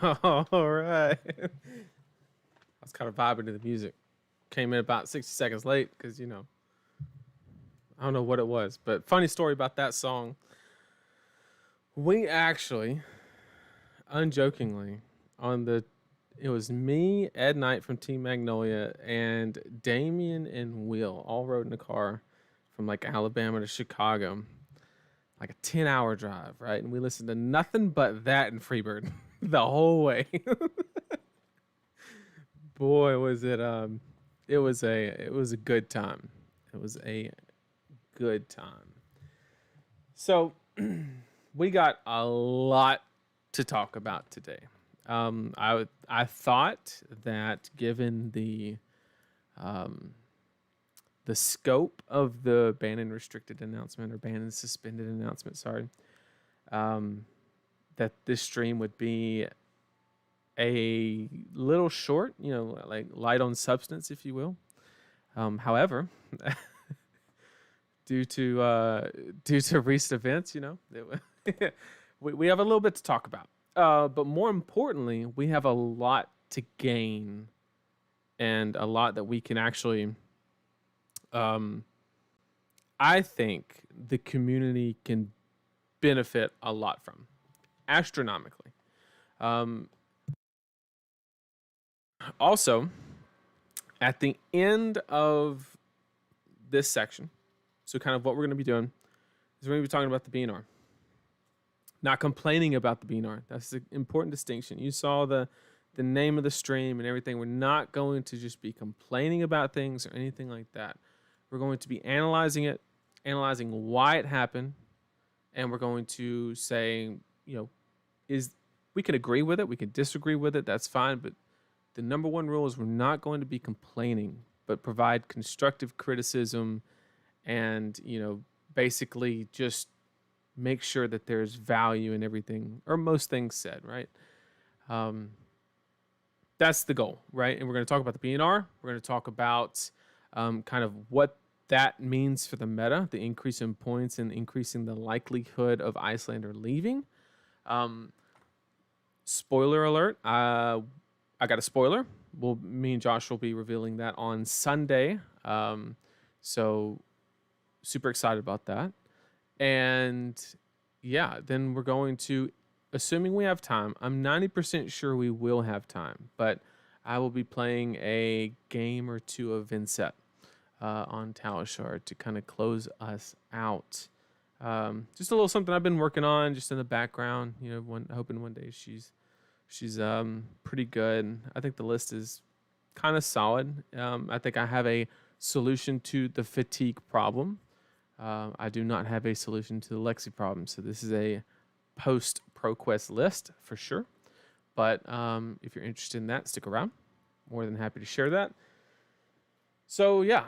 All right. I was kind of vibing to the music. Came in about 60 seconds late because, I don't know what it was. But funny story about that song. We actually, unjokingly, it was me, Ed Knight from Team Magnolia, and Damien and Will all rode in a car from like Alabama to Chicago, like a 10-hour drive, right? And we listened to nothing but that in Freebird the whole way. Boy, was it was a good time. It was a good time. So we got a lot to talk about today. I thought that given the scope of the banned and restricted announcement, or banned and suspended announcement, sorry, that this stream would be a little short, like light on substance, if you will. However, due to recent events, we have a little bit to talk about. But more importantly, we have a lot to gain and a lot that we can actually, I think the community can benefit a lot from, astronomically. Also, at the end of this section, so kind of what we're going to be doing is we're going to be talking about the BNR. Not complaining about the BNR. That's an important distinction. You saw the name of the stream and everything. We're not going to just be complaining about things or anything like that. We're going to be analyzing it, analyzing why it happened, and we're going to say, we can agree with it, we can disagree with it, that's fine, but the number one rule is we're not going to be complaining, but provide constructive criticism and, basically just make sure that there's value in everything or most things said, right? That's the goal, right? And we're going to talk about the BNR. We're going to talk about kind of what that means for the meta, the increase in points and increasing the likelihood of Icelander leaving. Spoiler alert. I got a spoiler. Me and Josh will be revealing that on Sunday. So super excited about that. And yeah, then we're going to, assuming we have time, I'm 90% sure we will have time, but I will be playing a game or two of Vincent on Talishard to kind of close us out. Just a little something I've been working on just in the background, hoping one day she's pretty good. I think the list is kind of solid. I think I have a solution to the fatigue problem. I do not have a solution to the Lexi problem, so this is a post ProQuest list for sure. But if you're interested in that, stick around. More than happy to share that. So yeah,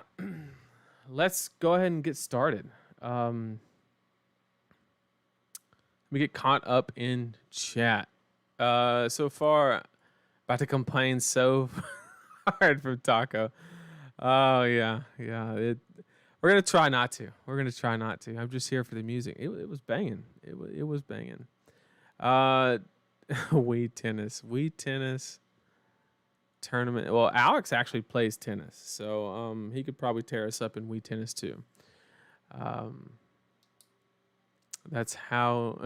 let's go ahead and get started. Let me get caught up in chat. So far, about to complain so hard from Taco. Oh yeah. We're gonna try not to. I'm just here for the music. It was banging. It was banging. Wii tennis tournament. Well, Alex actually plays tennis, so he could probably tear us up in Wii tennis too. That's how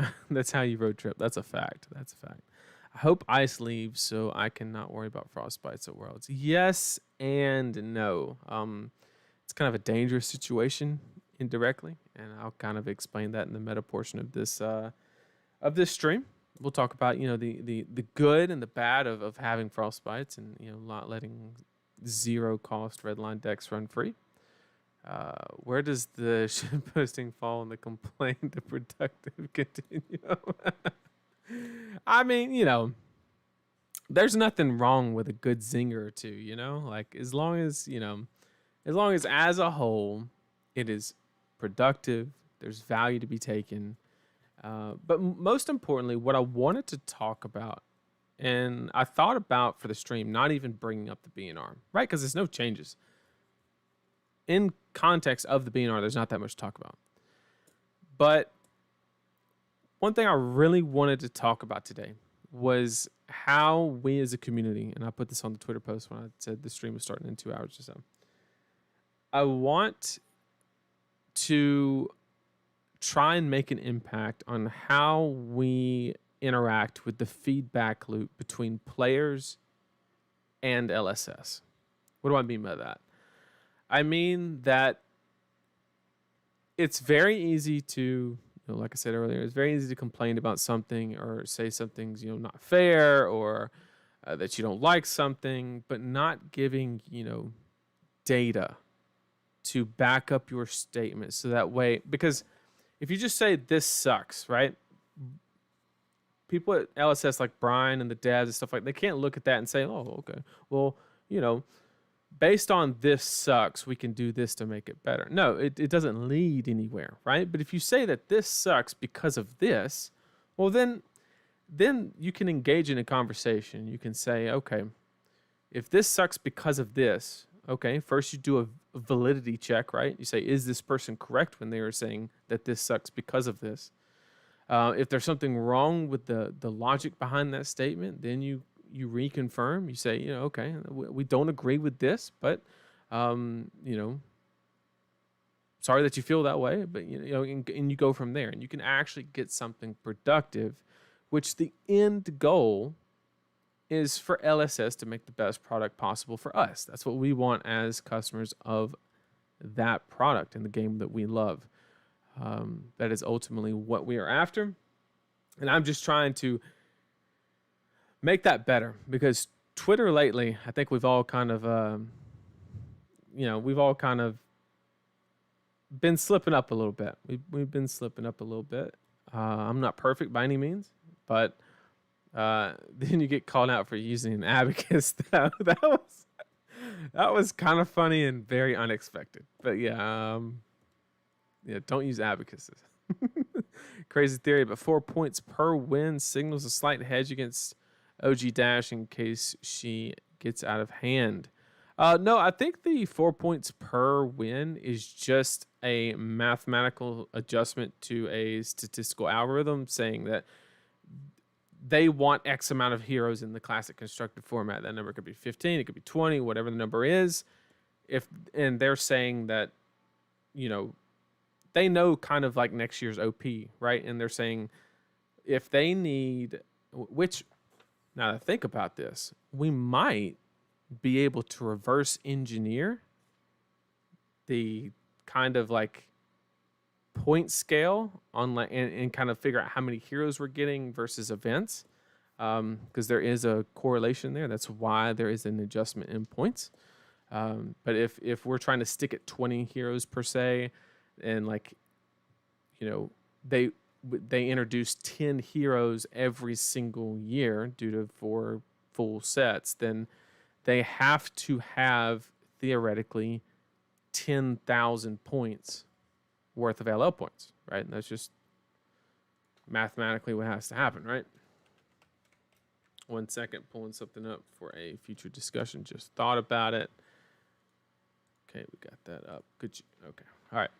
you road trip. That's a fact. I hope ice leaves so I can not worry about frostbites at Worlds. Yes and no. It's kind of a dangerous situation indirectly, and I'll kind of explain that in the meta portion of this stream. We'll talk about the good and the bad of having frostbites and not letting zero cost redline decks run free. Where does the shit posting fall in the complaint to productive continue? I mean, there's nothing wrong with a good zinger or two, like as long as as a whole it is productive, there's value to be taken. But most importantly, what I wanted to talk about, and I thought about for the stream, not even bringing up the BNR, right? Because there's no changes. In context of the BNR, there's not that much to talk about. But one thing I really wanted to talk about today was how we as a community, and I put this on the Twitter post when I said the stream was starting in 2 hours or so. I want to try and make an impact on how we interact with the feedback loop between players and LSS. What do I mean by that? I mean that it's very easy to, like I said earlier, it's very easy to complain about something or say something's, not fair, or that you don't like something, but not giving, data to back up your statement. So that way, because if you just say this sucks, right? People at LSS like Brian and the devs and stuff, like, they can't look at that and say, oh, okay, well, based on this sucks, we can do this to make it better. No, it doesn't lead anywhere, right? But if you say that this sucks because of this, well, then you can engage in a conversation. You can say, okay, if this sucks because of this, okay, first you do a validity check, right? You say, is this person correct when they are saying that this sucks because of this? If there's something wrong with the logic behind that statement, then you reconfirm. You say, okay, we don't agree with this, but sorry that you feel that way, but and you go from there, and you can actually get something productive, which the end goal is for LSS to make the best product possible for us. That's what we want as customers of that product in the game that we love. That is ultimately what we are after. And I'm just trying to make that better, because Twitter lately, I think we've all kind of, been slipping up a little bit. We've been slipping up a little bit. I'm not perfect by any means, but then you get called out for using an abacus. That was kind of funny and very unexpected. But yeah, don't use abacuses. Crazy theory, but 4 points per win signals a slight hedge against OG Dash in case she gets out of hand. No, I think the 4 points per win is just a mathematical adjustment to a statistical algorithm saying that they want X amount of heroes in the classic constructive format. That number could be 15, it could be 20, whatever the number is. And they're saying that, they know kind of like next year's OP, right? And they're saying if they need, which, now that I think about this, we might be able to reverse engineer the kind of like point scale on like and kind of figure out how many heroes we're getting versus events, because there is a correlation there. That's why there is an adjustment in points. But if we're trying to stick at 20 heroes per se, and like, they introduce 10 heroes every single year due to 4 full sets, then they have to have theoretically 10,000 points worth of LL points, right? And that's just mathematically what has to happen, right? 1 second, pulling something up for a future discussion. Just thought about it. Okay, we got that up. Good. Okay. All right.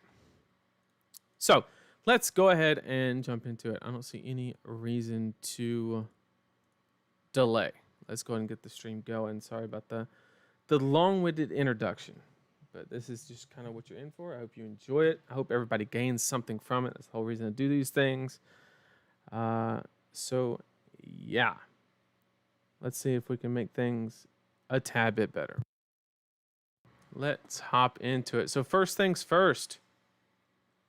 So let's go ahead and jump into it. I don't see any reason to delay. Let's go ahead and get the stream going. Sorry about the long-winded introduction, but this is just kind of what you're in for. I hope you enjoy it. I hope everybody gains something from it. That's the whole reason to do these things. So yeah, let's see if we can make things a tad bit better. Let's hop into it. So first things first,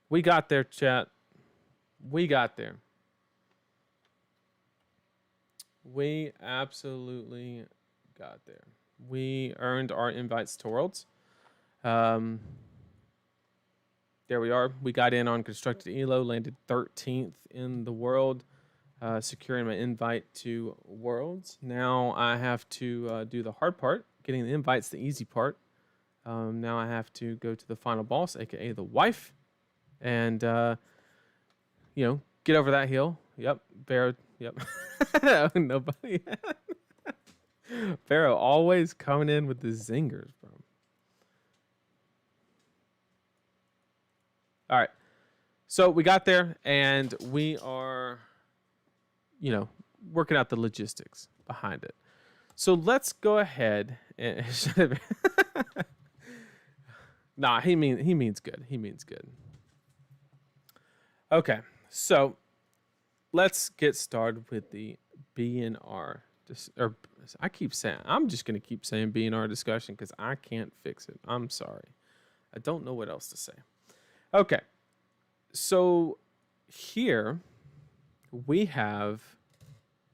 we got there, chat. We got there. We absolutely got there. We earned our invites to Worlds. There we are. We got in on Constructed Elo, landed 13th in the world, securing my invite to Worlds. Now I have to do the hard part. Getting the invite's the easy part. Now I have to go to the final boss, aka the wife, and get over that hill. Yep, Barrow. Yep. Nobody. Barrow always coming in with the zingers, bro. All right. So we got there, and we are, working out the logistics behind it. So let's go ahead and nah, he means good. He means good. Okay, so let's get started with the BNR. I'm just gonna keep saying BNR discussion because I can't fix it. I'm sorry. I don't know what else to say. Okay, so here we have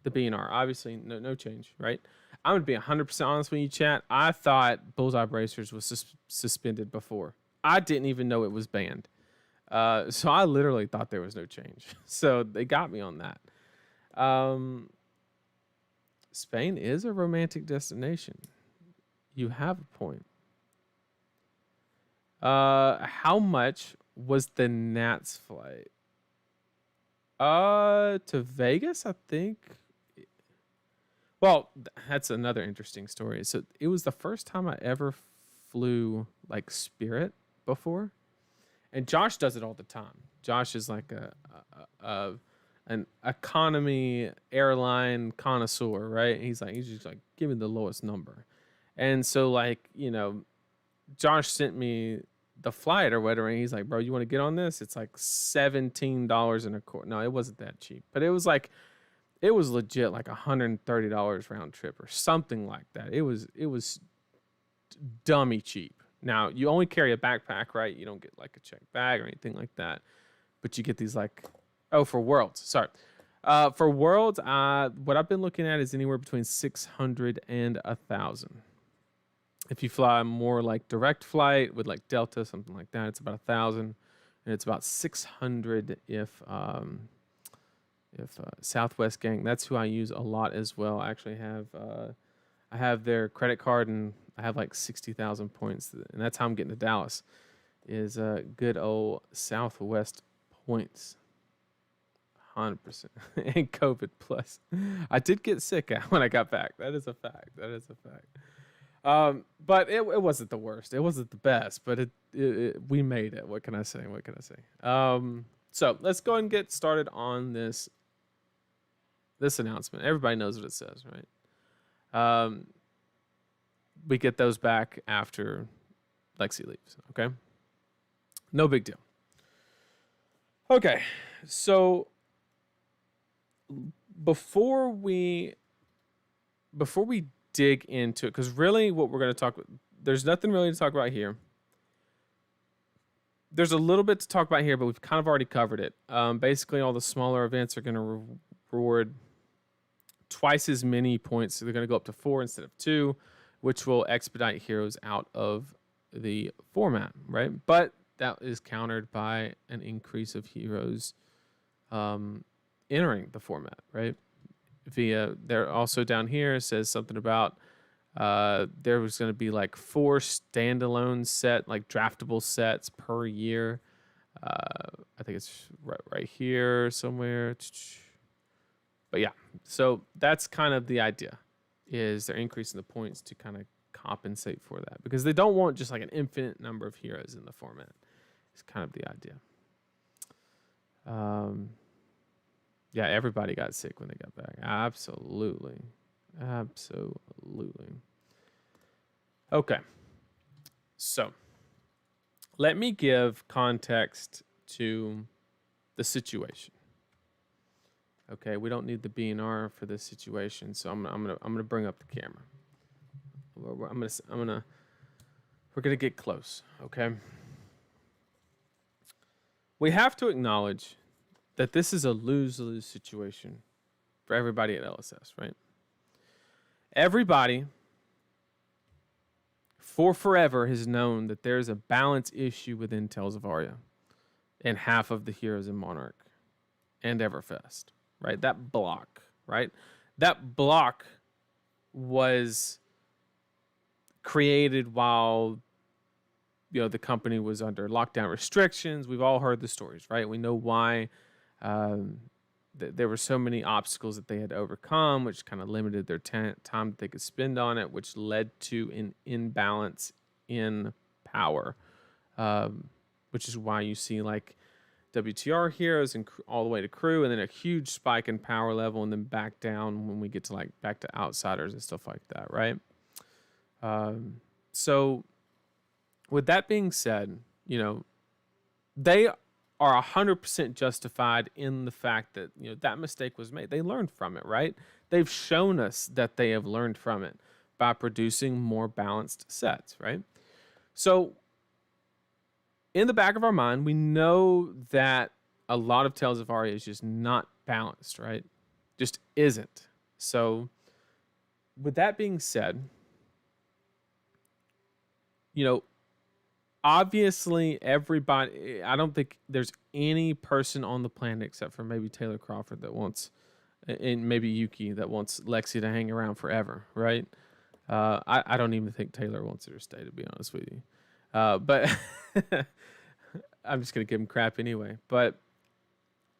the BNR. Obviously, no change, right? I'm gonna be 100% honest with you, chat. I thought Bullseye Bracers was suspended before. I didn't even know it was banned. So I literally thought there was no change. So they got me on that. Spain is a romantic destination. You have a point. How much was the Nats flight? To Vegas, I think. Well, that's another interesting story. So it was the first time I ever flew like Spirit before, and Josh does it all the time. Josh is like an economy airline connoisseur, right? He's just like, give me the lowest number, and so like Josh sent me the flight or whatever, and he's like, bro, you want to get on this? It's like $17 and a quarter. No, it wasn't that cheap, but it was legit like $130 round trip or something like that. It was dummy cheap. Now you only carry a backpack, right? You don't get like a checked bag or anything like that, but you get these like, for Worlds. Sorry. For Worlds, what I've been looking at is anywhere between 600 and 1,000. If you fly more like direct flight with like Delta, something like that, it's about 1,000, and it's about 600 if Southwest Gang. That's who I use a lot as well. I actually I have their credit card, and I have like 60,000 points, and that's how I'm getting to Dallas. Is good old Southwest points. 100%. And COVID plus. I did get sick when I got back. That is a fact. But it wasn't the worst. It wasn't the best, but we made it. What can I say? So let's go and get started on this announcement. Everybody knows what it says, right? We get those back after Lexi leaves, okay? No big deal. Okay, so before we dig into it, because really what we're going to talk about, there's nothing really to talk about here. There's a little bit to talk about here, but we've kind of already covered it. Basically, all the smaller events are going to reward twice as many points. So they're going to go up to 4 instead of 2, which will expedite heroes out of the format, right? But that is countered by an increase of heroes entering the format, right? They're also down here, it says something about there was going to be like 4 standalone like draftable sets per year. I think it's right here somewhere. But yeah, so that's kind of the idea, is they're increasing the points to kind of compensate for that, because they don't want just like an infinite number of heroes in the format. It's kind of the idea. Yeah, everybody got sick when they got back. Absolutely. Okay. So, let me give context to the situation. Okay, we don't need the BNR for this situation, so I'm gonna bring up the camera. We're gonna get close. Okay. We have to acknowledge that this is a lose-lose situation for everybody at LSS, right? Everybody for forever has known that there's a balance issue within Tales of Aria and half of the heroes in Monarch and Everfest, right? That block, right? That block was created while the company was under lockdown restrictions. We've all heard the stories, right? We know why. There were so many obstacles that they had to overcome, which kind of limited their time that they could spend on it, which led to an imbalance in power, which is why you see like WTR heroes and all the way to crew, and then a huge spike in power level, and then back down when we get to like back to outsiders and stuff like that, right? So with that being said, they are 100% justified in the fact that that mistake was made. They learned from it, right? They've shown us that they have learned from it by producing more balanced sets, right? So in the back of our mind, we know that a lot of Tales of Aria is just not balanced, right? Just isn't. So with that being said, obviously everybody, I don't think there's any person on the planet except for maybe Taylor Crawford that wants, and maybe Yuki, that wants Lexi to hang around forever, right? I don't even think Taylor wants her to stay, to be honest with you. But I'm just going to give him crap anyway. But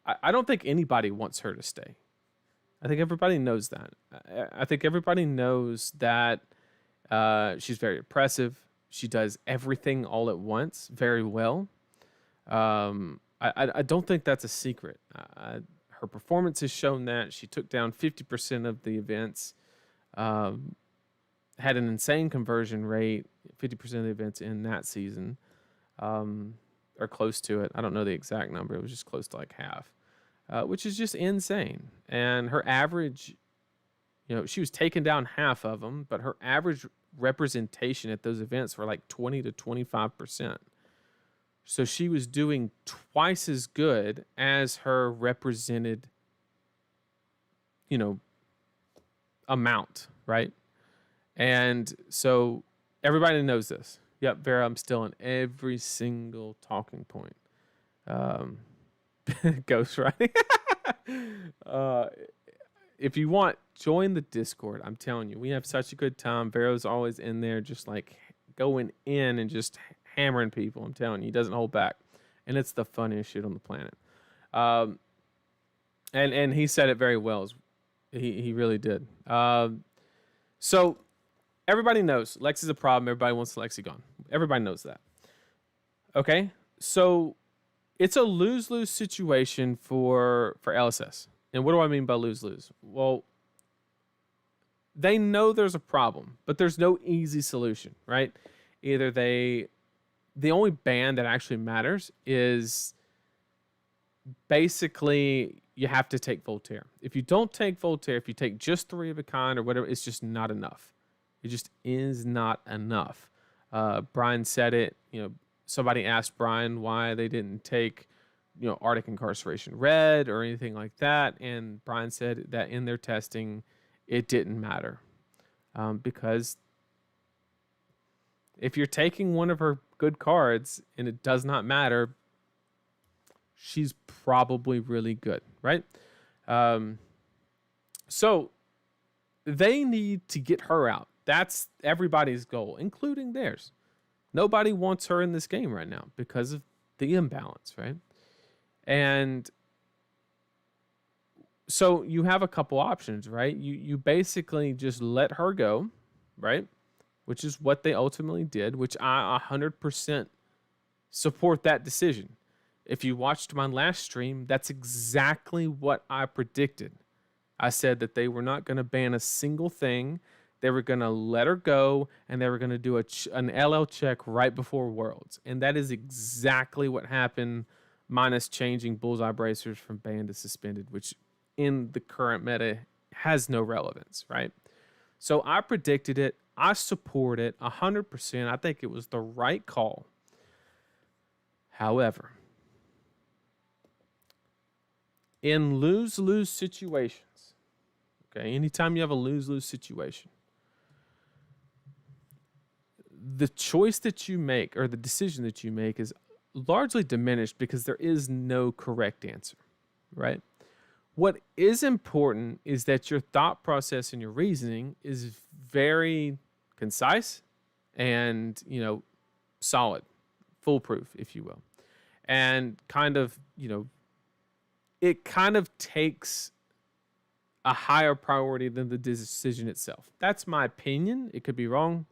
I don't think anybody wants her to stay. I think everybody knows that. I think everybody knows that she's very oppressive. She does everything all at once very well. I don't think that's a secret. Her performance has shown that. She took down 50% of the events, had an insane conversion rate, 50% of the events in that season, or close to it. I don't know the exact number. It was just close to like half, which is just insane. And her average, she was taking down half of them, but her average representation at those events were like 20 to 25%. So she was doing twice as good as her represented, amount, right? And so everybody knows this. Yep, Vera, I'm still in every single talking point. Ghost, right? If you want, join the Discord. I'm telling you, we have such a good time. Vero's always in there just like going in and just hammering people. I'm telling you, he doesn't hold back. And it's the funniest shit on the planet. And he said it very well. He really did. So everybody knows Lexi's a problem. Everybody wants Lexi gone. Everybody knows that. Okay? So it's a lose-lose situation for LSS. And what do I mean by lose-lose? Well, they know there's a problem, but there's no easy solution, right? Either the only ban that actually matters is basically you have to take Voltaire. If you don't take Voltaire, if you take just 3 of a kind or whatever, it's just not enough. It just is not enough. Brian said it, somebody asked Brian why they didn't take Arctic Incarceration Red or anything like that. And Brian said that in their testing, it didn't matter. Because if you're taking one of her good cards and it does not matter, she's probably really good, right? So they need to get her out. That's everybody's goal, including theirs. Nobody wants her in this game right now because of the imbalance, right? And so you have a couple options, right? You basically just let her go, right? Which is what they ultimately did, which I 100% support that decision. If you watched my last stream, that's exactly what I predicted. I said that they were not going to ban a single thing. They were going to let her go, and they were going to do an LL check right before Worlds. And that is exactly what happened, minus changing Bullseye Bracers from banned to suspended, which in the current meta has no relevance, right? So I predicted it. I support it 100%. I think it was the right call. However, in lose-lose situations, okay, anytime you have a lose-lose situation, the choice that you make or the decision that you make is largely diminished because there is no correct answer, right? What is important is that your thought process and your reasoning is very concise and, solid, foolproof, if you will. And kind of, it kind of takes a higher priority than the decision itself. That's my opinion. It could be wrong,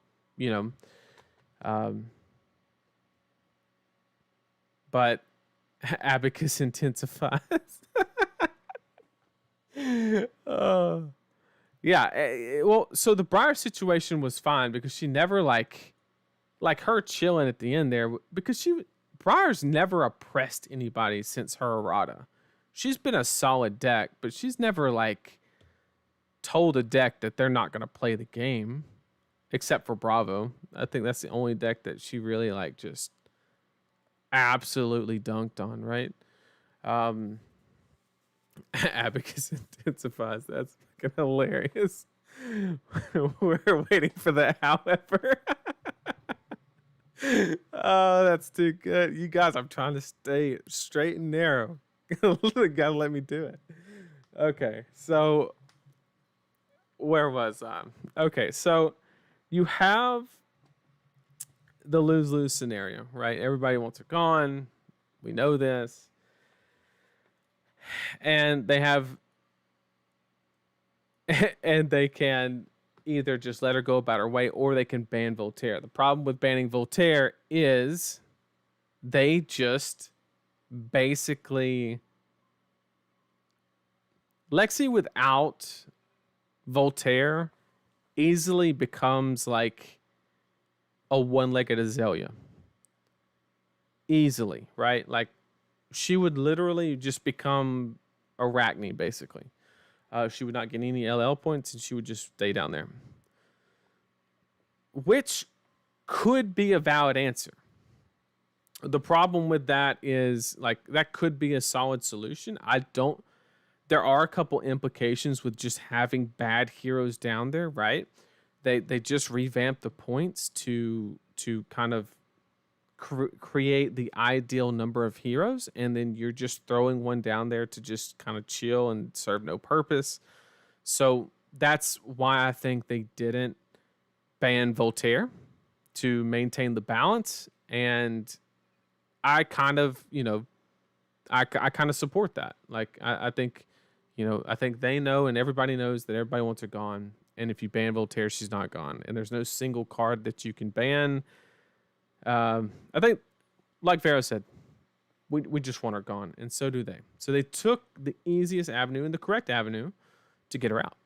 but Abacus intensifies. uh, yeah. Well, so the Briar situation was fine because she never like her chilling at the end there because Briar's never oppressed anybody since her errata. She's been a solid deck, but she's never like told a deck that they're not going to play the game, except for Bravo. I think that's the only deck that she really like just absolutely dunked on, right? Abacus intensifies. That's fucking hilarious. We're waiting for that, however. Oh, that's too good. You guys, I'm trying to stay straight and narrow. Gotta let me do it. Okay, so where was I? Okay, so you have the lose-lose scenario, right? Everybody wants her gone. We know this. And they have and they can either just let her go about her way or they can ban Voltaire. The problem with banning Voltaire is they just basically Lexi without Voltaire easily becomes like a one-legged azalea. Easily, right? Like she would literally just become Arachne, basically. She would not get any LL points and she would just stay down there. Which could be a valid answer. The problem with that is like that could be a solid solution. There are a couple implications with just having bad heroes down there, right? They just revamped the points to kind of create the ideal number of heroes, and then you're just throwing one down there to just kind of chill and serve no purpose. So that's why I think they didn't ban Voltaire, to maintain the balance. And I kind of, I kind of support that. Like, I think, I think they know and everybody knows that everybody wants her gone. And if you ban Voltaire, she's not gone. And there's no single card that you can ban. I think, like Vero said, we just want her gone, and so do they. So they took the easiest avenue and the correct avenue to get her out,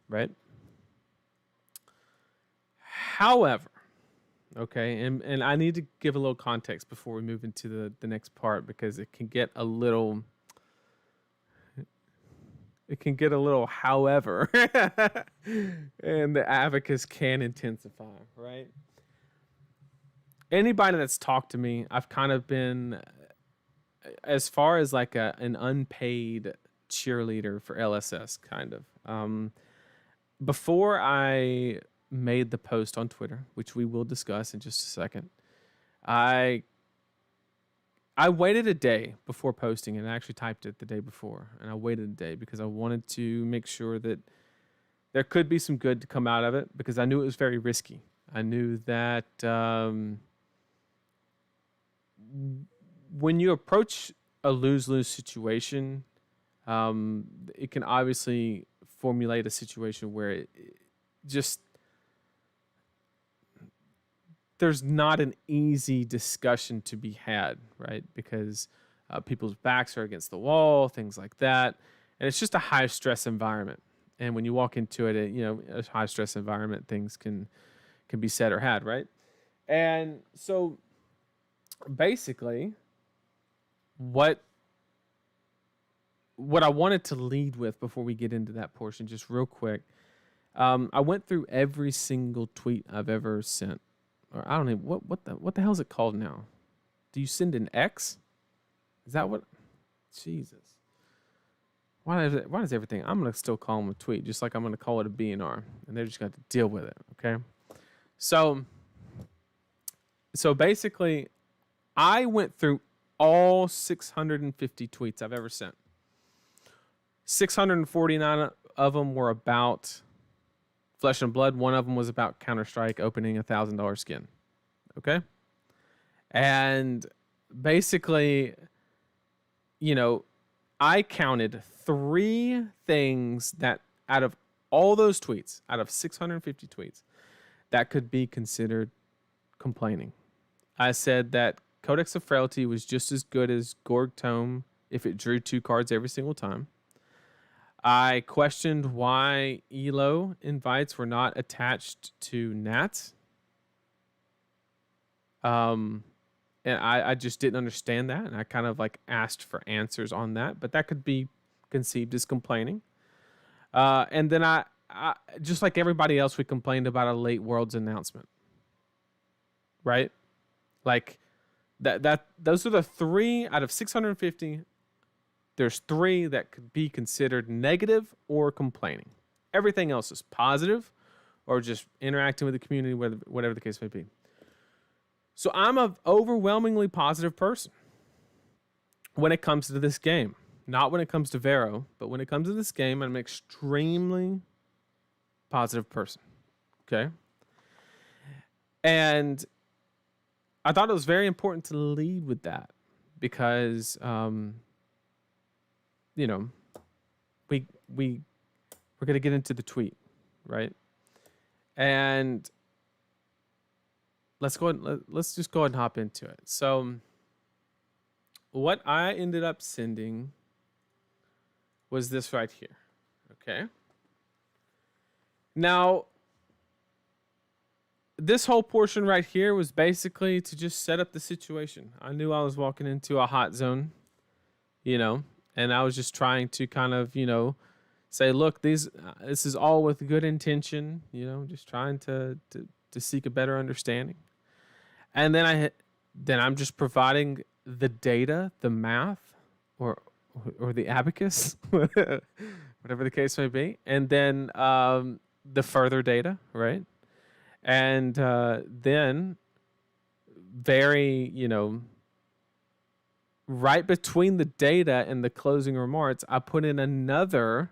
right? However, okay, and I need to give a little context before we move into the next part, because it can get a little however, and the abacus can intensify, right? Anybody that's talked to me, I've kind of been, as far as like an unpaid cheerleader for LSS, kind of. Before I made the post on Twitter, which we will discuss in just a second, I waited a day before posting, and I actually typed it the day before, and I waited a day because I wanted to make sure that there could be some good to come out of it, because I knew it was very risky. I knew that when you approach a lose-lose situation, it can obviously formulate a situation where it just there's not an easy discussion to be had, right? Because people's backs are against the wall, things like that, and it's just a high-stress environment. And when you walk into it, a high-stress environment, things can be said or had, right? And so basically, what I wanted to lead with before we get into that portion, just real quick, I went through every single tweet I've ever sent, or I don't know what the hell is it called now? Do you send an X? Is that what? Jesus, why does everything? I'm gonna still call them a tweet, just like I'm gonna call it a BNR, and they're just gonna have to deal with it. Okay, so basically, I went through all 650 tweets I've ever sent. 649 of them were about Flesh and Blood. One of them was about Counter-Strike opening $1,000 skin. Okay? And basically, I counted 3 things that out of all those tweets, out of 650 tweets, that could be considered complaining. I said that Codex of Frailty was just as good as Gorg Tome if it drew 2 cards every single time. I questioned why ELO invites were not attached to Nats. And I just didn't understand that. And I kind of like asked for answers on that, but that could be conceived as complaining. And then I just like everybody else, we complained about a late Worlds announcement, right? Like those are the 3 out of 650. There's 3 that could be considered negative or complaining. Everything else is positive or just interacting with the community, whatever the case may be. So I'm an overwhelmingly positive person when it comes to this game. Not when it comes to Vero, but when it comes to this game, I'm an extremely positive person. Okay? And I thought it was very important to lead with that because, you know, we're going to get into the tweet, right? And let's just go ahead and hop into it. So what I ended up sending was this right here. Okay. Now, this whole portion right here was basically to just set up the situation. I knew I was walking into a hot zone, you know, and I was just trying to kind of, you know, say, look, this is all with good intention, you know, just trying to seek a better understanding. And then I'm just providing the data, the math, or the abacus, whatever the case may be, and then the further data, right? And then very, you know, right between the data and the closing remarks, I put in another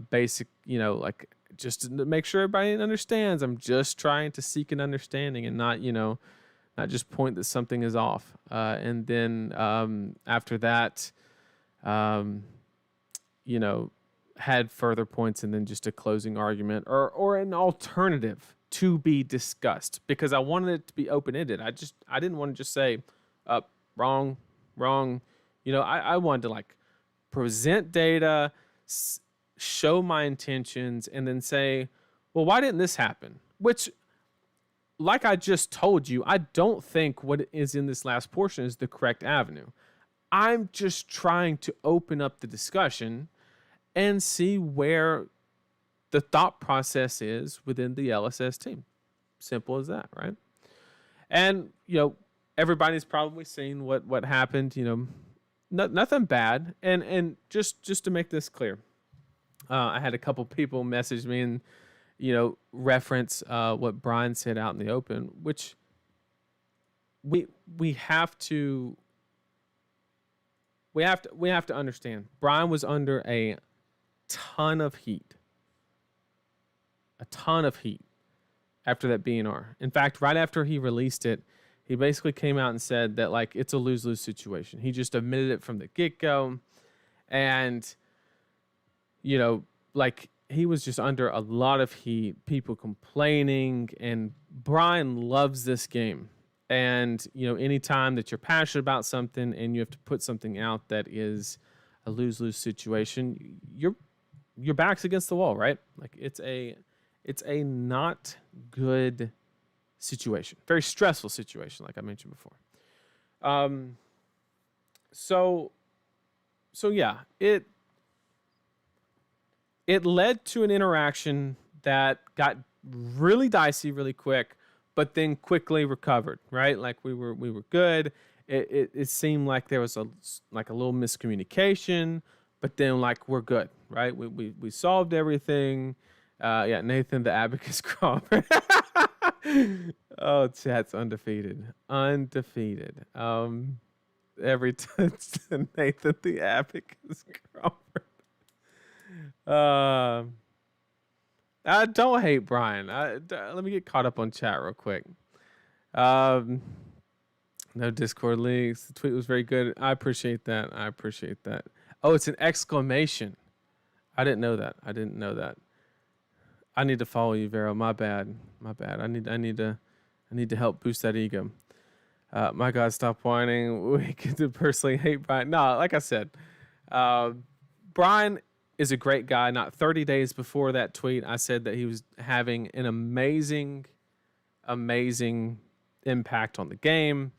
basic, you know, like just to make sure everybody understands. I'm just trying to seek an understanding and not, you know, not just point that something is off. And then after that, you know, had further points and then just a closing argument or an alternative to be discussed because I wanted it to be open-ended. I didn't want to just say, wrong. You know, I wanted to like present data, show my intentions, and then say, well, why didn't this happen? Which, like I just told you, I don't think what is in this last portion is the correct avenue. I'm just trying to open up the discussion and see where the thought process is within the LSS team. Simple as that, right? And, you know, everybody's probably seen what happened, you know, nothing bad. And just to make this clear, I had a couple people message me and, you know, reference what Brian said out in the open, which we have to understand. Brian was under a ton of heat after that BNR. In fact, right after he released it, he basically came out and said that like it's a lose-lose situation. He just admitted it from the get-go, and you know, like he was just under a lot of heat, people complaining, and Brian loves this game. And, you know, anytime that you're passionate about something and you have to put something out that is a lose-lose situation, your back's against the wall, right? Like it's a not good situation, very stressful situation, like I mentioned before. So yeah, it led to an interaction that got really dicey really quick, but then quickly recovered, right? Like we were good. It seemed like there was a little miscommunication, but then like we're good, right? We solved everything. Yeah, Nathan the Abacus Crawford. Oh, chat's undefeated. Every time Nathan the Abacus Crawford. I don't hate Brian. Let me get caught up on chat real quick. No Discord links. The tweet was very good. I appreciate that. Oh, it's an exclamation. I didn't know that. I need to follow you, Vero. My bad. I need to help boost that ego. My God, stop whining. We could personally hate Brian. No, like I said, uh, Brian is a great guy. Not 30 days before that tweet, I said that he was having an amazing, amazing impact on the game.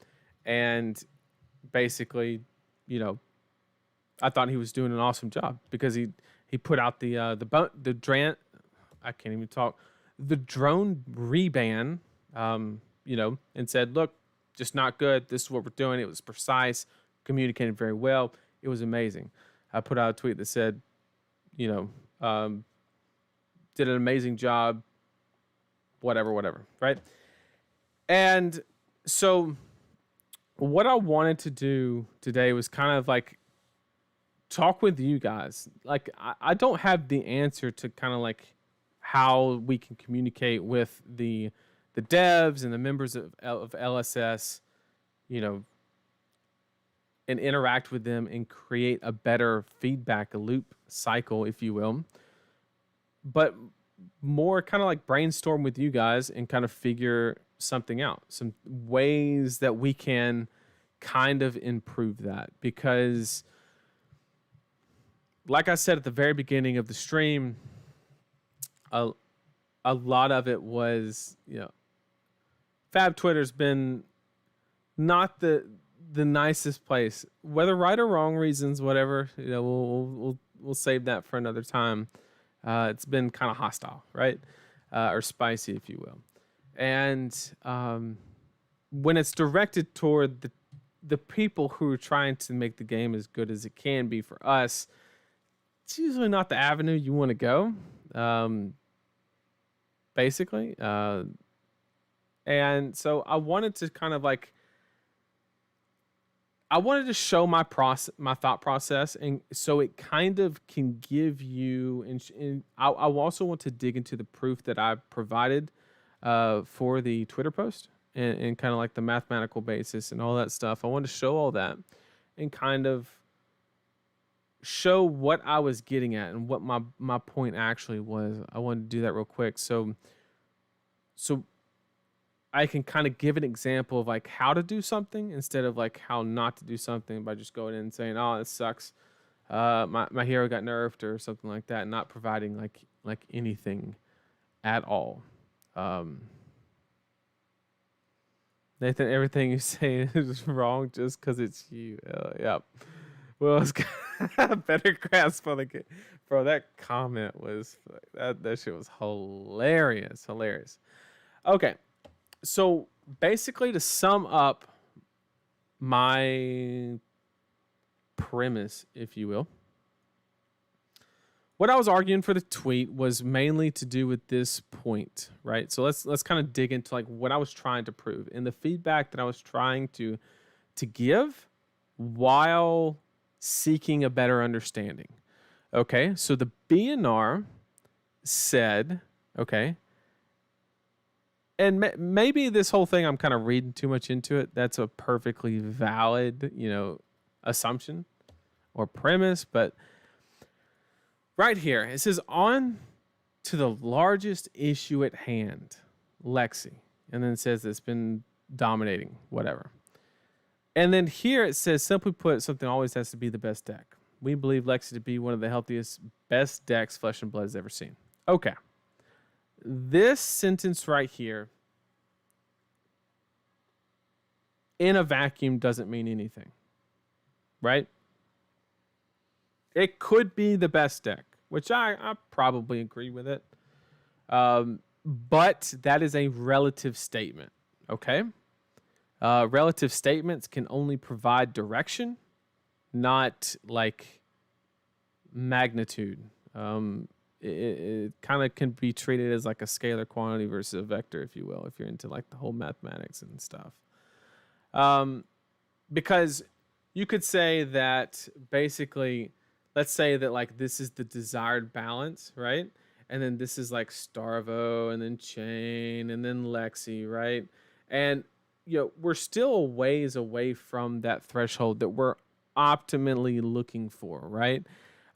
And basically, you know, I thought he was doing an awesome job because he put out the drone. I can't even talk. The drone reban, and said, look, just not good. This is what we're doing. It was precise, communicated very well. It was amazing. I put out a tweet that said, did an amazing job, whatever, right? And so what I wanted to do today was kind of like talk with you guys. Like, I don't have the answer to kind of like how we can communicate with the devs and the members of LSS, and interact with them and create a better feedback loop cycle, if you will. But more kind of like brainstorm with you guys and kind of figure something out, some ways that we can kind of improve that. Because like I said at the very beginning of the stream, a lot of it was, Fab Twitter's been not the nicest place, whether right or wrong reasons, whatever. We'll save that for another time. It's been kind of hostile, right, or spicy, if you will. And when it's directed toward the people who are trying to make the game as good as it can be for us, it's usually not the avenue you want to go. Basically. And so I wanted to kind of like, I wanted to show my thought process, and so it kind of can give you, and I also want to dig into the proof that I provided for the Twitter post, and kind of like the mathematical basis and all that stuff. I wanted to show all that and kind of show what I was getting at and what my point actually was. I wanted to do that real quick. So I can kind of give an example of like how to do something instead of like how not to do something by just going in and saying, oh, this sucks. My hero got nerfed or something like that, and not providing like anything at all. Nathan, everything you say is wrong just because it's you. Yep. Well, it's got a better grasp on the game. Bro, that comment was, that shit was hilarious. Okay. So basically, to sum up my premise, if you will, what I was arguing for the tweet was mainly to do with this point, right? So let's kind of dig into like what I was trying to prove and the feedback that I was trying to give while seeking a better understanding. Okay, so the BNR said, okay, and maybe this whole thing I'm kind of reading too much into it. That's a perfectly valid, assumption or premise, but right here it says, on to the largest issue at hand, Lexi, and then it says it's been dominating, whatever. And then here it says, simply put, something always has to be the best deck. We believe Lexi to be one of the healthiest, best decks Flesh and Blood has ever seen. Okay. This sentence right here, in a vacuum, doesn't mean anything, right? It could be the best deck, which I probably agree with it. But that is a relative statement, okay? Relative statements can only provide direction, not like magnitude. It kind of can be treated as like a scalar quantity versus a vector, if you will, if you're into like the whole mathematics and stuff. Because you could say that basically, let's say that like this is the desired balance, right? And then this is like Starvo, and then Chain, and then Lexi, right? And we're still a ways away from that threshold that we're optimally looking for, right?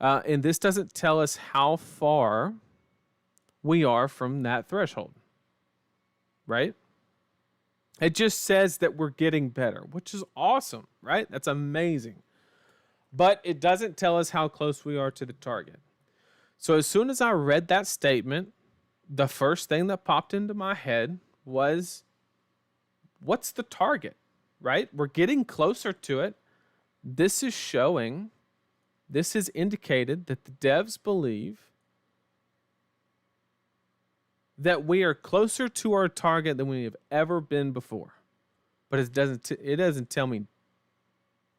And this doesn't tell us how far we are from that threshold, right? It just says that we're getting better, which is awesome, right? That's amazing. But it doesn't tell us how close we are to the target. So as soon as I read that statement, the first thing that popped into my head was, what's the target, right? We're getting closer to it. This is showing, this has indicated that the devs believe that we are closer to our target than we have ever been before. But it doesn't tell me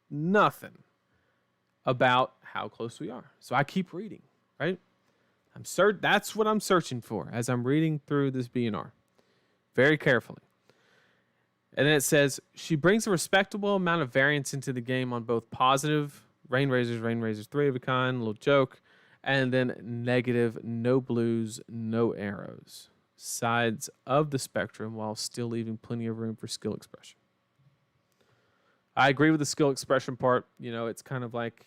nothing about how close we are. So I keep reading, right? That's what I'm searching for as I'm reading through this BNR very carefully. And then it says, she brings a respectable amount of variance into the game on both positive, rain razors, 3 of a kind, little joke, and then negative, no blues, no arrows, sides of the spectrum, while still leaving plenty of room for skill expression. I agree with the skill expression part. You know, it's kind of like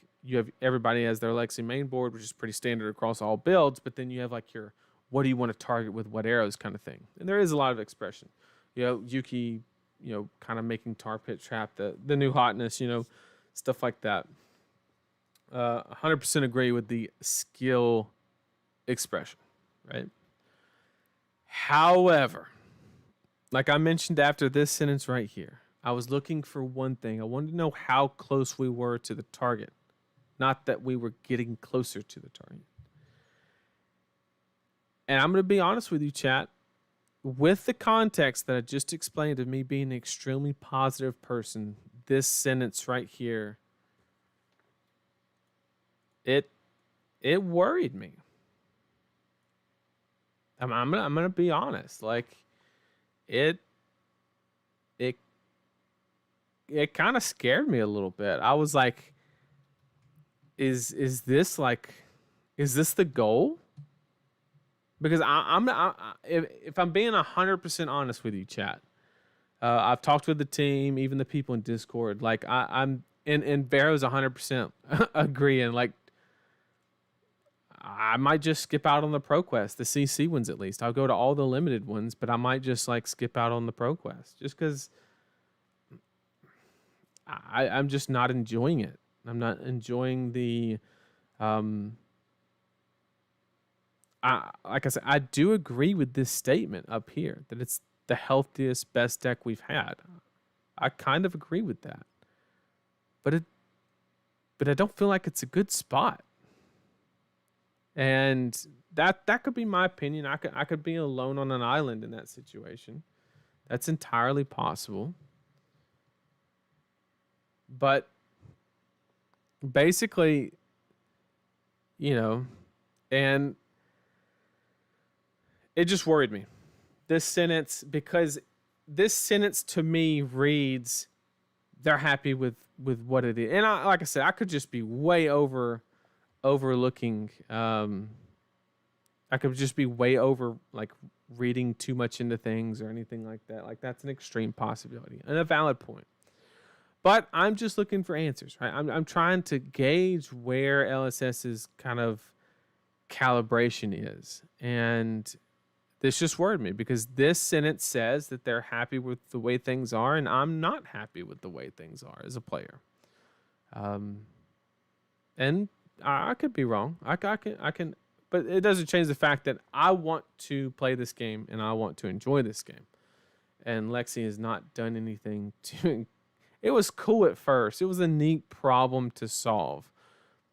everybody has their Lexi main board, which is pretty standard across all builds, but then you have like your what do you want to target with what arrows kind of thing. And there is a lot of expression. You know, Yuki, you know, kind of making tar pit trap, the new hotness, you know, stuff like that. 100% agree with the skill expression, right? However, like I mentioned after this sentence right here, I was looking for one thing. I wanted to know how close we were to the target, not that we were getting closer to the target. And I'm going to be honest with you, chat. With the context that I just explained of me being an extremely positive person, this sentence right here, it worried me. I'm gonna be honest. Like, it kind of scared me a little bit. I was like, is this the goal? Because if I'm being 100% honest with you, chat, I've talked with the team, even the people in Discord. Like I'm and Vero's 100% agreeing. Like I might just skip out on the Pro Quest, the CC ones at least. I'll go to all the limited ones, but I might just like skip out on the Pro Quest just because I'm just not enjoying it. I'm not enjoying the like I said, I do agree with this statement up here that it's the healthiest, best deck we've had. I kind of agree with that, but I don't feel like it's a good spot. And that could be my opinion. I could be alone on an island in that situation. That's entirely possible. But basically, you know, and it just worried me. This sentence, because this sentence to me reads, they're happy with what it is. And like I said, I could just be way overlooking. I could just be way over like reading too much into things or anything like that. Like that's an extreme possibility and a valid point. But I'm just looking for answers, right? I'm trying to gauge where LSS's kind of calibration is. And this just worried me because this sentence says that they're happy with the way things are, and I'm not happy with the way things are as a player. And I could be wrong. I can, but it doesn't change the fact that I want to play this game and I want to enjoy this game. And Lexi has not done anything to. It was cool at first. It was a neat problem to solve,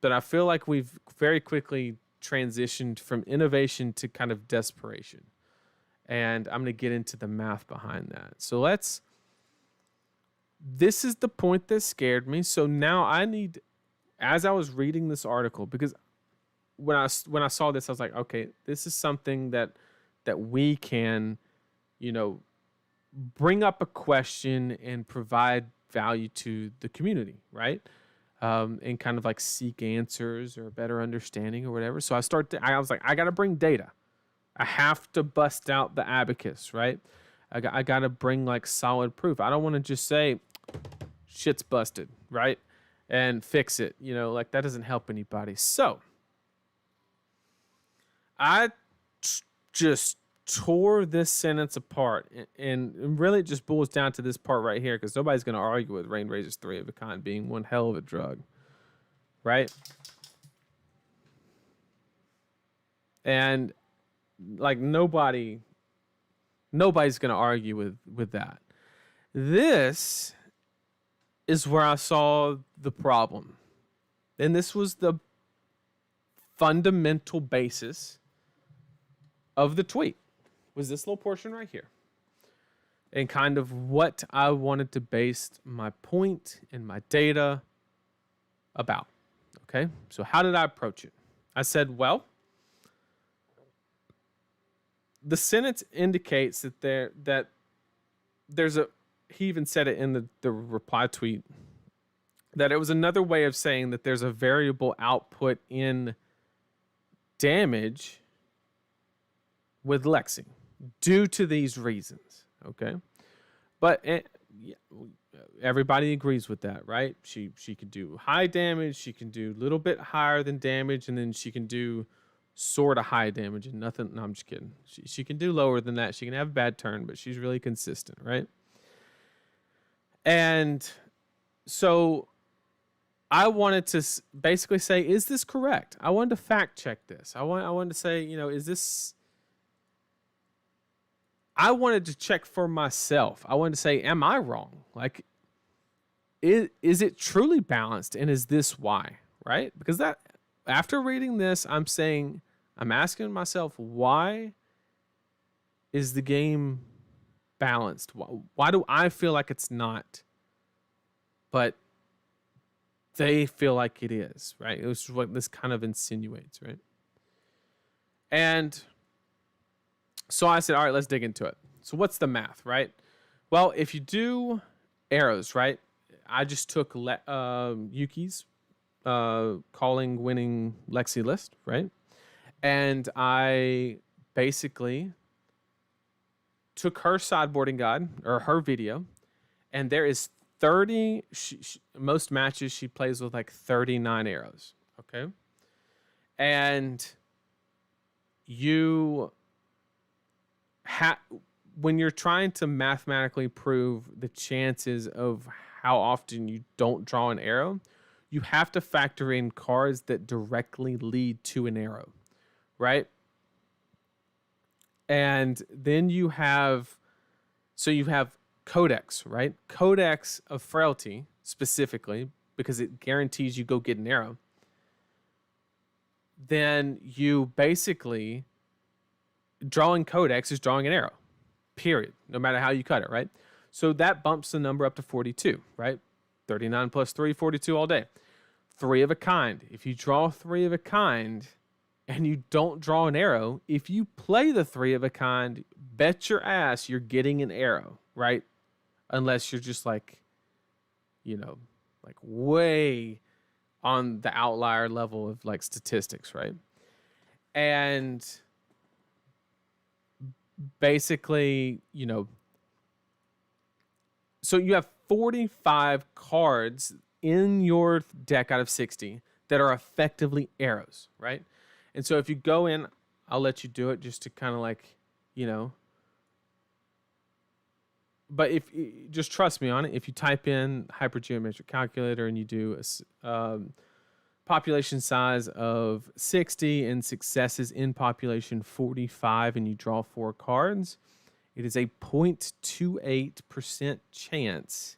but I feel like we've very quickly transitioned from innovation to kind of desperation. And I'm going to get into the math behind that. So this is the point that scared me. So now I need, as I was reading this article, because when I saw this, I was like, okay, this is something that we can, you know, bring up a question and provide value to the community, right? And kind of like seek answers or a better understanding or whatever. So I was like, I got to bring data. I have to bust out the abacus, right? I got to bring like solid proof. I don't want to just say shit's busted, right? And fix it, you know, like that doesn't help anybody. So I just tore this sentence apart, and really it just boils down to this part right here, because nobody's going to argue with Rain Razor's 3 of a kind being one hell of a drug, right? And like nobody's going to argue with that. This is where I saw the problem. And this was the fundamental basis of the tweet, was this little portion right here. And kind of what I wanted to base my point and my data about. Okay, so how did I approach it? I said, well, the sentence indicates that there's a, he even said it in the reply tweet, that it was another way of saying that there's a variable output in damage with Lexi due to these reasons. Okay, but everybody agrees with that, right? She can do high damage, she can do a little bit higher than damage, and then she can do sort of high damage and nothing. No, I'm just kidding. She can do lower than that. She can have a bad turn, but she's really consistent, right? And so I wanted to basically say, is this correct? I wanted to fact check this. I wanted to say, is this... I wanted to check for myself. I wanted to say, am I wrong? Like, is it truly balanced, and is this why, right? Because that, after reading this, I'm asking myself, why is the game balanced? Why do I feel like it's not, but they feel like it is, right? It was what this kind of insinuates, right? And so I said, all right, let's dig into it. So what's the math, right? Well, if you do arrows, right? I just took Yuki's calling winning Lexi list, right? And I basically took her sideboarding guide, or her video, and there is 30, most matches she plays with like 39 arrows, okay? And when you're trying to mathematically prove the chances of how often you don't draw an arrow, you have to factor in cards that directly lead to an arrow, right? And then you have Codex, right? Codex of Frailty, specifically, because it guarantees you go get an arrow. Then you basically, drawing Codex is drawing an arrow, period, no matter how you cut it, right? So that bumps the number up to 42, right? 39 plus 3, 42 all day. 3 of a kind. If you draw 3 of a kind and you don't draw an arrow, if you play the 3 of a kind, bet your ass you're getting an arrow, right? Unless you're just like, like way on the outlier level of like statistics, right? And basically, so you have 45 cards in your deck out of 60 that are effectively arrows, right? And so if you go in, I'll let you do it just to kind of like, but if just trust me on it. If you type in hypergeometric calculator and you do a population size of 60 and successes in population 45 and you draw 4 cards, it is a 0.28% chance.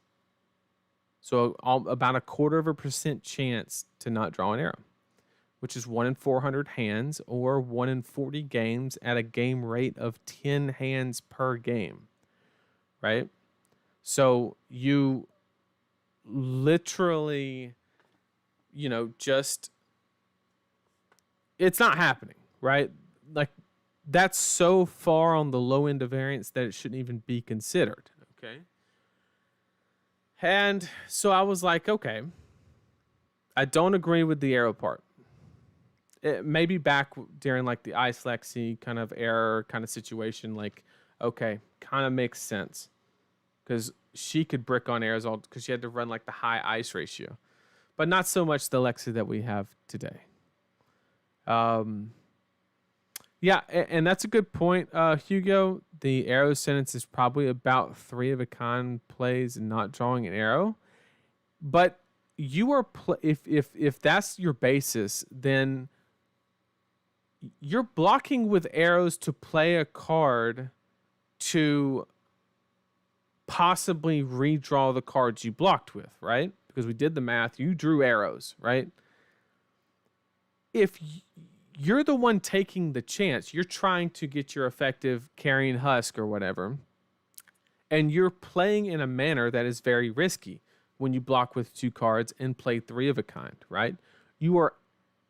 So about a 1/4% chance to not draw an arrow, which is 1 in 400 hands or 1 in 40 games at a game rate of 10 hands per game, right? So you literally, just, it's not happening, right? Like, that's so far on the low end of variance that it shouldn't even be considered, okay? And so I was like, okay, I don't agree with the arrow part. Maybe back during like the Ice Lexi kind of error kind of situation, like, okay, kind of makes sense. Because she could brick on arrows all because she had to run like the high ice ratio. But not so much the Lexi that we have today. Yeah, and that's a good point, Hugo. The arrow sentence is probably about three of a kind plays and not drawing an arrow. But you are if that's your basis, then you're blocking with arrows to play a card to possibly redraw the cards you blocked with, right? Because we did the math, you drew arrows, right? If you're the one taking the chance, you're trying to get your effective carrying husk or whatever, and you're playing in a manner that is very risky when you block with two cards and play three of a kind, right? You are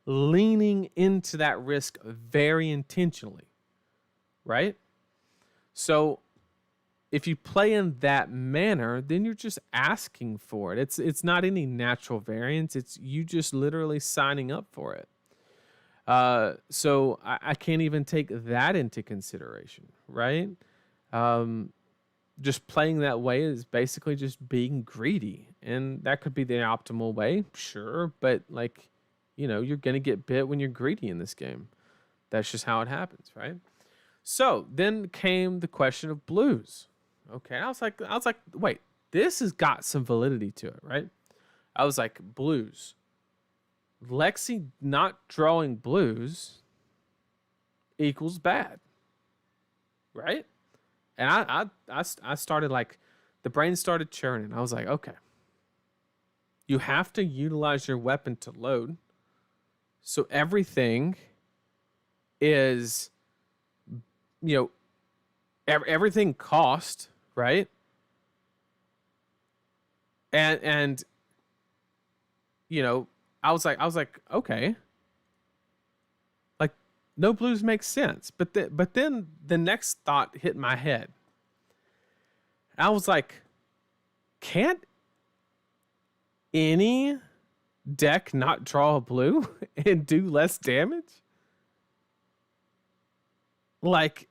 leaning into that risk very intentionally, right? So if you play in that manner, then you're just asking for it. It's not any natural variance. It's you just literally signing up for it. So I can't even take that into consideration, right? Just playing that way is basically just being greedy, and that could be the optimal way, sure, but like, you're gonna get bit when you're greedy in this game. That's just how it happens, right? So then came the question of blues. Okay, I was like, wait, this has got some validity to it, right? I was like, blues. Lexi not drawing blues equals bad, right? And I started like, the brain started churning. I was like, okay, you have to utilize your weapon to load. So everything is, everything cost, right? And I was like, okay, like no blues makes sense. But then the next thought hit my head. I was like, can't any deck not draw a blue and do less damage? Like,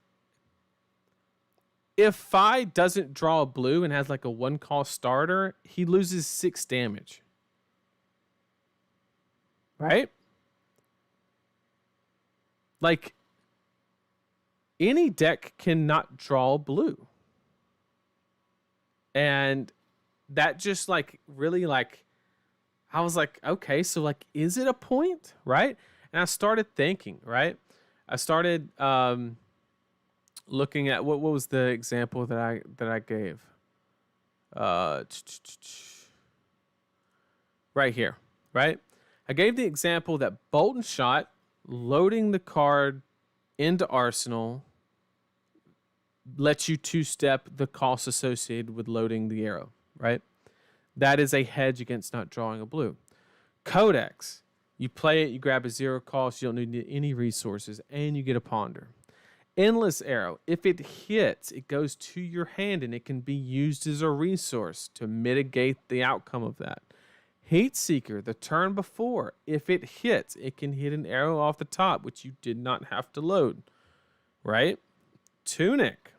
if Phi doesn't draw a blue and has like a 1-cost starter, he loses 6 damage. Right? Like, any deck cannot draw blue. And that just like really like, I was like, okay, so like, is it a point? Right? And I started thinking, right? I started looking at what was the example that I gave? Right here, right? I gave the example that bolt and shot, loading the card into Arsenal, lets you two-step the cost associated with loading the arrow, right? That is a hedge against not drawing a blue. Codex, you play it, you grab a 0 cost, you don't need any resources, and you get a ponder. Endless arrow, if it hits, it goes to your hand and it can be used as a resource to mitigate the outcome of that. Heat Seeker, the turn before, if it hits, it can hit an arrow off the top, which you did not have to load, right? Tunic,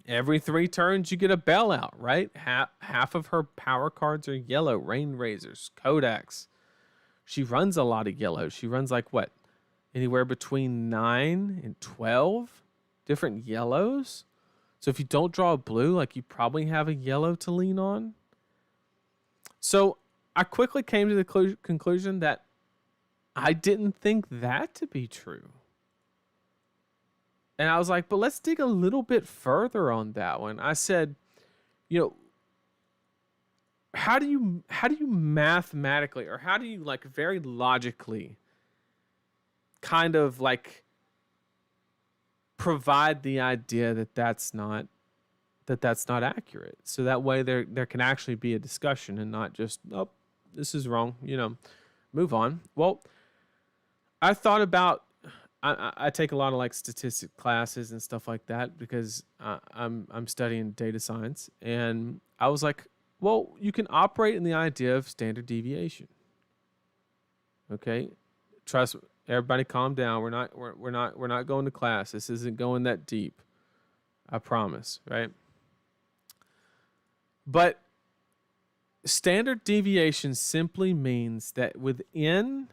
every 3 turns you get a bailout, right? Half of her power cards are yellow. Rain Razors, Codex, she runs a lot of yellow. She runs like what? Anywhere between 9 and 12 different yellows. So if you don't draw a blue, like you probably have a yellow to lean on. So I quickly came to the conclusion that I didn't think that to be true. And I was like, but let's dig a little bit further on that one. I said, how do you mathematically, or how do you like very logically kind of like provide the idea that that's not accurate, so that way there can actually be a discussion and not just, oh, this is wrong, move on. Well, I thought about, I take a lot of like statistics classes and stuff like that because I'm studying data science, and I was like, well, you can operate in the idea of standard deviation. Okay, trust me. Everybody calm down. We're not going to class. This isn't going that deep. I promise, right? But standard deviation simply means that within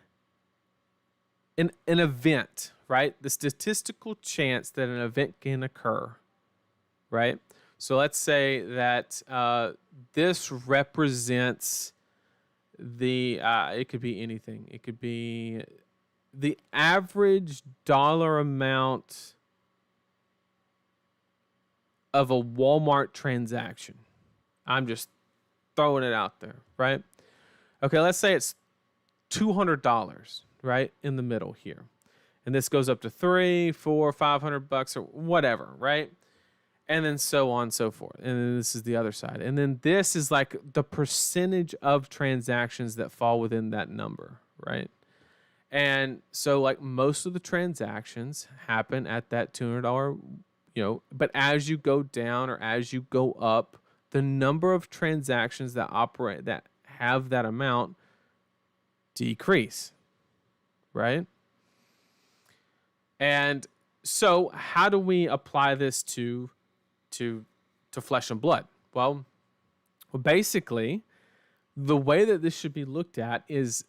an event, right? The statistical chance that an event can occur, right? So let's say that this represents the, it could be anything. It could be the average dollar amount of a Walmart transaction. I'm just throwing it out there, right? Okay, let's say it's $200, right, in the middle here. And this goes up to $300, $400, $500 or whatever, right? And then so on and so forth. And then this is the other side. And then this is like the percentage of transactions that fall within that number, right? And so like most of the transactions happen at that $200, but as you go down or as you go up, the number of transactions that operate that have that amount decrease, right? And so how do we apply this to flesh and blood? Well, basically, the way that this should be looked at is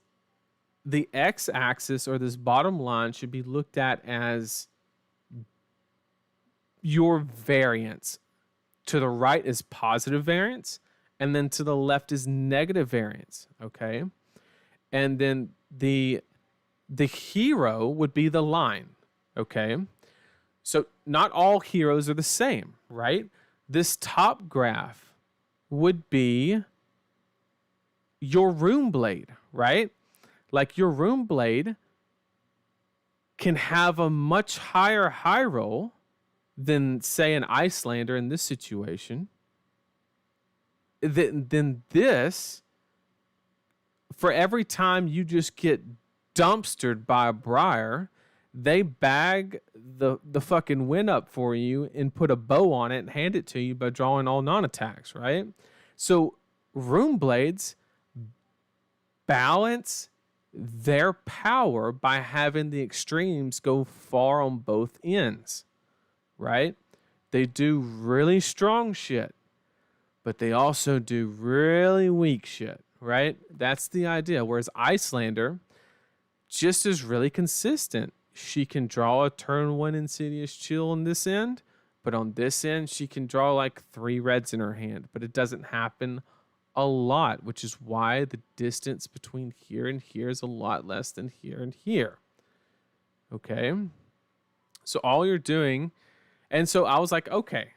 the x-axis, or this bottom line, should be looked at as your variance. To the right is positive variance, and then to the left is negative variance, okay? And then the hero would be the line, okay? So not all heroes are the same, right? This top graph would be your Rune blade, right? Like your Rune blade can have a much higher high roll than, say, an Icelander in this situation. Then this, for every time you just get dumpstered by a Briar, they bag the fucking win up for you and put a bow on it and hand it to you by drawing all non-attacks, right? So Rune blades balance their power by having the extremes go far on both ends, right? They do really strong shit, but they also do really weak shit, right? That's the idea. Whereas Icelander just is really consistent. She can draw a turn 1 Insidious Chill on this end, but on this end, she can draw like 3 reds in her hand, but it doesn't happen a lot, which is why the distance between here and here is a lot less than here and here. Okay? So all you're doing, and so I was like, okay,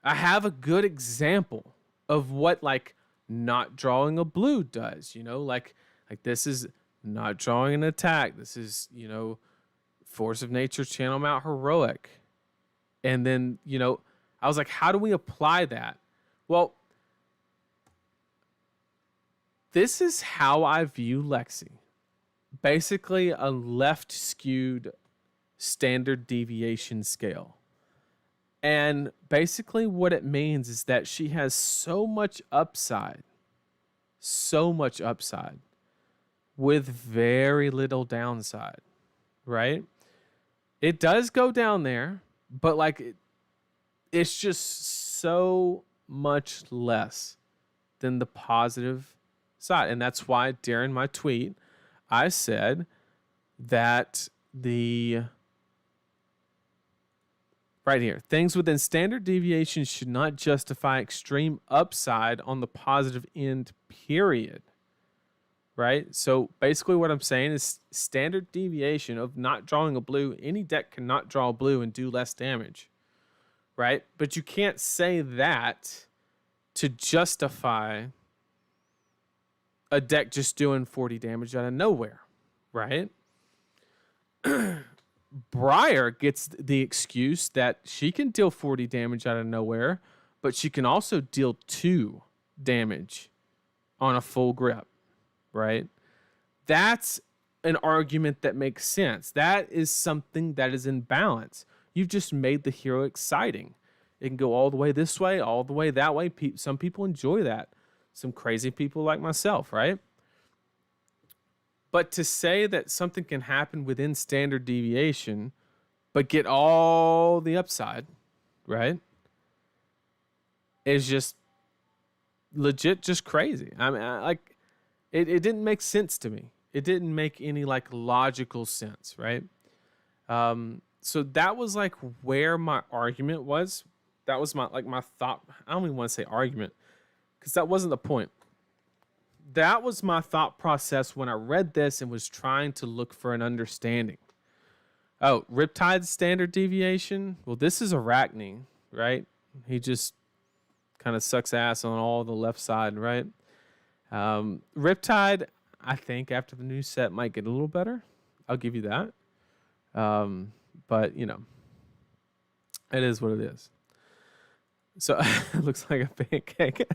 I have a good example of what like not drawing a blue does, like this is not drawing an attack. This is, Force of Nature, Channel Mount Heroic. And then, I was like, how do we apply that? Well, this is how I view Lexi. Basically, a left-skewed standard deviation scale. And basically what it means is that she has so much upside with very little downside, right? It does go down there, but like it's just so much less than the positive side. And that's why during my tweet, I said that right here, things within standard deviation should not justify extreme upside on the positive end, period. Right? So basically what I'm saying is standard deviation of not drawing a blue, any deck cannot draw a blue and do less damage. Right? But you can't say that to justify a deck just doing 40 damage out of nowhere. Right? Briar gets the excuse that she can deal 40 damage out of nowhere, but she can also deal 2 damage on a full grip. Right? That's an argument that makes sense. That is something that is in balance. You've just made the hero exciting. It can go all the way this way, all the way that way. Some people enjoy that. Some crazy people like myself, right? But to say that something can happen within standard deviation, but get all the upside, right, is just legit just crazy. I mean, it didn't make sense to me. It didn't make any like logical sense, right? So that was like where my argument was. That was my thought. I don't even want to say argument because that wasn't the point. That was my thought process when I read this and was trying to look for an understanding. Oh, Riptide's standard deviation? Well, this is Arachne, right? He just kind of sucks ass on all the left side, right? Riptide, I think after the new set might get a little better. I'll give you that. But, you know, it is what it is. So it looks like a pancake.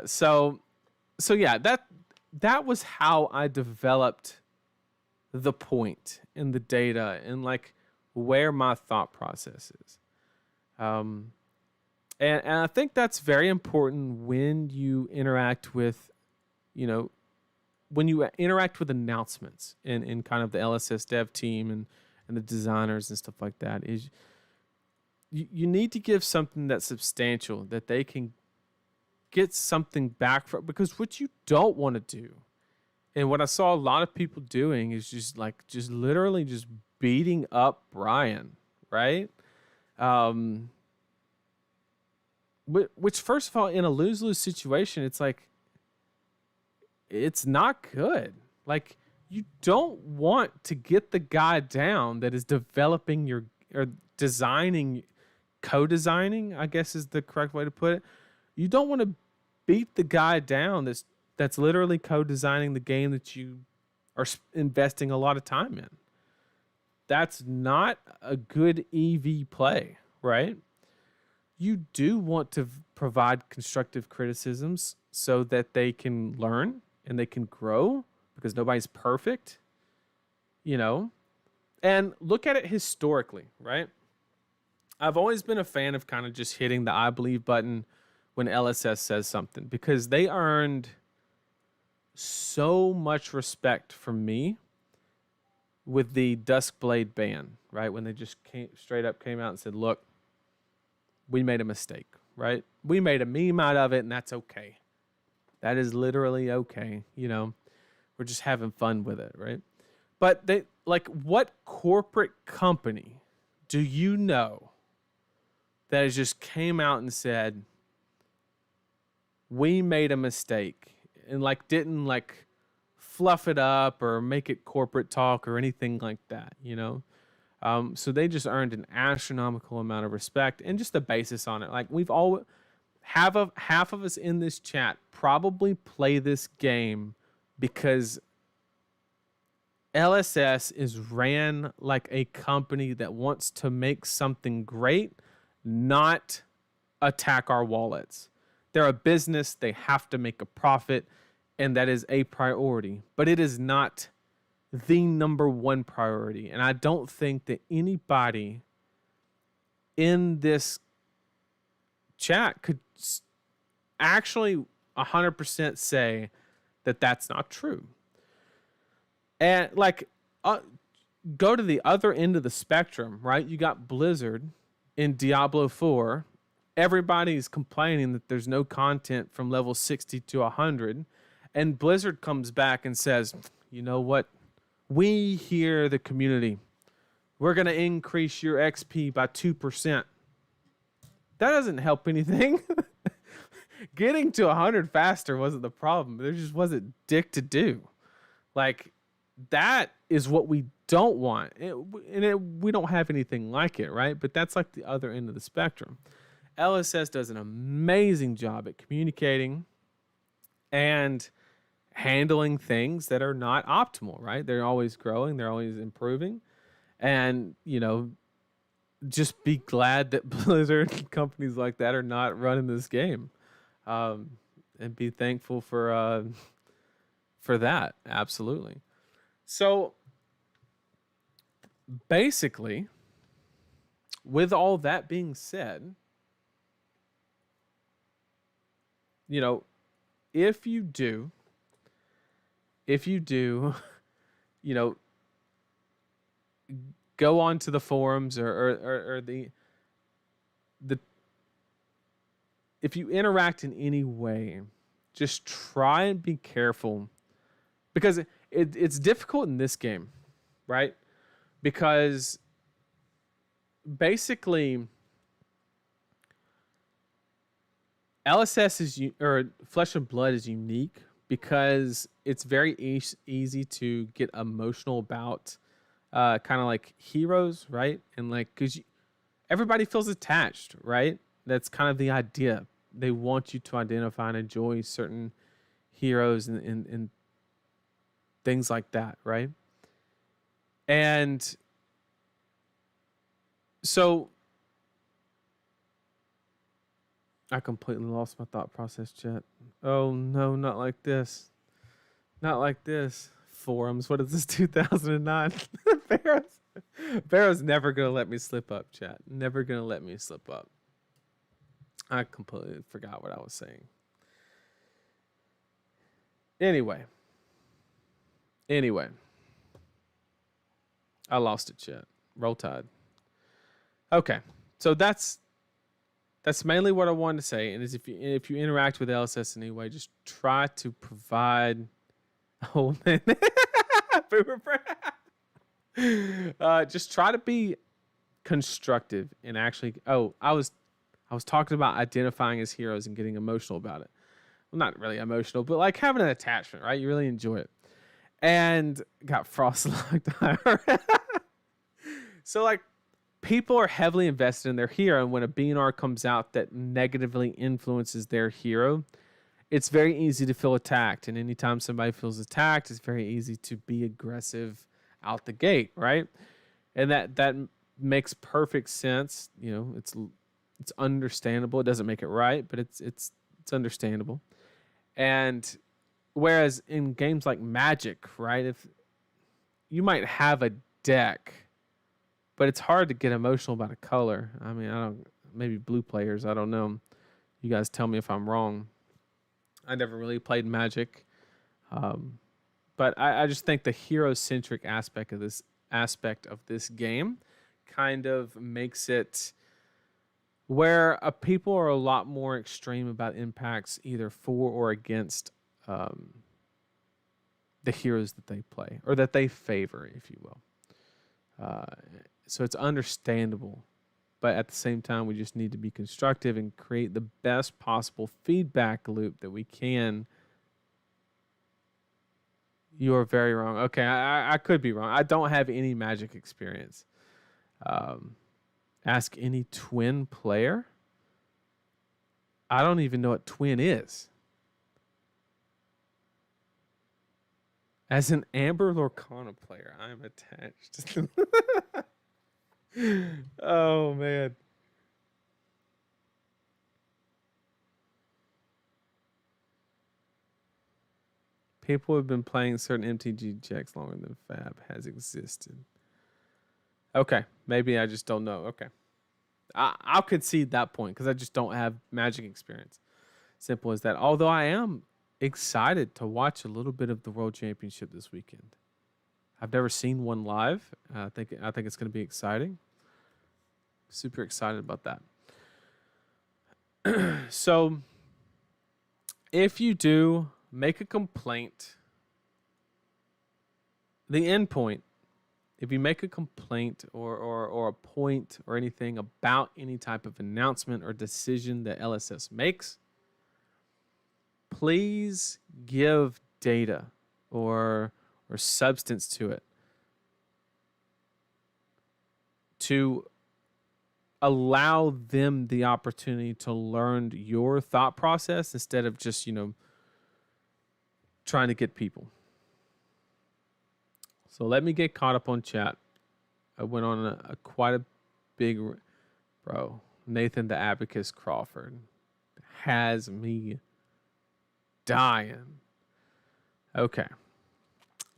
So yeah, that was how I developed the point in the data and like where my thought process is. And I think that's very important when you interact with, you know, when you interact with announcements in kind of the LSS dev team and the designers and stuff like that, is you need to give something that's substantial that they can get something back from, because what you don't want to do, and what I saw a lot of people doing, is just literally just beating up Brian, right? Which, first of all, in a lose-lose situation, it's like, it's not good. Like, you don't want to get the guy down that is developing or designing, co-designing, I guess is the correct way to put it. You don't want to beat the guy down that's literally co-designing the game that you are investing a lot of time in. That's not a good EV play, right? You do want to provide constructive criticisms so that they can learn and they can grow, because nobody's perfect, you know? And look at it historically, right? I've always been a fan of kind of just hitting the I believe button when LSS says something, because they earned so much respect from me with the Duskblade ban, right? When they just straight up came out and said, look, we made a mistake, right? We made a meme out of it, and that's okay. That is literally okay, you know? We're just having fun with it, right? But they, like, what corporate company do you know that has just came out and said, we made a mistake, and like didn't like fluff it up or make it corporate talk or anything like that, you know? So they just earned an astronomical amount of respect and just the basis on it. Like, we've all half of us in this chat probably play this game because LSS is ran like a company that wants to make something great, not attack our wallets. They're a business, they have to make a profit, and that is a priority. But it is not the number one priority. And I don't think that anybody in this chat could actually 100% say that that's not true. And like, go to the other end of the spectrum, right? You got Blizzard in Diablo 4. Everybody's complaining that there's no content from level 60 to 100. And Blizzard comes back and says, you know what? We hear the community. We're going to increase your XP by 2%. That doesn't help anything. Getting to 100 faster wasn't the problem. There just wasn't dick to do. Like, that is what we don't want. We don't have anything like it, right? But that's like the other end of the spectrum. LSS does an amazing job at communicating and handling things that are not optimal, right? They're always growing. They're always improving. And, you know, just be glad that Blizzard and companies like that are not running this game. And be thankful for that. Absolutely. So basically, with all that being said, you know, if you do, you know, go on to the forums or the if you interact in any way, just try and be careful because it's difficult in this game, right? Because basically LSS or Flesh and Blood is unique because it's very easy to get emotional about kind of like heroes, right? And like, because everybody feels attached, right? That's kind of the idea. They want you to identify and enjoy certain heroes and things like that, right? And so I completely lost my thought process, chat. Oh no, not like this. Not like this. Forums. What is this, 2009? Pharaoh's never going to let me slip up, chat. Never going to let me slip up. I completely forgot what I was saying. Anyway. I lost it, chat. Roll Tide. Okay. So that's mainly what I wanted to say. And is if you interact with LSS in any way, just try to provide. Oh man. Just try to be constructive and actually. Oh, I was talking about identifying as heroes and getting emotional about it. Well, not really emotional, but like having an attachment, right? You really enjoy it. And got frost locked. So like people are heavily invested in their hero, and when a BNR comes out that negatively influences their hero, it's very easy to feel attacked. And anytime somebody feels attacked, it's very easy to be aggressive out the gate, right? And that makes perfect sense. You know, it's understandable. It doesn't make it right, but it's understandable. And whereas in games like Magic, right, if you might have a deck, but it's hard to get emotional about a color. I mean, maybe blue players, I don't know. You guys tell me if I'm wrong. I never really played Magic. But I just think the hero-centric aspect of this game kind of makes it where people are a lot more extreme about impacts either for or against the heroes that they play or that they favor, if you will. So it's understandable, but at the same time, we just need to be constructive and create the best possible feedback loop that we can. You are very wrong. Okay, I could be wrong. I don't have any Magic experience. Ask any twin player. I don't even know what twin is. As an Amber Lorcana player, I am attached. Oh, man. People have been playing certain MTG checks longer than Fab has existed. Okay, maybe I just don't know. Okay. I'll concede that point because I just don't have Magic experience. Simple as that. Although I am excited to watch a little bit of the World Championship this weekend. I've never seen one live. I think it's going to be exciting. Super excited about that. So, if you do make a complaint, the end point, if you make a complaint or a point or anything about any type of announcement or decision that LSS makes, please give data or substance to it to allow them the opportunity to learn your thought process instead of just, trying to get people. So let me get caught up on chat. I went on a quite a big, bro. Nathan the Abacus Crawford has me dying. Okay.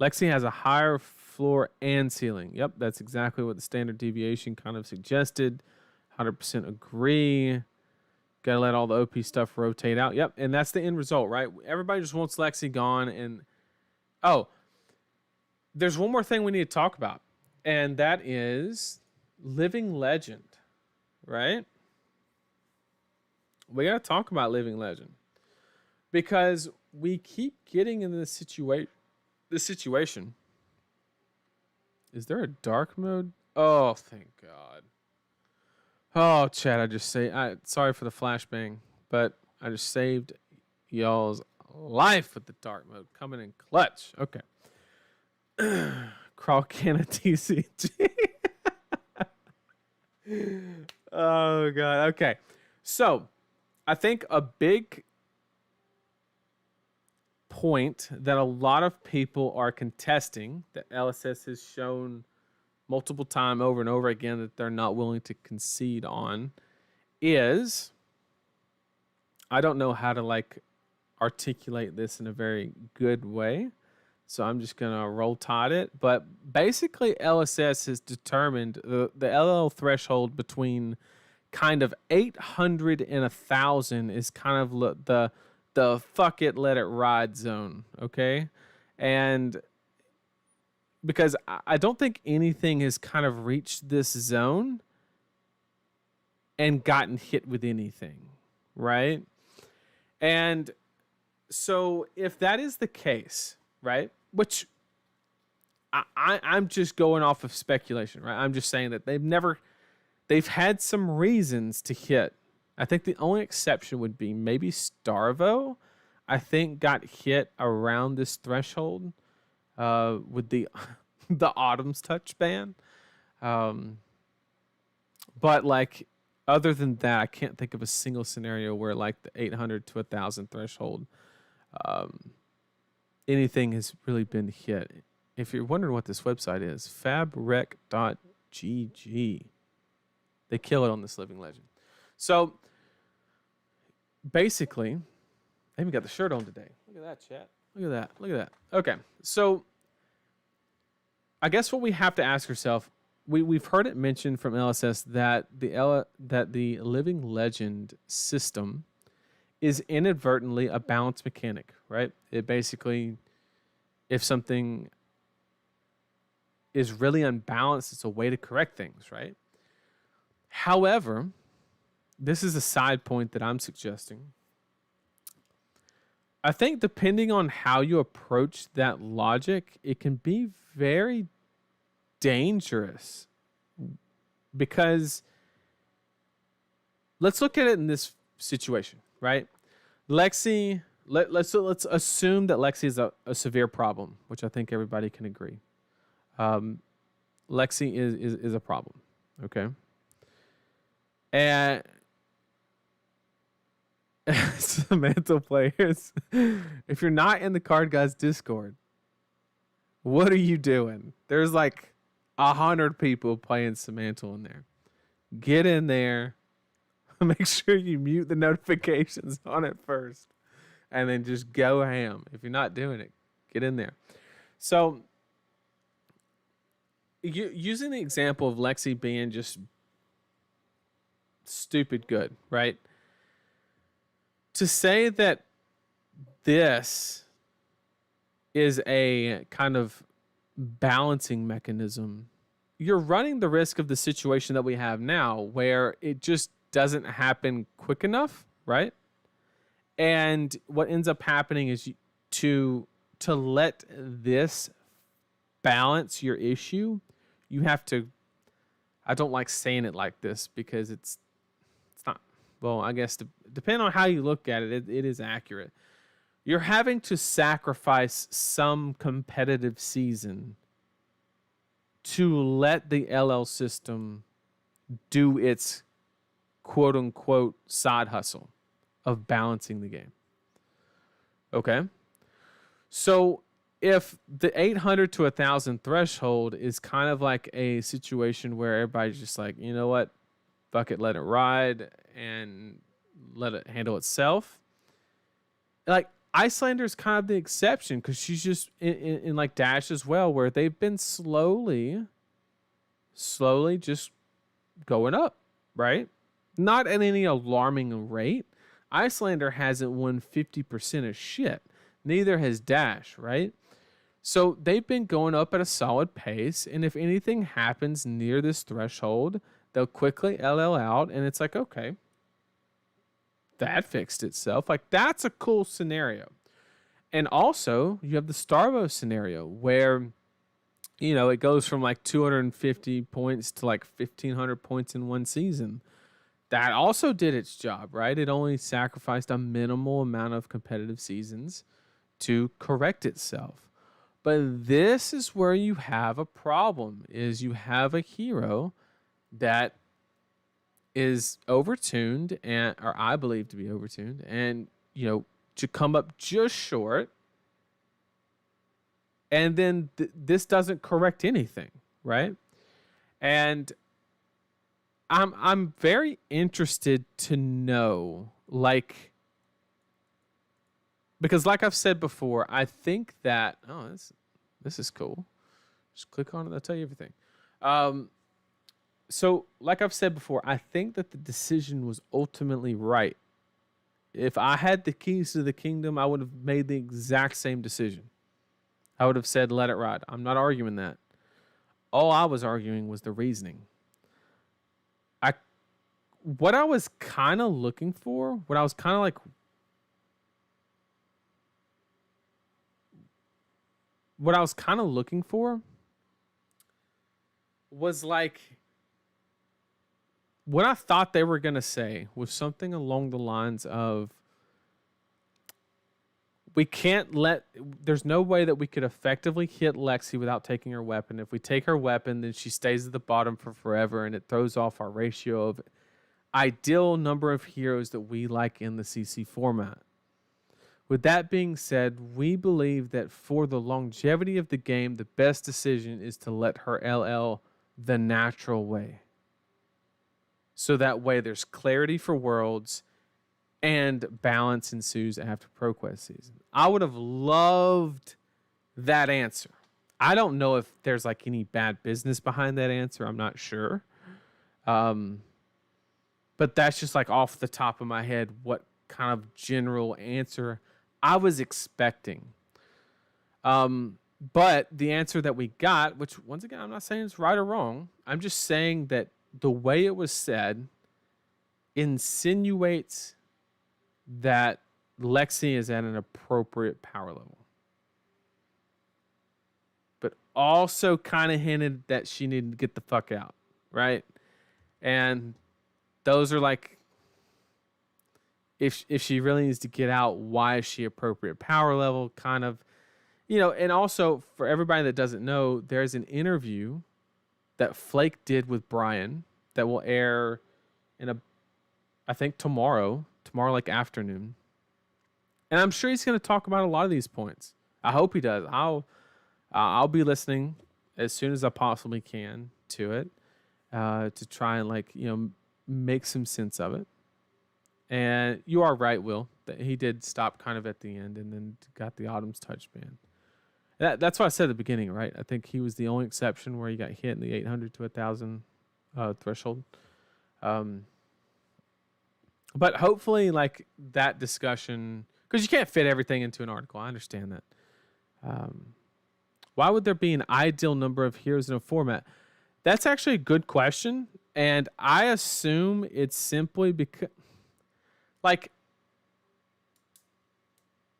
Lexi has a higher floor and ceiling. Yep, that's exactly what the standard deviation kind of suggested. 100% agree. Got to let all the OP stuff rotate out. Yep, and that's the end result, right? Everybody just wants Lexi gone. And, there's one more thing we need to talk about, and that is Living Legend, right? We got to talk about Living Legend because we keep getting in this this situation. Is there a dark mode? Oh, thank God. Oh, chat, sorry for the flashbang, but I just saved y'all's life with the dark mode coming in clutch. Okay. Crawl can of TCG. Oh, God. Okay. So, I think a big point that a lot of people are contesting, that LSS has shown multiple times over and over again that they're not willing to concede on, is, I don't know how to like articulate this in a very good way, so I'm just gonna roll tide it. But basically, LSS has determined the LL threshold between kind of 800 and 1,000 is kind of the fuck it, let it ride zone. Okay, and because I don't think anything has kind of reached this zone and gotten hit with anything, right? And so if that is the case, right, which I'm just going off of speculation, right? I'm just saying that they've had some reasons to hit. I think the only exception would be maybe Starvo, I think got hit around this threshold with the Autumn's Touch ban. But like, other than that, I can't think of a single scenario where like the 800 to 1,000 threshold, anything has really been hit. If you're wondering what this website is, FABREC.gg. They kill it on this Living Legend. So basically, I even got the shirt on today. Look at that, chat. Look at that. Look at that. Okay, so I guess what we have to ask ourselves, we've heard it mentioned from LSS that the Living Legend system is inadvertently a balance mechanic, right? It basically, if something is really unbalanced, it's a way to correct things, right? However, this is a side point that I'm suggesting. I think depending on how you approach that logic, it can be very dangerous, because let's look at it in this situation, right? Lexi, let's assume that Lexi is a severe problem, which I think everybody can agree. Lexi is a problem, okay? And Samantha players, if you're not in the TheCardGuyz Discord, what are you doing? There's like 100 people playing Samantha in there. Get in there. Make sure you mute the notifications on it first, and then just go ham. If you're not doing it, get in there. So, using the example of Lexi being just stupid good, right? To say that this is a kind of balancing mechanism, you're running the risk of the situation that we have now, where it just doesn't happen quick enough, right? And what ends up happening is to let this balance your issue, you have to, I don't like saying it like this because it's not, well, I guess depending on how you look at it, it is accurate. You're having to sacrifice some competitive season to let the LL system do its quote unquote side hustle of balancing the game. Okay? So if the 800 to 1,000 threshold is kind of like a situation where everybody's just like, you know what, fuck it, let it ride and let it handle itself. Like, Icelander's kind of the exception, because she's just in like Dash as well, where they've been slowly just going up, right? Not at any alarming rate. Icelander hasn't won 50% of shit. Neither has Dash, right? So they've been going up at a solid pace, and if anything happens near this threshold, they'll quickly LL out, and it's like, okay, that fixed itself. Like, that's a cool scenario. And also, you have the Starvo scenario where, it goes from like 250 points to like 1,500 points in one season. That also did its job, right? It only sacrificed a minimal amount of competitive seasons to correct itself. But this is where you have a problem, is you have a hero that is overtuned, and or I believe to be overtuned, and to come up just short, and then this doesn't correct anything, right? And I'm very interested to know, like, because like I've said before, I think that this is cool. Just click on it, that'll tell you everything. So like I've said before, I think that the decision was ultimately right. If I had the keys to the kingdom, I would have made the exact same decision. I would have said, let it ride. I'm not arguing that. All I was arguing was the reasoning. What I was kind of looking for, what I was kind of like, what I was kind of looking for was like, what I thought they were going to say was something along the lines of, there's no way that we could effectively hit Lexi without taking her weapon. If we take her weapon, then she stays at the bottom for forever, and it throws off our ratio of ideal number of heroes that we like in the CC format. With that being said, we believe that for the longevity of the game, the best decision is to let her LL the natural way. So that way there's clarity for Worlds and balance ensues after ProQuest season. I would have loved that answer. I don't know if there's like any bad business behind that answer. I'm not sure. But that's just like off the top of my head what kind of general answer I was expecting. But the answer that we got, which once again, I'm not saying it's right or wrong. I'm just saying that the way it was said insinuates that Lexi is at an appropriate power level. But also kind of hinted that she needed to get the fuck out, right? And those are like, if she really needs to get out, why is she appropriate power level? Kind of, and also for everybody that doesn't know, there's an interview that Flake did with Brian that will air I think tomorrow like afternoon. And I'm sure he's going to talk about a lot of these points. I hope he does. I'll be listening as soon as I possibly can to it, to try and make some sense of it. And you are right, Will, that he did stop kind of at the end and then got the Autumn's Touch ban. That's what I said at the beginning, right? I think he was the only exception where he got hit in the 800 to 1,000 threshold. But hopefully, like, that discussion, because you can't fit everything into an article. I understand that. Why would there be an ideal number of heroes in a format? That's actually a good question. And I assume it's simply because, like,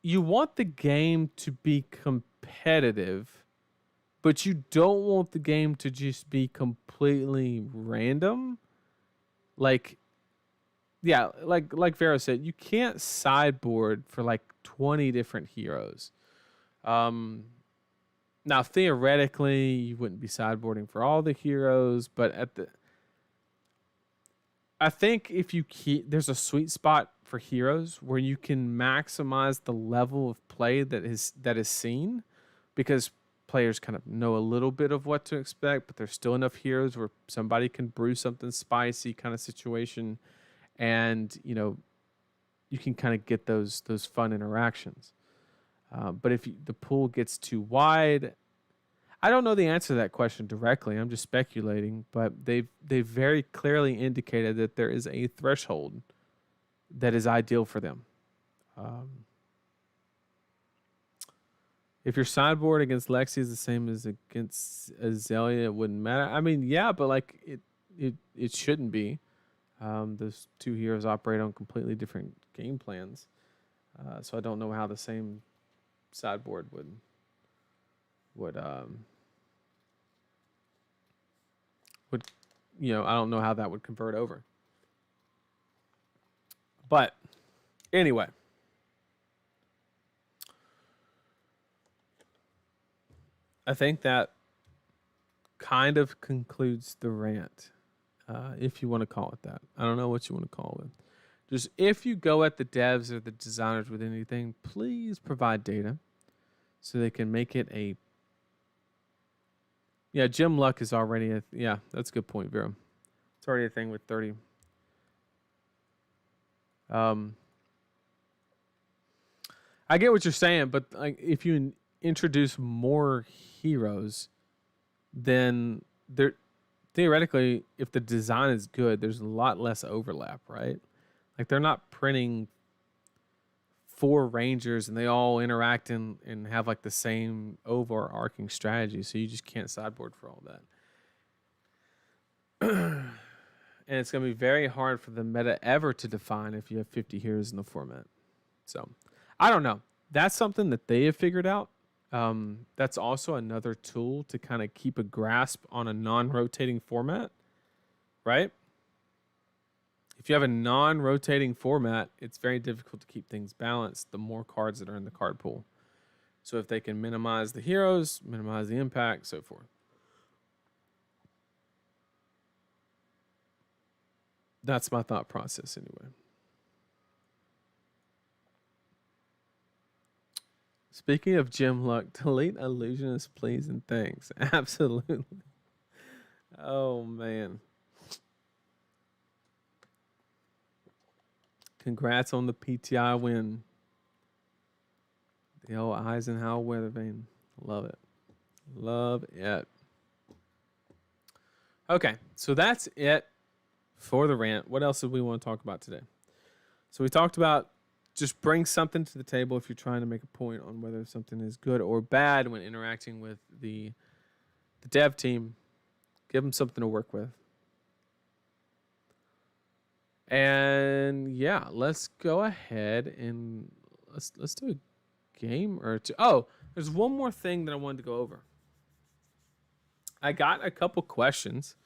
you want the game to be competitive, but you don't want the game to just be completely random. Like, yeah, like Vero said, you can't sideboard for like 20 different heroes. Now theoretically, you wouldn't be sideboarding for all the heroes, but I think if you there's a sweet spot for heroes where you can maximize the level of play that is seen, because players kind of know a little bit of what to expect, but there's still enough heroes where somebody can brew something spicy kind of situation. And, you can kind of get those fun interactions. But if the pool gets too wide, I don't know the answer to that question directly. I'm just speculating. But they've very clearly indicated that there is a threshold that is ideal for them. If your sideboard against Lexi is the same as against Azalea, it wouldn't matter. I mean, yeah, but like it shouldn't be. Those two heroes operate on completely different game plans. So I don't know how the same sideboard would I don't know how that would convert over. But anyway, I think that kind of concludes the rant, if you want to call it that. I don't know what you want to call it. Just if you go at the devs or the designers with anything, please provide data so they can make it a. Yeah, Jim Luck is already yeah, that's a good point, Vera. It's already a thing with 30. I get what you're saying, but like if you introduce more heroes, then there theoretically, if the design is good, there's a lot less overlap, right? Like they're not printing 4 rangers and they all interact and have like the same overarching strategy, so you just can't sideboard for all that. And it's going to be very hard for the meta ever to define if you have 50 heroes in the format. So, I don't know. That's something that they have figured out. That's also another tool to kind of keep a grasp on a non-rotating format, right? If you have a non-rotating format, it's very difficult to keep things balanced the more cards that are in the card pool. So if they can minimize the heroes, minimize the impact, so forth. That's my thought process anyway. Speaking of Jim Luck, delete illusionist, please, and thanks. Absolutely. Oh, man. Congrats on the PTI win. The old Eisenhower weather vane. Love it. Love it. Okay, so that's it for the rant. What else did we want to talk about today? So we talked about just bring something to the table if you're trying to make a point on whether something is good or bad when interacting with the dev team. Give them something to work with. And yeah, let's go ahead and let's do a game or two. Oh, there's one more thing that I wanted to go over. I got a couple questions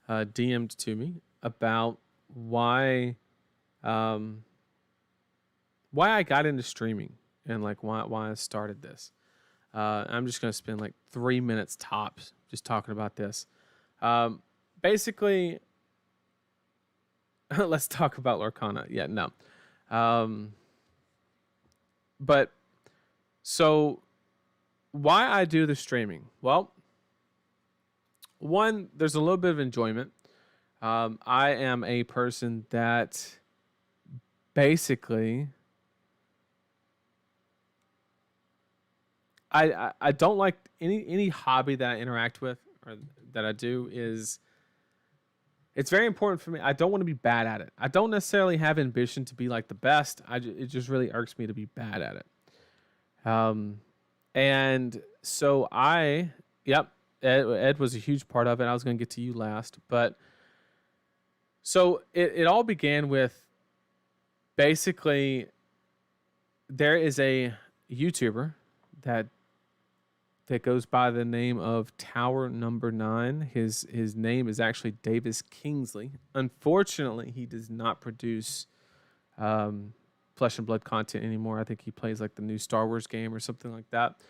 DM'd to me about why I got into streaming and like why I started this. I'm just gonna spend like 3 minutes tops just talking about this. Basically, let's talk about Lorcana. Yeah, no. But so why I do the streaming? Well, one, there's a little bit of enjoyment. I am a person that basically I don't like any hobby that I interact with or that I do is it's very important for me. I don't want to be bad at it. I don't necessarily have ambition to be like the best. It just really irks me to be bad at it. And so Ed was a huge part of it. I was going to get to you last, but so it all began with basically there is a YouTuber that goes by the name of Tower Number 9. His name is actually Davis Kingsley. Unfortunately, he does not produce Flesh and Blood content anymore. I think he plays like the new Star Wars game or something like that.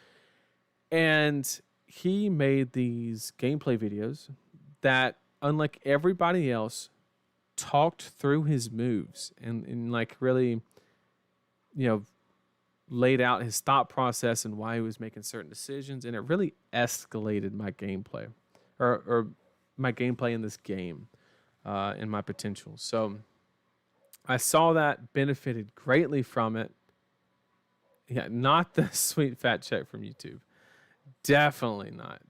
And he made these gameplay videos that, unlike everybody else, talked through his moves and like really, laid out his thought process and why he was making certain decisions, and it really escalated my gameplay or my gameplay in this game and my potential. So I saw that, benefited greatly from it. Yeah, not the sweet fat check from YouTube. Definitely not.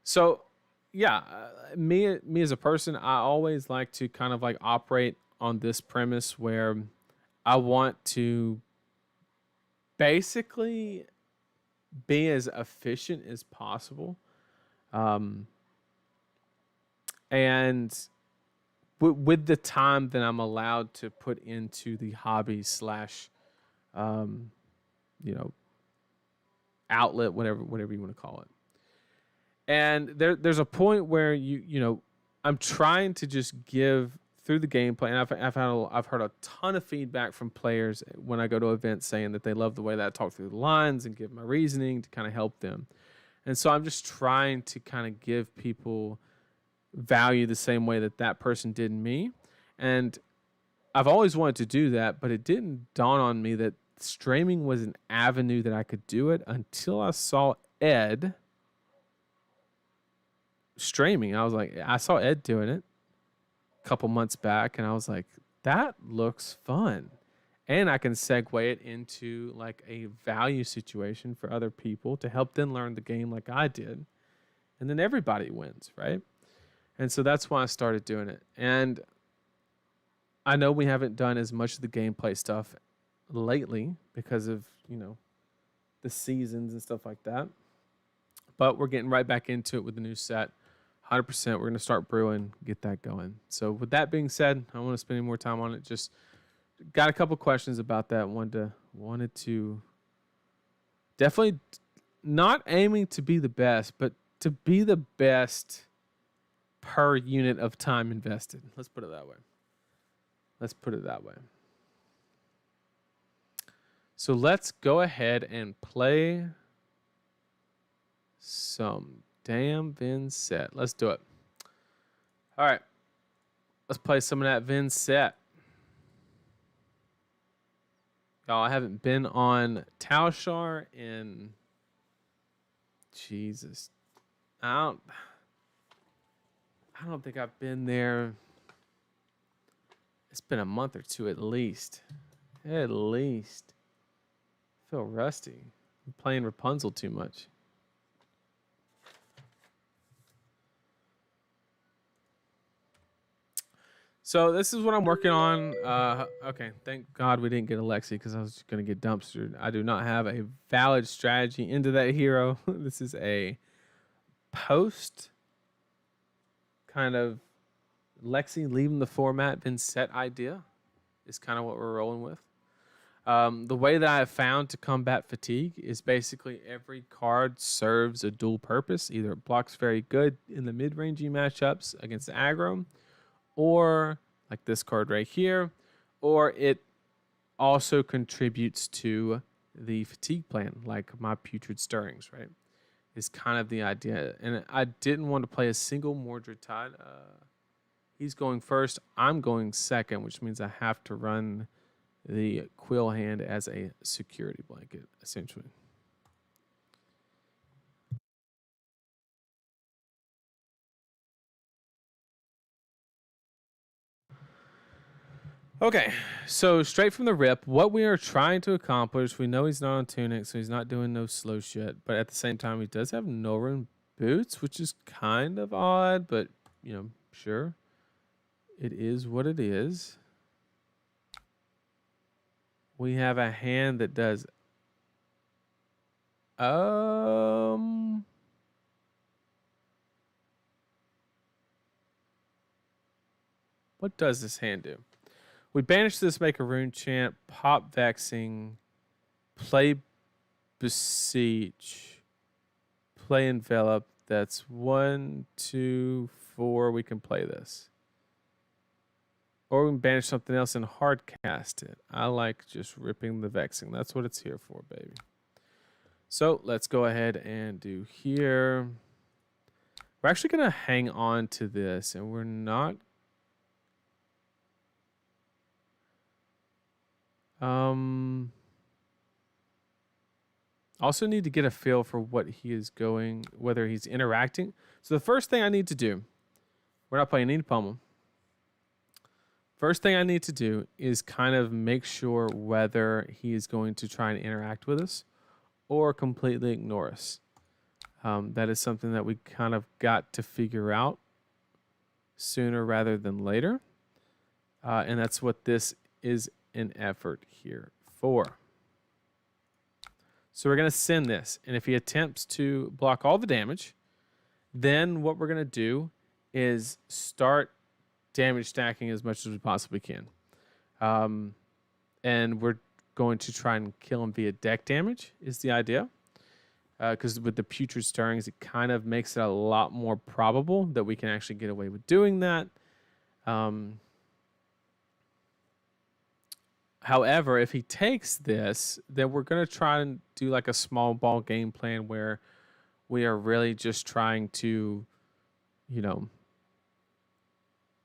So yeah, me as a person, I always like to kind of like operate on this premise where I want to basically be as efficient as possible. And with the time that I'm allowed to put into the hobby slash outlet, whatever you want to call it. And there's a point where I'm trying to just give through the gameplay, and I've heard a ton of feedback from players when I go to events saying that they love the way that I talk through the lines and give my reasoning to kind of help them. And so I'm just trying to kind of give people value the same way that person did me. And I've always wanted to do that, but it didn't dawn on me that streaming was an avenue that I could do it until I saw Ed streaming. I saw Ed doing it a couple months back, and I was like, that looks fun. And I can segue it into like a value situation for other people to help them learn the game like I did. And then everybody wins, right? And so that's why I started doing it. And I know we haven't done as much of the gameplay stuff lately because of, the seasons and stuff like that. But we're getting right back into it with the new set. 100%. We're going to start brewing, get that going. So with that being said, I don't want to spend any more time on it. Just got a couple questions about that. Wanted to definitely not aiming to be the best, but to be the best per unit of time invested. Let's put it that way. So let's go ahead and play some damn Vincent. Let's do it. All right. Let's play some of that Vincent. Y'all, I haven't been on Taushar in Jesus. I don't think I've been there. It's been a month or two at least. I feel rusty. I'm playing Rapunzel too much. So this is what I'm working on. Okay, thank God we didn't get a Lexi because I was just going to get dumpstered. I do not have a valid strategy into that hero. This is a post kind of Lexi leaving the format been set idea is kind of what we're rolling with. The way that I have found to combat fatigue is basically every card serves a dual purpose. Either it blocks very good in the mid-rangey matchups against the aggro, or like this card right here, or it also contributes to the fatigue plan, like my Putrid Stirrings, right? Is kind of the idea. And I didn't want to play a single Mordred Tide. He's going first. I'm going second, which means I have to run the Quill Hand as a security blanket, essentially. Okay, so straight from the rip, what we are trying to accomplish, we know he's not on Tunic, so he's not doing no slow shit, but at the same time, he does have Norrøn boots, which is kind of odd, but, sure. It is what it is. We have a hand that does... What does this hand do? We banish this, make a rune chant, pop vexing, play beseech, play envelop. That's 1, 2, 4. We can play this. Or we can banish something else and hard cast it. I like just ripping the vexing. That's what it's here for, baby. So let's go ahead and do here. We're actually going to hang on to this, and we're not... Also need to get a feel for what he is going, whether he's interacting. So the first thing I need to do, we're not playing any pummel. First thing I need to do is kind of make sure whether he is going to try and interact with us or completely ignore us. That is something that we kind of got to figure out sooner rather than later. And that's what this is an effort here for. So we're going to send this. And if he attempts to block all the damage, then what we're going to do is start damage stacking as much as we possibly can. And we're going to try and kill him via deck damage is the idea. Because with the putrid stirrings, it kind of makes it a lot more probable that we can actually get away with doing that. However, if he takes this, then we're going to try and do like a small ball game plan where we are really just trying to, you know,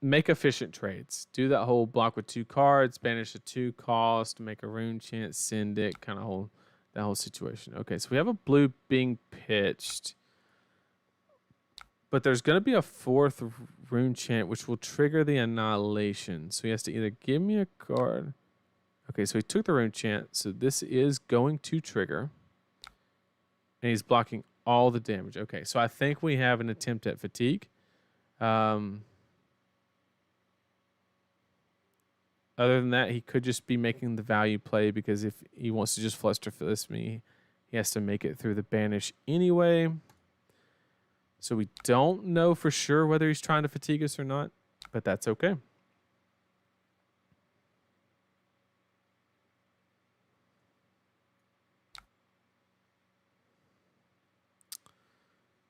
make efficient trades. Do that whole block with 2 cards, banish a 2 cost, make a rune chant, send it, kind of that whole situation. Okay, so we have a blue being pitched. But there's going to be a 4th rune chant, which will trigger the annihilation. So he has to either give me a card. Okay, so he took the rune chant. So this is going to trigger. And he's blocking all the damage. Okay, so I think we have an attempt at fatigue. Other than that, he could just be making the value play, because if he wants to just fluster fist me, he has to make it through the banish anyway. So we don't know for sure whether he's trying to fatigue us or not, but that's okay.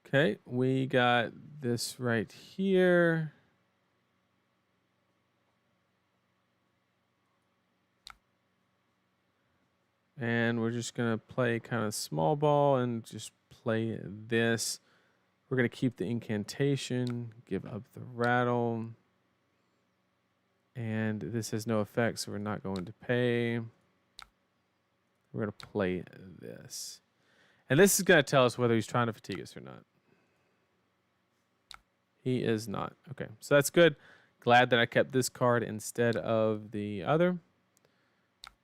Okay, we got this right here. And we're just going to play kind of small ball and just play this. We're going to keep the incantation, give up the rattle. And this has no effect, so we're not going to pay. We're going to play this. And this is going to tell us whether he's trying to fatigue us or not. He is not. Okay, so that's good. Glad that I kept this card instead of the other,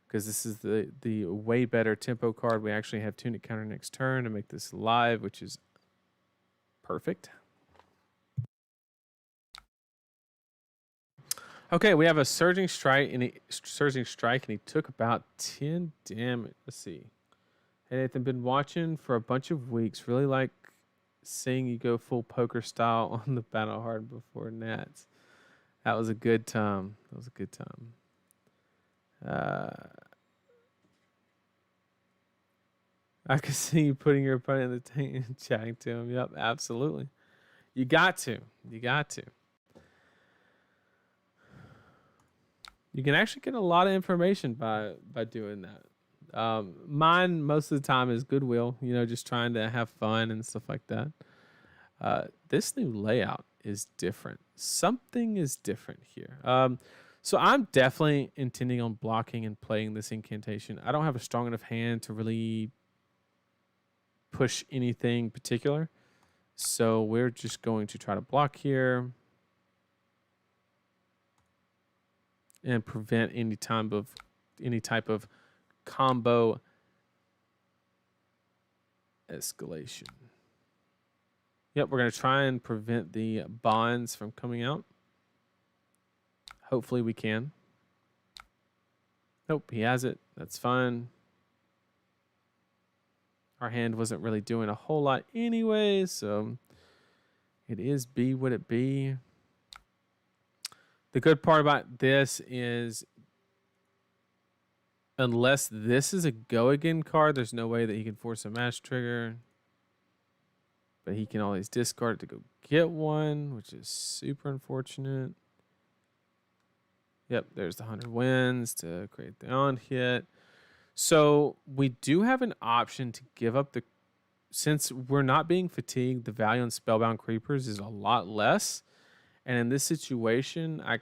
because this is the way better tempo card. We actually have tunic counter next turn to make this live, which is perfect. Okay, we have a surging strike, and he took about 10 damage. Let's see. Hey Nathan, been watching for a bunch of weeks. Really like seeing you go full poker style on the battle hard before Nats. That was a good time. That was a good time. I could see you putting your opponent in the tank and chatting to him. Yep, absolutely. You got to. You got to. You can actually get a lot of information by doing that. Mine most of the time is goodwill, you know, just trying to have fun and stuff like that. This new layout is different. Something is different here. So I'm definitely intending on blocking and playing this incantation. I don't have a strong enough hand to really push anything particular. So we're just going to try to block here and prevent any type of combo escalation. Yep, we're going to try and prevent the bonds from coming out. Hopefully we can. Nope, he has it. That's fine. Our hand wasn't really doing a whole lot anyway, so it is be what it be. The good part about this is, unless this is a go again card, there's no way that he can force a match trigger. But he can always discard it to go get one, which is super unfortunate. Yep, there's the 100 wins to create the on hit. So we do have an option to give up the, since we're not being fatigued, the value on Spellbound Creepers is a lot less. And in this situation, I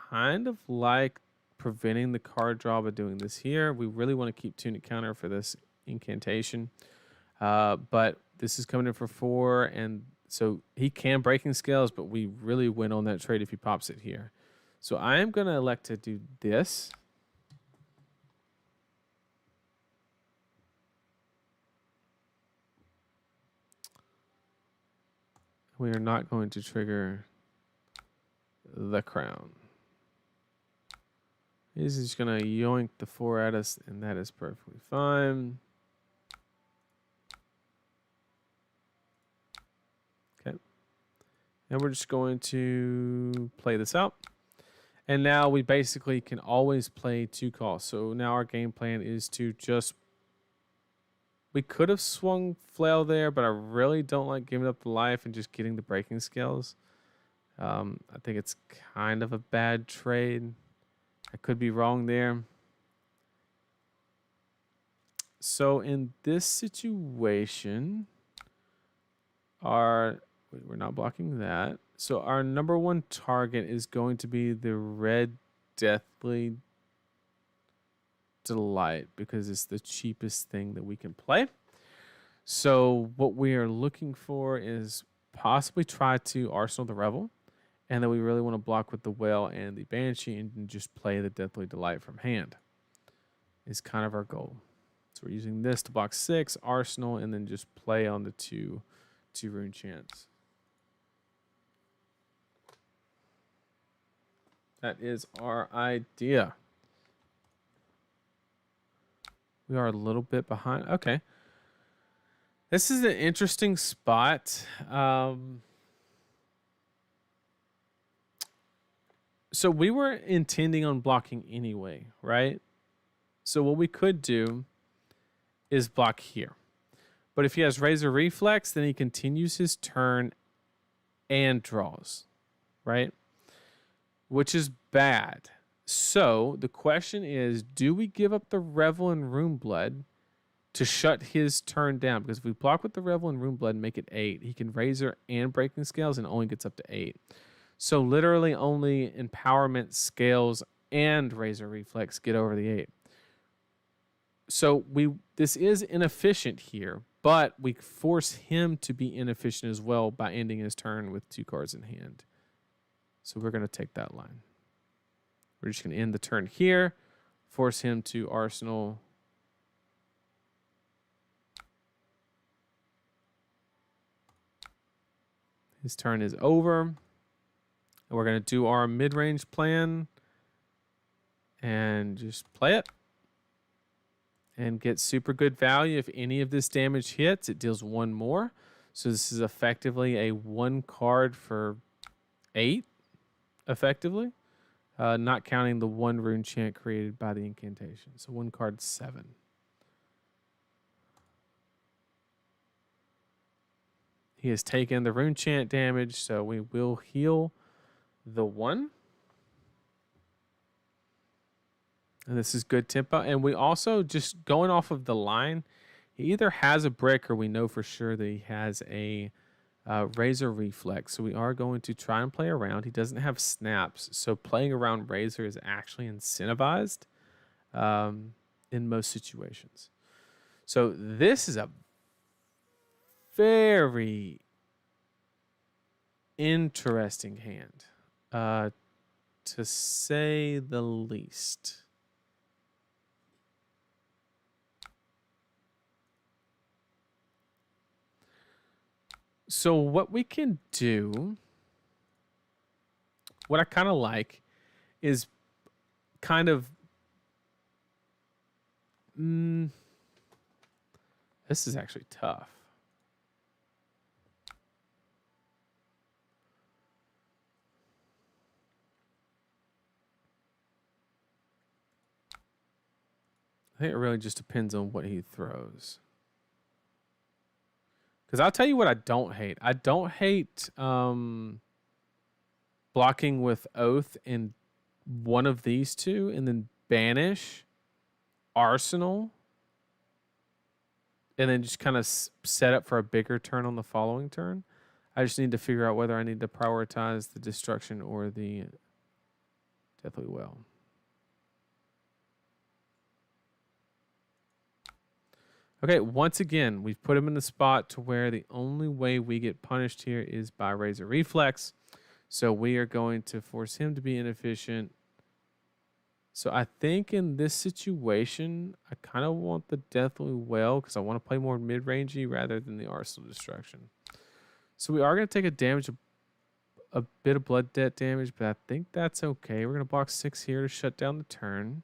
kind of like preventing the card draw by doing this here. We really want to keep Tunic Counter for this incantation. But this is coming in for 4, and so he can Breaking Scales, but we really win on that trade if he pops it here. So I am going to elect to do this. We are not going to trigger the crown. He's just going to yoink the 4 at us, and that is perfectly fine. Okay. And we're just going to play this out. And now we basically can always play 2 costs. So now our game plan is to just... We could have swung flail there, but I really don't like giving up the life and just getting the breaking skills. I think it's kind of a bad trade. I could be wrong there. So in this situation, we're not blocking that. So our number 1 target is going to be the red Deathly Delight because it's the cheapest thing that we can play. So what we are looking for is possibly try to Arsenal the Revel, and then we really want to block with the Whale and the Banshee and just play the Deathly Delight from hand is kind of our goal. So we're using this to block 6, Arsenal, and then just play on the two Rune Chants. That is our idea. We are a little bit behind. Okay. This is an interesting spot. So we were intending on blocking anyway, right? So what we could do is block here. But if he has Razor Reflex, then he continues his turn and draws, right? Which is bad. So the question is, do we give up the Revel and Rune Blood to shut his turn down? Because if we block with the Revel and Rune Blood and make it 8, he can Razor and Breaking Scales and only gets up to 8. So literally only Empowerment, Scales, and Razor Reflex get over the 8. So this is inefficient here, but we force him to be inefficient as well by ending his turn with 2 cards in hand. So we're going to take that line. We're just going to end the turn here, force him to Arsenal. His turn is over. And we're going to do our mid-range plan and just play it and get super good value. If any of this damage hits, it deals 1 more. So this is effectively a 1 card for 8, effectively. Not counting the 1 rune chant created by the incantation. So 1 card, 7. He has taken the rune chant damage, so we will heal the 1. And this is good tempo. And we also, just going off of the line, he either has a brick or we know for sure that he has a Razor Reflex. So we are going to try and play around. He doesn't have snaps, so playing around Razor is actually incentivized in most situations. So this is a very interesting hand, to say the least. So what we can do, what I kind of like, is kind of... this is actually tough. I think it really just depends on what he throws. Because I'll tell you what I don't hate. I don't hate blocking with Oath in one of these two and then Banish, Arsenal, and then just kind of set up for a bigger turn on the following turn. I just need to figure out whether I need to prioritize the Destruction or the Deathly Well. Okay, once again, we've put him in the spot to where the only way we get punished here is by Razor Reflex. So we are going to force him to be inefficient. So I think in this situation, I kind of want the Deathly Well because I want to play more mid-rangey rather than the Arsenal Destruction. So we are going to take a bit of blood debt damage, but I think that's okay. We're going to block 6 here to shut down the turn.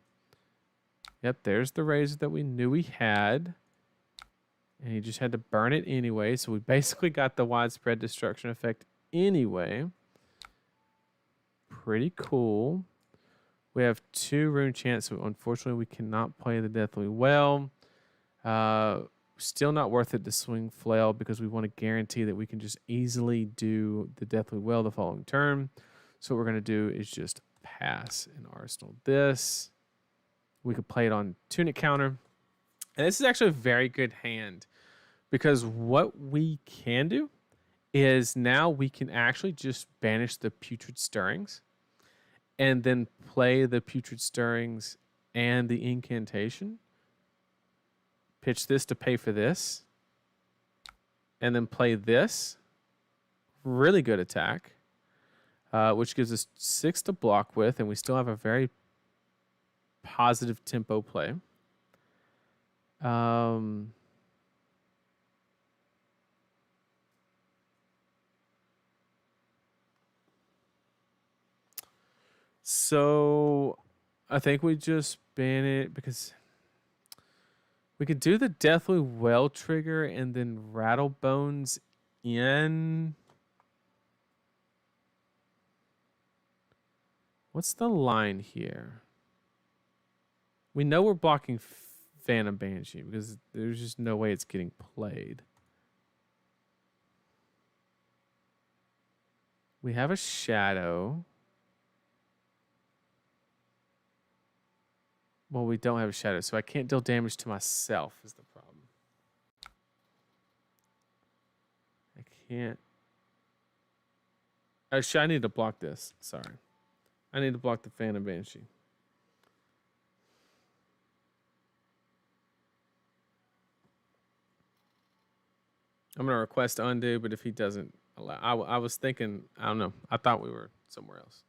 Yep, there's the Razor that we knew we had. And he just had to burn it anyway. So we basically got the widespread destruction effect anyway. Pretty cool. We have 2 rune chants, so unfortunately we cannot play the Deathly Well. Still not worth it to swing Flail because we want to guarantee that we can just easily do the Deathly Well the following turn. So what we're going to do is just pass and arsenal this. We could play it on Tunic counter. And this is actually a very good hand because what we can do is now we can actually just banish the Putrid Stirrings and then play the Putrid Stirrings and the incantation. Pitch this to pay for this. And then play this. Really good attack. Which gives us 6 to block with, and we still have a very positive tempo play. So I think we just ban it because we could do the Deathly Well trigger and then Rattle Bones in. What's the line here? We know we're blocking Phantom Banshee because there's just no way it's getting played. We have a Shadow. Well, we don't have a Shadow, so I can't deal damage to myself is the problem. I can't. Actually, I need to block this. Sorry. I need to block the Phantom Banshee. I'm going to request undo, but if he doesn't allow... I was thinking... I don't know. I thought we were somewhere else.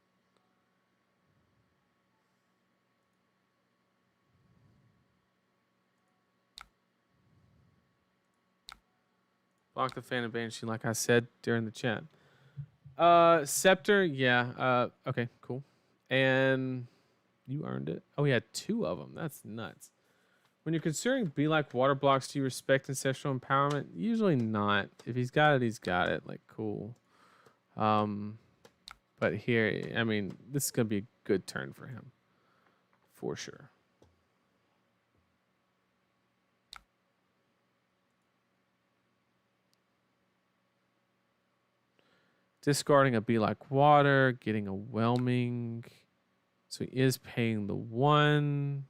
Block the Phantom Banshee, like I said during the chat. Scepter, yeah. Okay, cool. And you earned it. Oh, he had 2 of them. That's nuts. When you're considering Be Like Water blocks, do you respect Ancestral Empowerment? Usually not. If he's got it, he's got it. Like, cool. But here, I mean, this is going to be a good turn for him. For sure. Discarding a Be Like Water, getting a Whelming. So he is paying the 1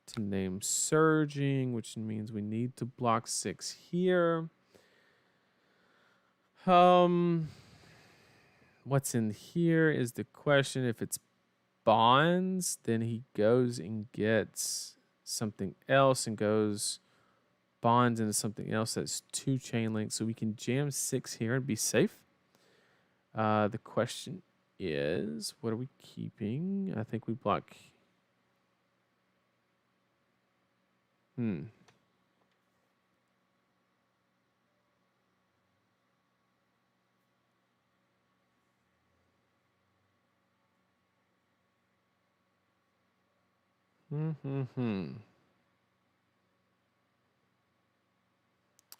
to name Surging, which means we need to block 6 here. What's in here is the question. If it's bonds, then he goes and gets something else and goes bonds into something else that's 2 chain links. So we can jam 6 here and be safe. The question is, what are we keeping? I think we block. I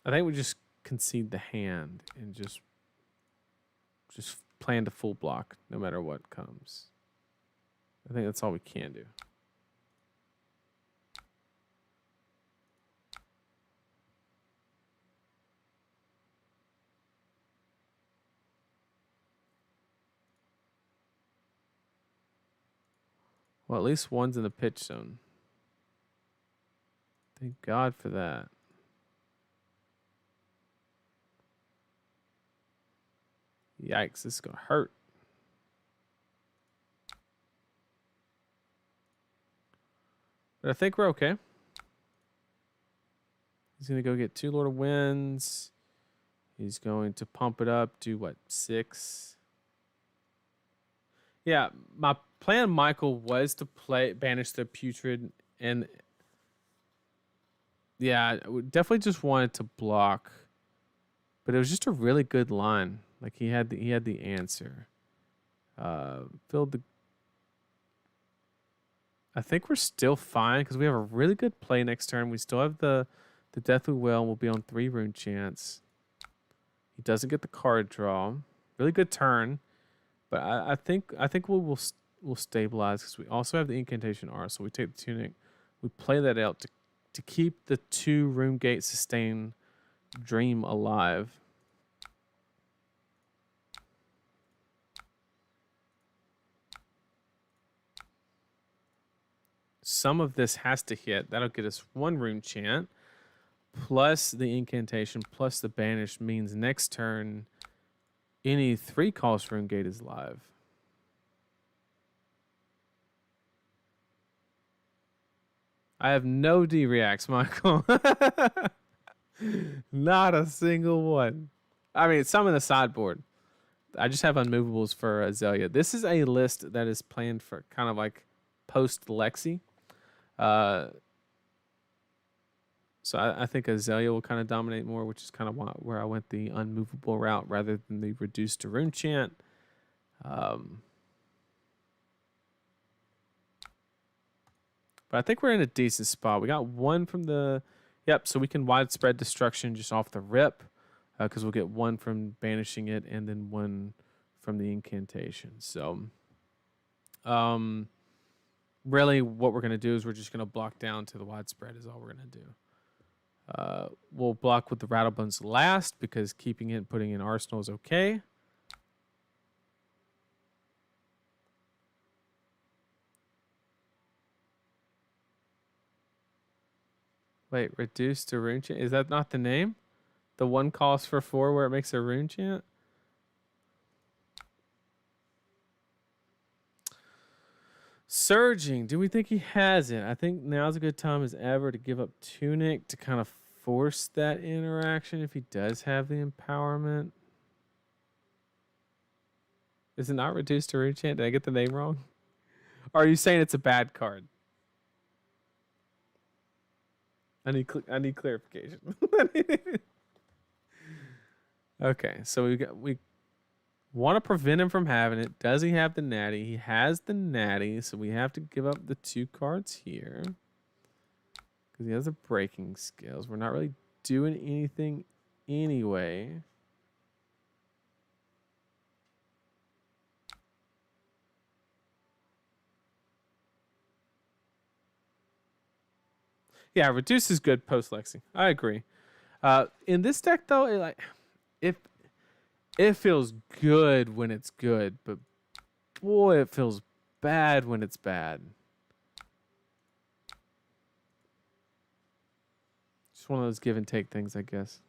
think we just concede the hand and just plan to full block no matter what comes. I think that's all we can do. Well, at least one's in the pitch zone. Thank God for that. Yikes, this is going to hurt. But I think we're okay. He's going to go get 2 Lord of Winds. He's going to pump it up, do what, 6? Yeah, my plan, Michael, was to banish the Putrid, and yeah, we definitely just wanted to block, but it was just a really good line. Like he had the answer. Filled the. I think we're still fine because we have a really good play next turn. We still have the Deathly Well. We'll be on 3 rune chance. He doesn't get the card draw. Really good turn. But I think we'll will stabilize because we also have the incantation R. So we take the tunic, we play that out to keep the 2 Rune Gate sustain dream alive. Some of this has to hit. That'll get us 1 rune chant, plus the incantation, plus the banish means next turn, any 3 cost Rune Gate is live. I have no D reacts, Michael. Not a single one. I mean, some in the sideboard. I just have unmovables for Azalea. This is a list that is planned for kind of like post Lexi. So I think Azalea will kind of dominate more, which is kind of where I went the unmovable route rather than the reduced to rune chant. But I think we're in a decent spot. We got 1 from the... Yep, so we can widespread destruction just off the rip because we'll get 1 from banishing it and then 1 from the incantation. So really what we're going to do is we're just going to block down to the widespread is all we're going to do. We'll block with the Rattlebones last because keeping it and putting in Arsenal is okay. Wait, reduce to rune chant? Is that not the name? The 1 costs for 4 where it makes a rune chant? Surging. Do we think he has it? I think now's a good time as ever to give up Tunic to kind of force that interaction if he does have the empowerment. Is it not reduced to rune chant? Did I get the name wrong? Or are you saying it's a bad card? I need clarification. Okay, so we want to prevent him from having it. Does he have the natty? He has the natty, so we have to give up the 2 cards here because he has the breaking skills. We're not really doing anything anyway. Yeah, reduce is good post Lexi. I agree. In this deck though, it feels good when it's good, but boy, it feels bad when it's bad. Just one of those give and take things, I guess.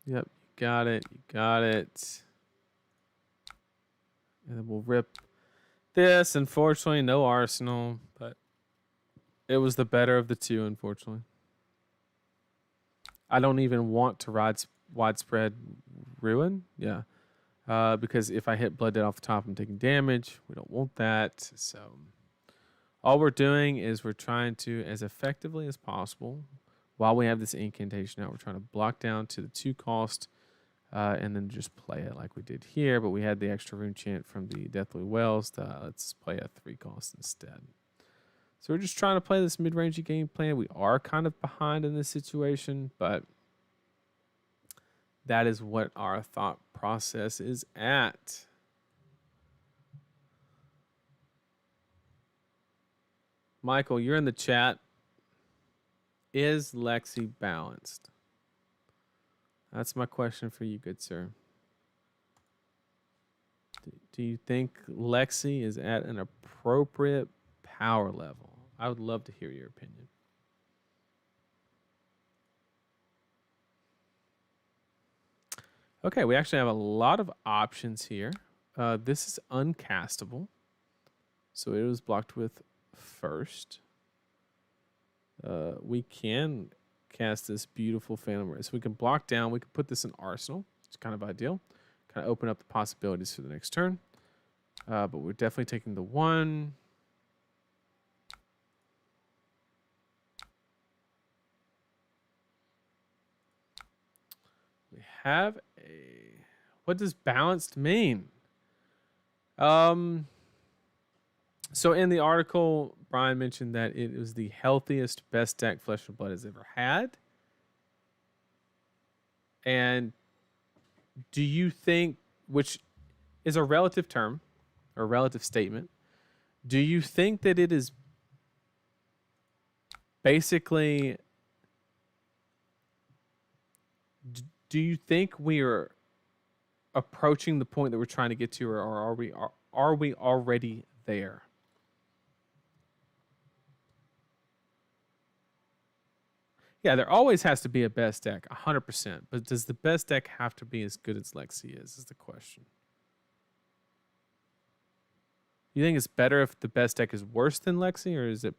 Yep, you got it. You got it. And then we'll rip this. Unfortunately, no Arsenal, but it was the better of the 2, unfortunately. I don't even want to widespread ruin. Yeah. Because if I hit Blood Dead off the top, I'm taking damage. We don't want that. So all we're doing is we're trying to, as effectively as possible, while we have this incantation out, we're trying to block down to the 2 cost and then just play it like we did here. But we had the extra rune chant from the Deathly Wells. Let's play a 3 cost instead. So we're just trying to play this mid-rangey game plan. We are kind of behind in this situation, but that is what our thought process is at. Michael, you're in the chat. Is Lexi balanced? That's my question for you, good sir. Do you think Lexi is at an appropriate power level? I would love to hear your opinion. Okay, we actually have a lot of options here. This is uncastable, so it was blocked with first. We can cast this beautiful Phantom Ray. So we can block down. We can put this in Arsenal. It's kind of ideal. Kind of open up the possibilities for the next turn. But we're definitely taking the 1. We have a... What does balanced mean? So in the article, Brian mentioned that it was the healthiest, best deck Flesh and Blood has ever had. And do you think, which is a relative term or a relative statement, do you think that it is basically, do you think we are approaching the point that we're trying to get to, or are we already there? Yeah, there always has to be a best deck, 100%. But does the best deck have to be as good as Lexi is the question. You think it's better if the best deck is worse than Lexi, or is it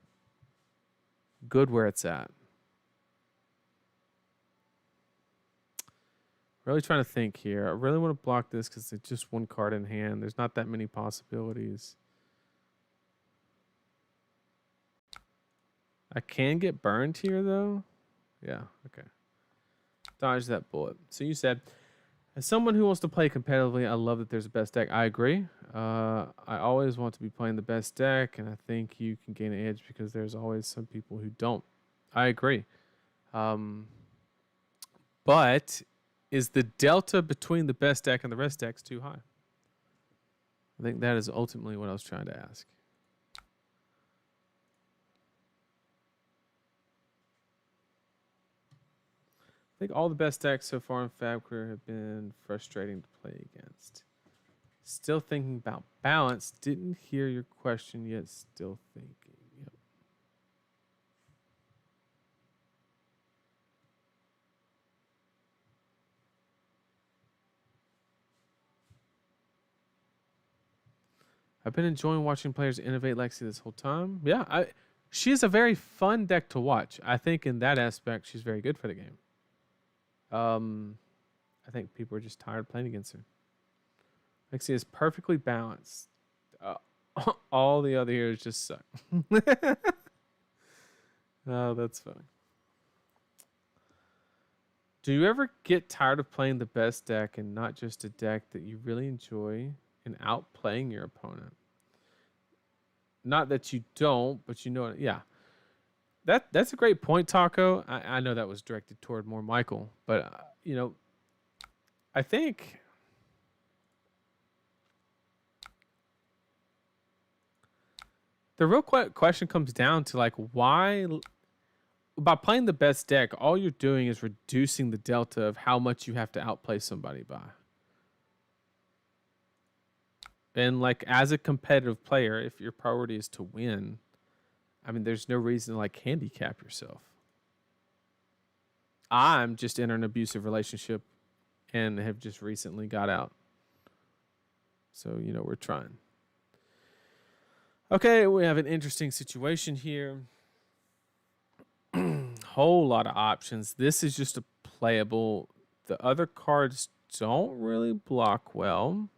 good where it's at? Really trying to think here. I really want to block this because it's just one card in hand. There's not that many possibilities. I can get burned here, though. Yeah, okay. Dodge that bullet. So you said, as someone who wants to play competitively, I love that there's a best deck. I agree. I always want to be playing the best deck, and I think you can gain an edge because there's always some people who don't. I agree. But is the delta between the best deck and the rest decks too high? I think that is ultimately what I was trying to ask. I think all the best decks so far in FABREC have been frustrating to play against. Still thinking about balance. Didn't hear your question yet. Still thinking. Yep. I've been enjoying watching players innovate Lexi this whole time. Yeah, she's a very fun deck to watch. I think in that aspect, she's very good for the game. I think people are just tired of playing against her. Lexi is perfectly balanced. All the other heroes just suck. Oh, that's funny. Do you ever get tired of playing the best deck and not just a deck that you really enjoy and outplaying your opponent? Not that you don't, but you know, yeah. That's a great point, Taco. I know that was directed toward more Michael, but you know, I think the real question comes down to like why, by playing the best deck, all you're doing is reducing the delta of how much you have to outplay somebody by. And like as a competitive player, if your priority is to win, I mean, there's no reason to like handicap yourself. I'm just in an abusive relationship and have just recently got out. So, you know, we're trying. Okay, we have an interesting situation here. Whole lot of options. This is just a playable. The other cards don't really block well.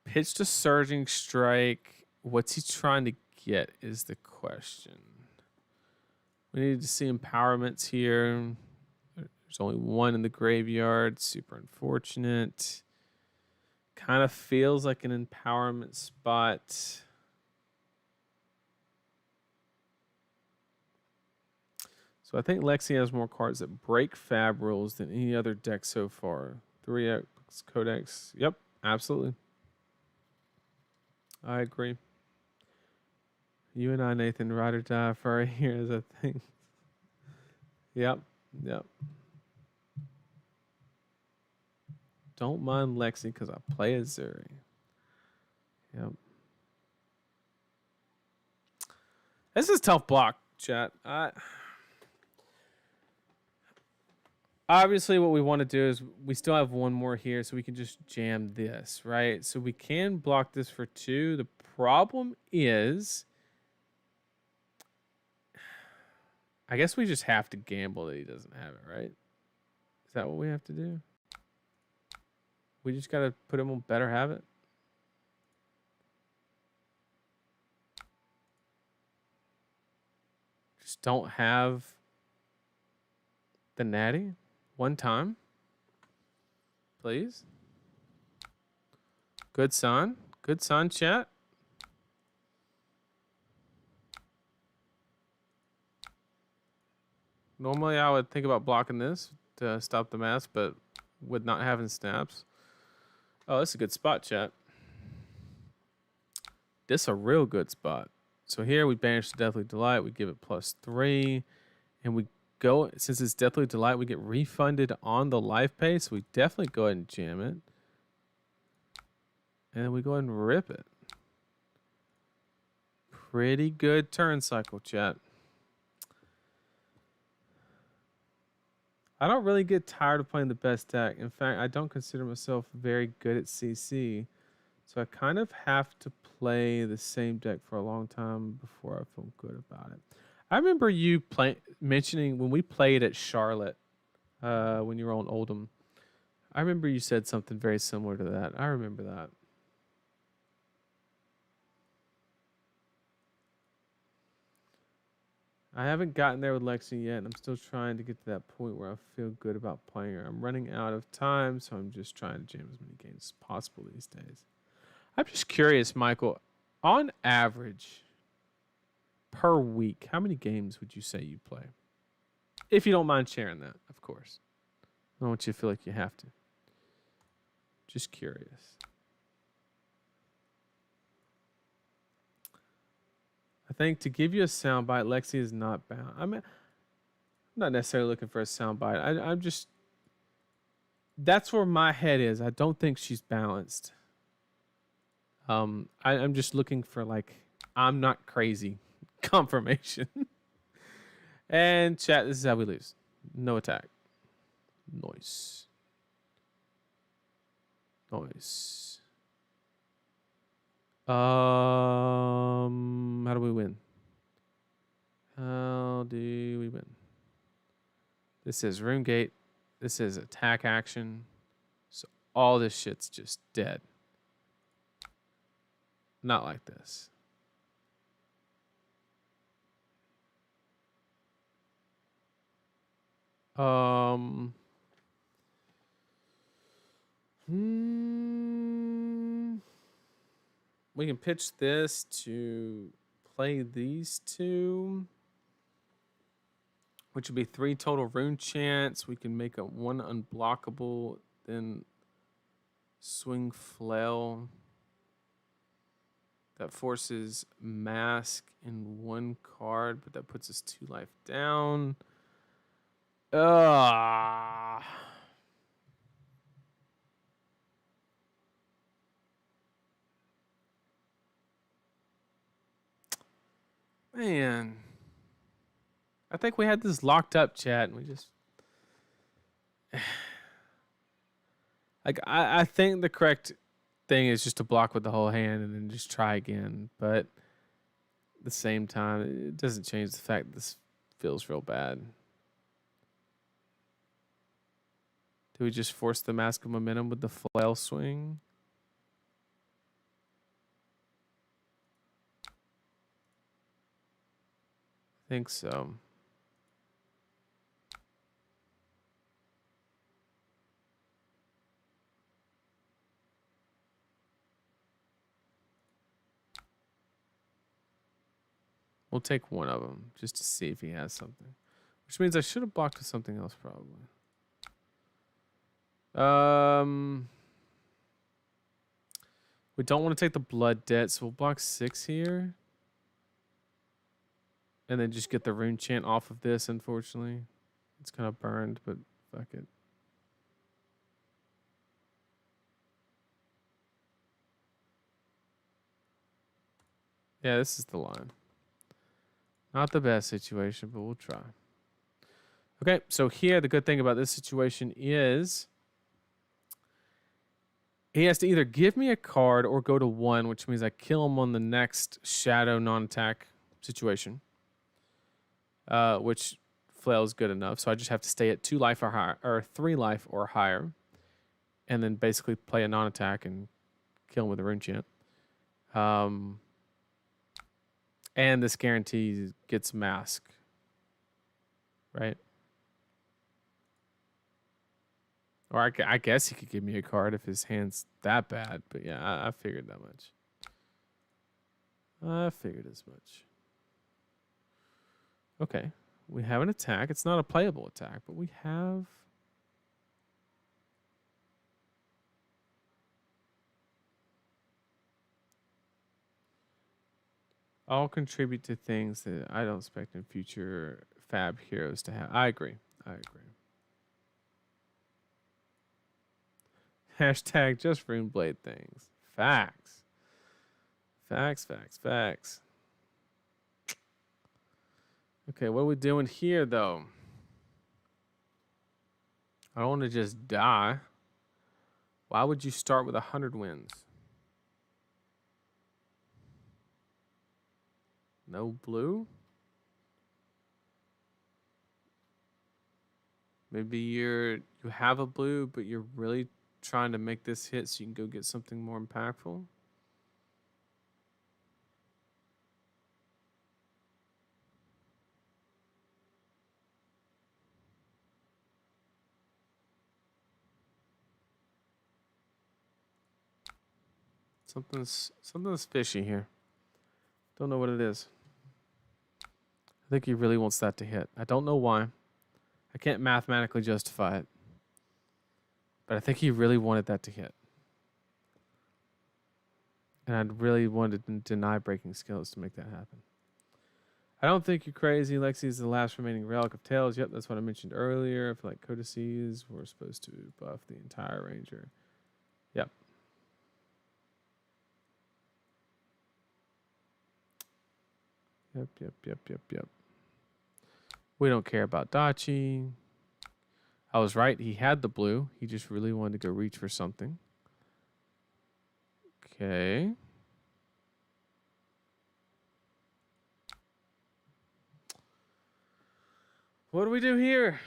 Pitched a surging strike. What's he trying to get is the question. We need to see empowerments here. There's only one in the graveyard. Super unfortunate. Kind of feels like an empowerment spot. So I think Lexi has more cards that break Fab rules than any other deck so far. 3X Codex. Yep, absolutely. I agree. You and I, Nathan, ride or die for our heroes, I think. Yep. Don't mind Lexi because I play as Zuri. Yep. This is a tough block, chat. Obviously, what we want to do is we still have one more here, so we can just jam this, right? So we can block this for 2. The problem is, I guess we just have to gamble that he doesn't have it, right? Is that what we have to do? We just got to put him on better habit. Just don't have the natty one time. Please. Good sign. Good sign, chat. Normally, I would think about blocking this. to stop the mass, but with not having snaps. Oh, that's a good spot, chat. This a real good spot. So here we banish the Deathly Delight. We give it +3. And we go, since it's Deathly Delight, we get refunded on the life pay. So we definitely go ahead and jam it. And then we go ahead and rip it. Pretty good turn cycle, chat. I don't really get tired of playing the best deck. In fact, I don't consider myself very good at CC. So I kind of have to play the same deck for a long time before I feel good about it. I remember you mentioning when we played at Charlotte, when you were on Oldham. I remember you said something very similar to that. I remember that. I haven't gotten there with Lexi yet, and I'm still trying to get to that point where I feel good about playing her. I'm running out of time, so I'm just trying to jam as many games as possible these days. I'm just curious, Michael, on average, per week, how many games would you say you play? If you don't mind sharing that, of course. I don't want you to feel like you have to. Just curious. I think to give you a soundbite, Lexi is not bound. I'm not necessarily looking for a soundbite. I'm just... That's where my head is. I don't think she's balanced. I'm just looking for, like, I'm not crazy confirmation. And chat, this is how we lose. No attack. Nice. Nice. How do we win? How do we win? This is Rune Gate. This is attack action. So all this shit's just dead. Not like this. We can pitch this to play these two, which would be 3 total rune chants. We can make a 1 unblockable, then swing flail. That forces mask in 1 card, but that puts us 2 life down. Man. I think we had this locked up, chat, and we just... Like, I think the correct thing is just to block with the whole hand and then just try again. But at the same time, it doesn't change the fact that this feels real bad. Do we just force the Mask of Momentum with the flail swing? I think so. We'll take one of them just to see if he has something. Which means I should have blocked with something else probably. We don't want to take the blood debt, so we'll block 6 here. And then just get the rune chant off of this, unfortunately. It's kind of burned, but fuck it. Yeah, this is the line. Not the best situation, but we'll try. Okay, so here, the good thing about this situation is he has to either give me a card or go to 1, which means I kill him on the next shadow non-attack situation, which flail is good enough. So I just have to stay at 2 life or higher, or 3 life or higher, and then basically play a non-attack and kill him with a rune chant. And this guarantee gets mask, right? Or I guess he could give me a card if his hand's that bad. But yeah, I figured that much. I figured as much. Okay, we have an attack. It's not a playable attack, but we have all contribute to things that I don't expect in future Fab heroes to have. I agree. I agree. Hashtag just Rune Blade things. Facts. Facts, facts, facts. Okay, what are we doing here, though? I don't want to just die. Why would you start with 100 wins? No blue? Maybe you have a blue, but you're really trying to make this hit so you can go get something more impactful. Something's fishy here. Don't know what it is. I think he really wants that to hit. I don't know why. I can't mathematically justify it. But I think he really wanted that to hit. And I really wanted to deny breaking skills to make that happen. I don't think you're crazy. Lexi is the last remaining relic of Tails. Yep, that's what I mentioned earlier. I feel like codices were supposed to buff the entire Ranger. Yep. Yep. We don't care about Dachi. I was right. He had the blue. He just really wanted to go reach for something. Okay. What do we do here?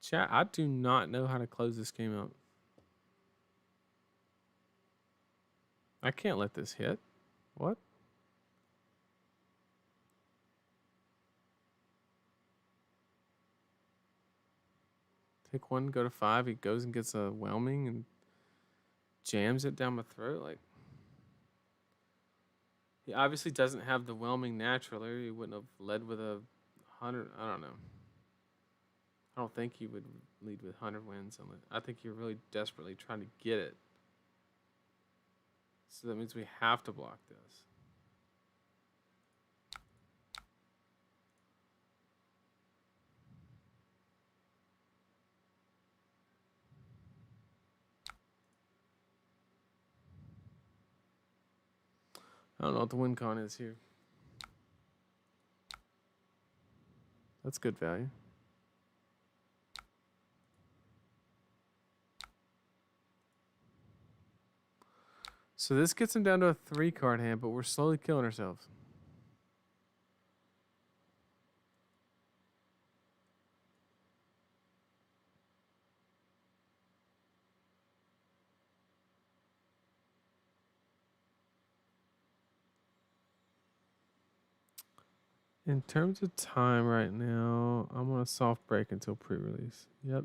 Chat, I do not know how to close this game out. I can't let this hit. What? Take one, go to 5. He goes and gets a whelming and jams it down my throat. Like, he obviously doesn't have the whelming naturally. He wouldn't have led with a 100. I don't know. I don't think he would lead with 100 wins. I think you're really desperately trying to get it. So that means we have to block this. I don't know what the win con is here. That's good value. So this gets him down to a 3-card hand, but we're slowly killing ourselves. In terms of time right now, I'm on a soft break until pre-release. Yep.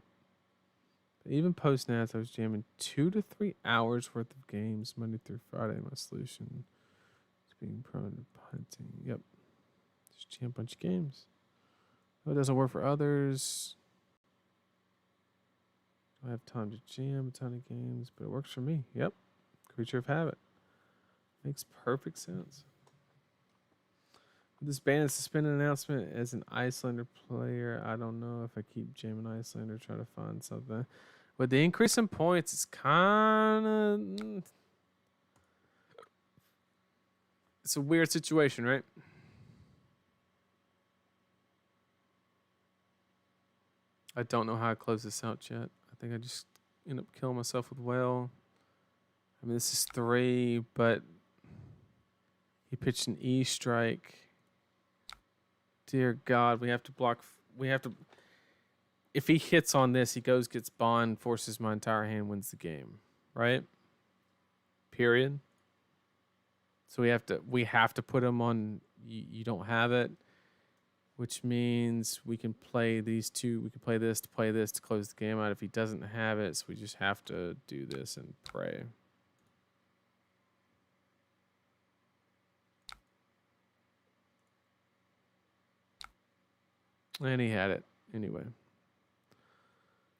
But even post-nats, I was jamming 2 to 3 hours worth of games Monday through Friday. My solution is being prone to punting. Yep. Just jam a bunch of games. Oh, it doesn't work for others. I have time to jam a ton of games, but it works for me. Yep. Creature of habit. Makes perfect sense. This ban and suspended announcement as an Icelander player. I don't know if I keep jamming Icelander, try to find something. With the increase in points, it's kind of... It's a weird situation, right? I don't know how I close this out yet. I think I just end up killing myself with whale. I mean, this is 3, but he pitched an E strike. Dear God, we have to block. We have to. If he hits on this, he goes, gets bond, forces my entire hand, wins the game, right? Period. So we have to put him on. You don't have it, which means we can play these two. We can play this to close the game out. If he doesn't have it, so we just have to do this and pray. And he had it. anyway.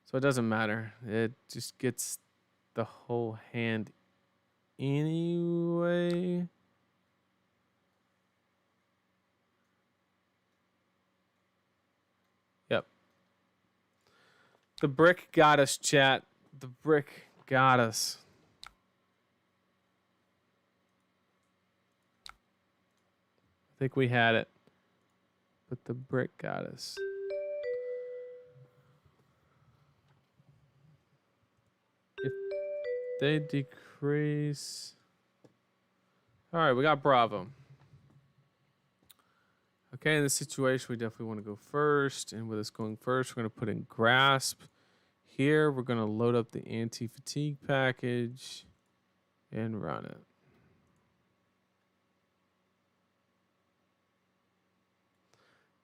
So it doesn't matter. It just gets the whole hand anyway. Yep. The brick got us, chat. The brick got us. I think we had it. But the brick got us. If they decrease... All right, we got Bravo. Okay, in this situation, we definitely want to go first. And with us going first, we're going to put in Grasp. Here, we're going to load up the anti-fatigue package and run it.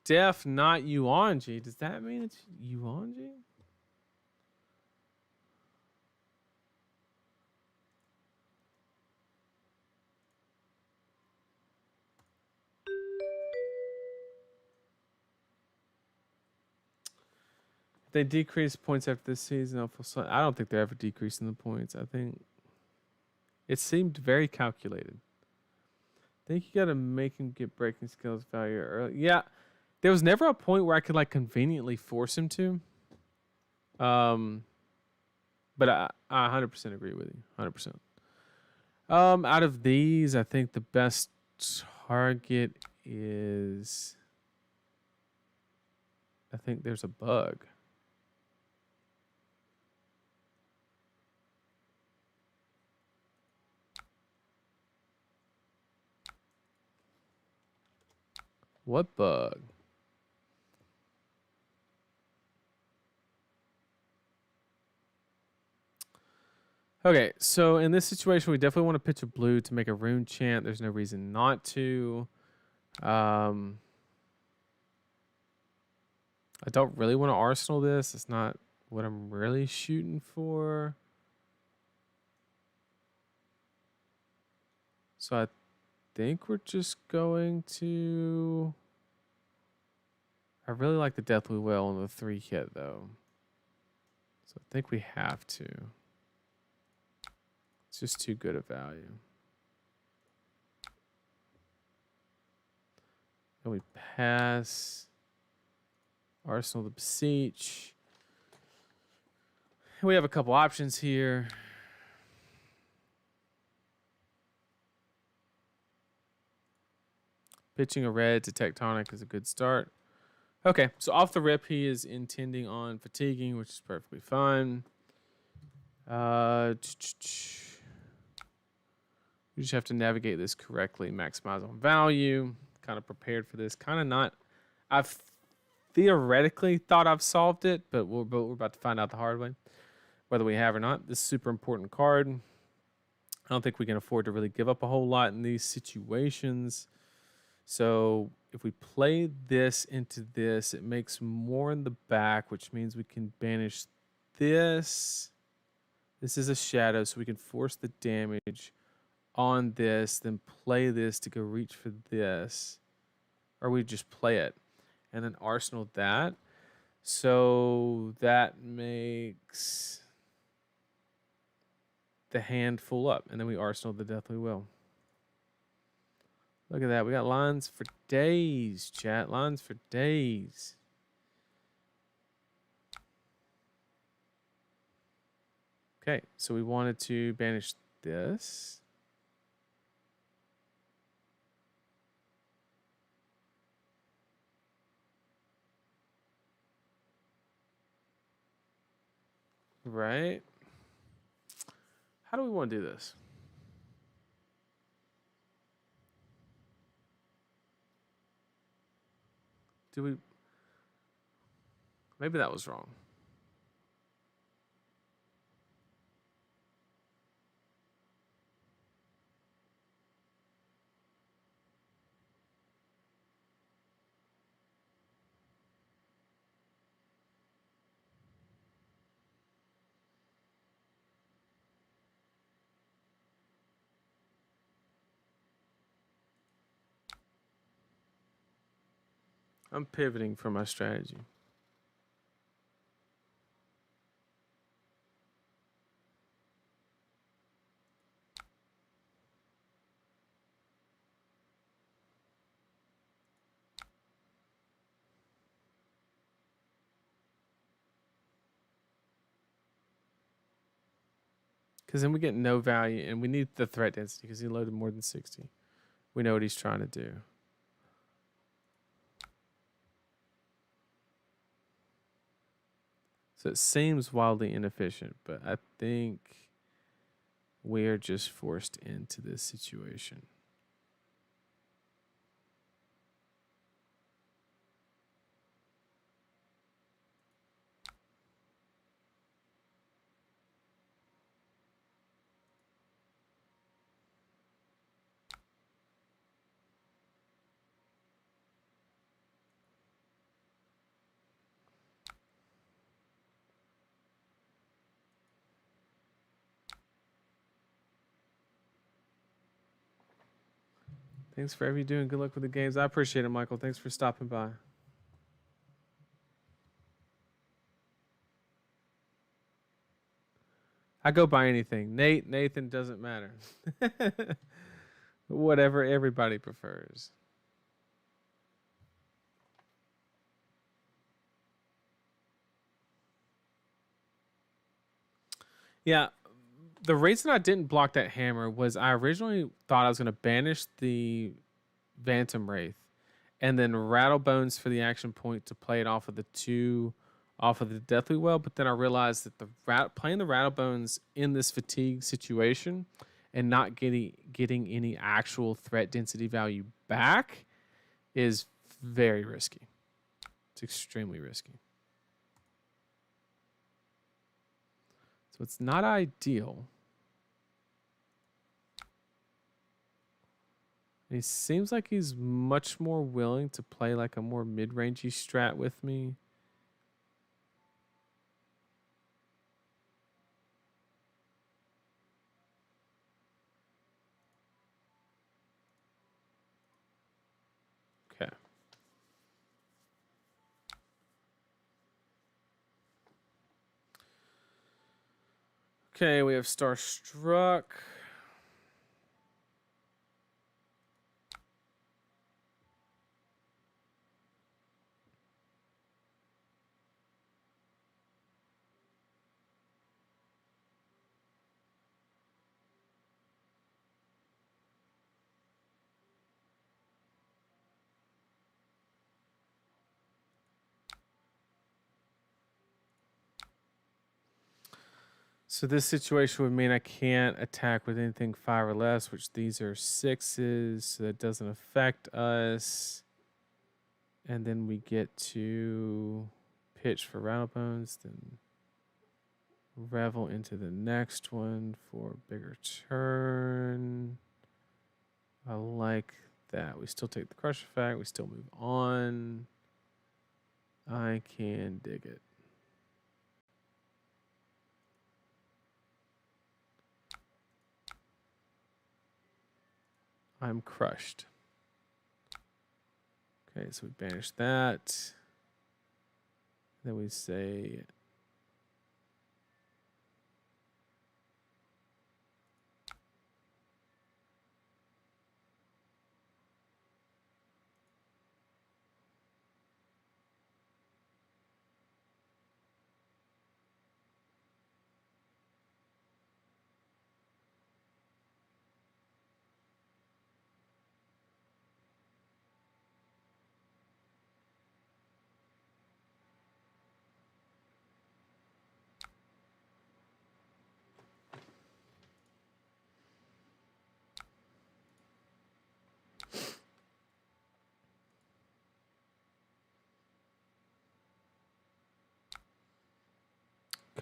Def, not Yuanji. Does that mean it's Yuanji? They decrease points after this season. I don't think they're ever decreasing the points. I think it seemed very calculated. I think you got to make him get breaking skills value early. Yeah, there was never a point where I could like conveniently force him to. But I 100% agree with you. 100%. Out of these, I think the best target is. I think there's a bug. What bug? Okay, so in this situation, we definitely want to pitch a blue to make a rune chant. There's no reason not to. I don't really want to arsenal this. It's not what I'm really shooting for. So I think we're just going to... I really like the Deathly Will on the 3 hit, though. So I think we have to. It's just too good a value. And we pass. Arsenal the Beseech. We have a couple options here. Pitching a red to Tectonic is a good start. Okay, so off the rip, he is intending on fatiguing, which is perfectly fine. You just have to navigate this correctly, maximize on value. Kind of prepared for this. Kind of not. I've theoretically thought I've solved it, but we're about to find out the hard way, whether we have or not. This is a super important card. I don't think we can afford to really give up a whole lot in these situations. So if we play this into this, it makes more in the back, which means we can banish this. This is a shadow, so we can force the damage on this, then play this to go reach for this. Or we just play it and then arsenal that. So that makes the hand full up, and then we arsenal the Deathly Will. Look at that. We got lines for days, chat. Lines for days. Okay, so we wanted to banish this. Right? How do we want to do this? Do we... Maybe that was wrong. I'm pivoting from my strategy. Because then we get no value, and we need the threat density because he loaded more than 60. We know what he's trying to do. So it seems wildly inefficient, but I think we're just forced into this situation. Thanks for everything you're doing. Good luck with the games. I appreciate it, Michael. Thanks for stopping by. I go by anything. Nathan, doesn't matter. Whatever everybody prefers. Yeah, the reason I didn't block that hammer was I originally thought I was going to banish the Phantom Wraith and then Rattle Bones for the action point to play it off of the two off of the Deathly Well, but then I realized that playing the Rattle Bones in this fatigue situation and not getting any actual threat density value back is very risky. It's extremely risky. So it's not ideal. And he seems like he's much more willing to play like a more mid-rangey strat with me. Okay. Okay, we have Starstruck. So this situation would mean I can't attack with anything 5 or less, which these are 6s, so that doesn't affect us. And then we get to pitch for Rattlebones, then revel into the next one for a bigger turn. I like that. We still take the crush effect. We still move on. I can dig it. I'm crushed. Okay, so we banish that. Then we say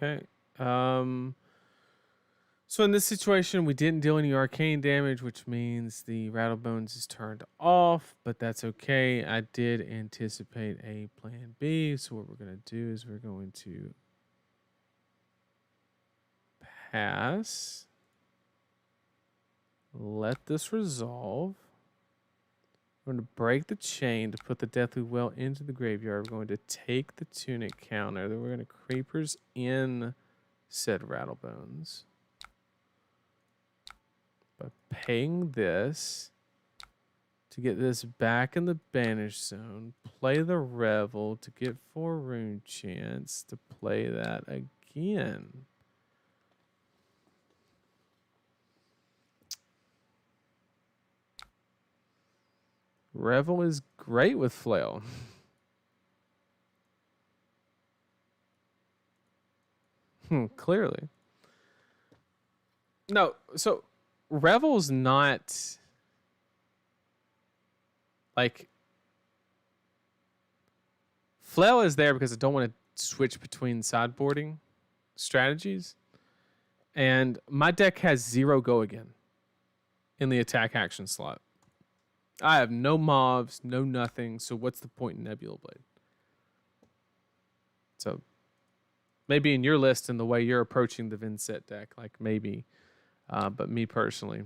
okay. So in this situation, we didn't deal any arcane damage, which means the Rattlebones is turned off, but that's okay. I did anticipate a plan B. So what we're going to do is we're going to pass. Let this resolve. We're going to break the chain to put the Deathly Well into the graveyard. We're going to take the Tunic counter. Then we're going to Creepers in said Rattlebones. By paying this to get this back in the banish zone, play the Revel to get 4 rune chance to play that again. Revel is great with flail. Clearly. No, so Revel's not like flail is there because I don't want to switch between sideboarding strategies. And my deck has 0 go again in the attack action slot. I have no mobs, no nothing. So what's the point in Nebula Blade? So maybe in your list and the way you're approaching the Vinset deck, like maybe. But me personally.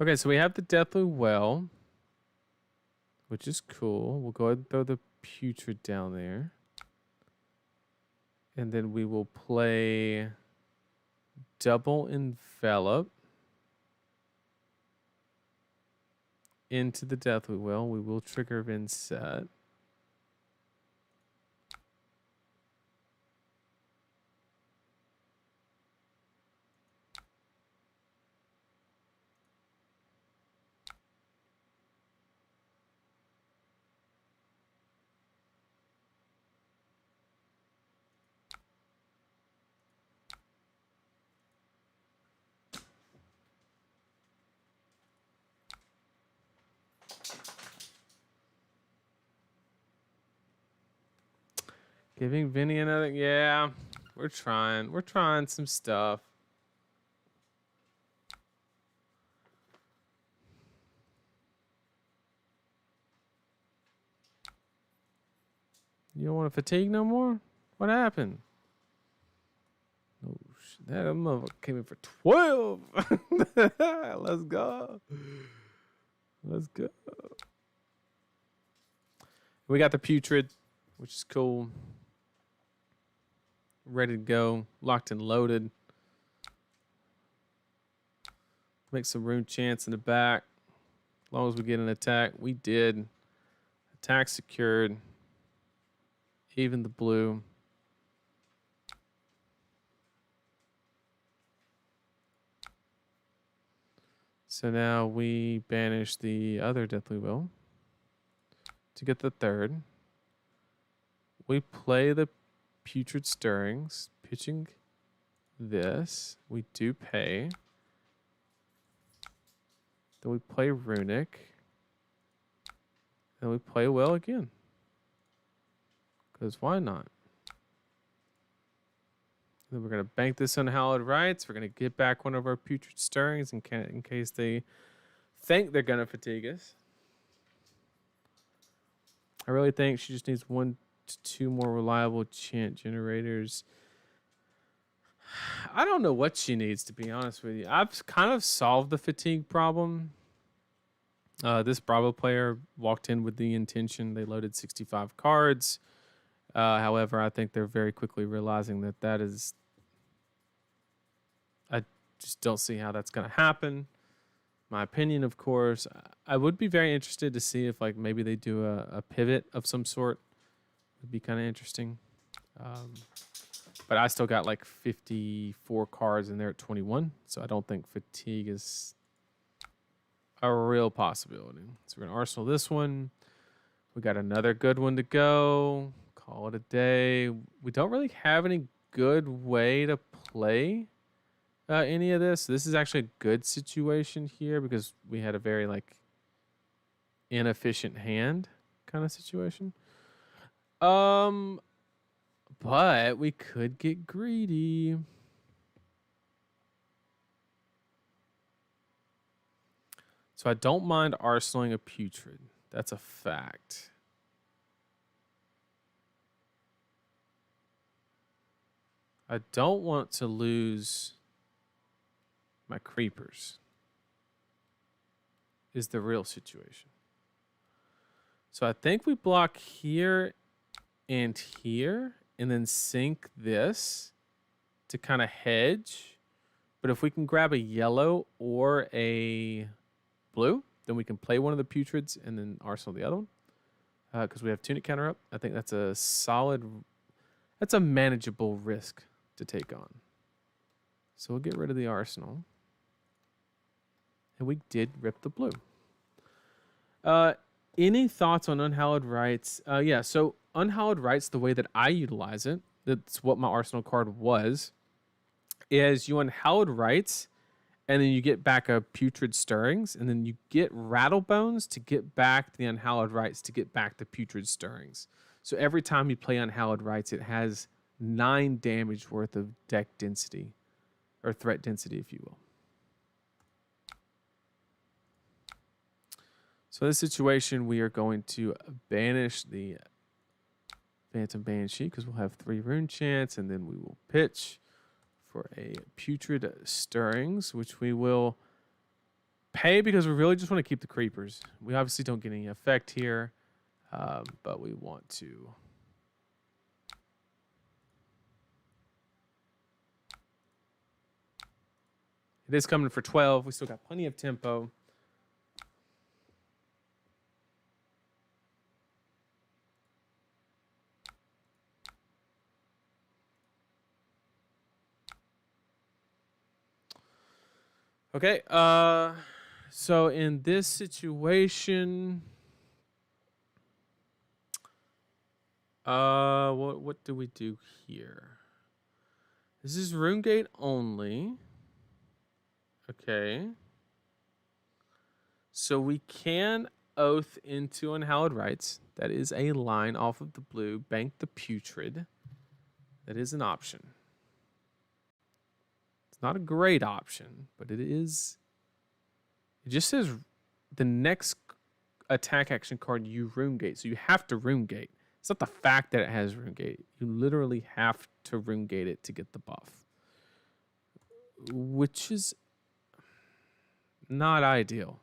Okay, so we have the Deathly Well, which is cool. We'll go ahead and throw the Putrid down there. And then we will play Double Envelop into the Deathly Well. We will trigger Vinset. Giving Vinny another, yeah, we're trying some stuff. You don't want to fatigue no more? What happened? Oh, shit, that motherfucker came in for 12. Let's go. Let's go. We got the Putrid, which is cool. Ready to go, locked and loaded. Make some Rune chance in the back. As long as we get an attack, we did. Attack secured. Even the blue. So now we banish the other Deathly Will to get the third. We play the Putrid Stirrings, pitching this. We do pay. Then we play Runic. Then we play Well again. Because why not? Then we're going to bank this on Hallowed Rites. We're going to get back one of our Putrid Stirrings in case they think they're going to fatigue us. I really think she just needs 1 to 2 more reliable chant generators. I don't know what she needs, to be honest with you. I've kind of solved the fatigue problem. This Bravo player walked in with the intention. They loaded 65 cards. However, I think they're very quickly realizing that is... I just don't see how that's going to happen. My opinion, of course. I would be very interested to see if like maybe they do a pivot of some sort. Would be kind of interesting. But I still got like 54 cards and they're at 21. So I don't think fatigue is a real possibility. So we're going to arsenal this one. We got another good one to go. Call it a day. We don't really have any good way to play any of this. This is actually a good situation here because we had a very like inefficient hand kind of situation. But we could get greedy. So I don't mind arsenaling a Putrid. That's a fact. I don't want to lose my creepers. Is the real situation. So I think we block here and here and then sink this to kind of hedge. But if we can grab a yellow or a blue, then we can play one of the putrids and then arsenal the other one. Because we have tunic counter up. I think that's a solid, that's a manageable risk to take on. So we'll get rid of the arsenal. And we did rip the blue. Any thoughts on unhallowed rights? Yeah, so unhallowed rights, the way that I utilize it, that's what my arsenal card was, is you unhallowed rights, and then you get back a putrid stirrings, and then you get rattlebones to get back the unhallowed rights to get back the putrid stirrings. So every time you play unhallowed rights, it has 9 damage worth of deck density, or threat density, if you will. So in this situation, we are going to banish the Phantom Banshee because we'll have 3 rune chants, and then we will pitch for a putrid stirrings, which we will pay because we really just want to keep the creepers. We obviously don't get any effect here, but we want to. It is coming for 12. We still got plenty of tempo. Okay, so in this situation, what do we do here? This is rune gate only. Okay. So we can oath into unhallowed rights. That is a line off of the blue. Bank the putrid. That is an option. Not a great option, but it is. It just says the next attack action card you rune gate, so you have to rune gate. It's not the fact that it has rune gate. You literally have to rune gate it to get the buff, which is not ideal.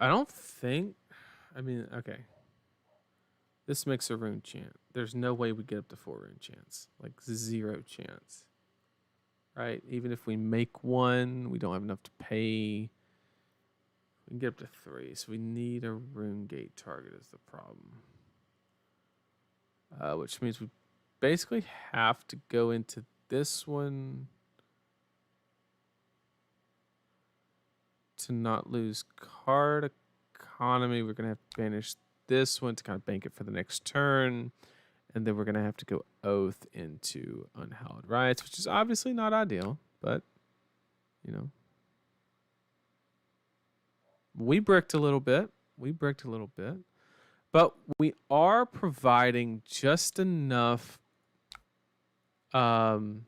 I don't think. I mean, okay. This makes a rune chant. There's no way we get up to 4 rune chants. Like 0 chance. Right? Even if we make one, we don't have enough to pay. We can get up to 3. So we need a rune gate target is the problem. Which means we basically have to go into this one to not lose card economy. We're going to have to banish this one to kind of bank it for the next turn. And then we're going to have to go oath into unhallowed rights, which is obviously not ideal, but, you know. We bricked a little bit. But we are providing just enough rune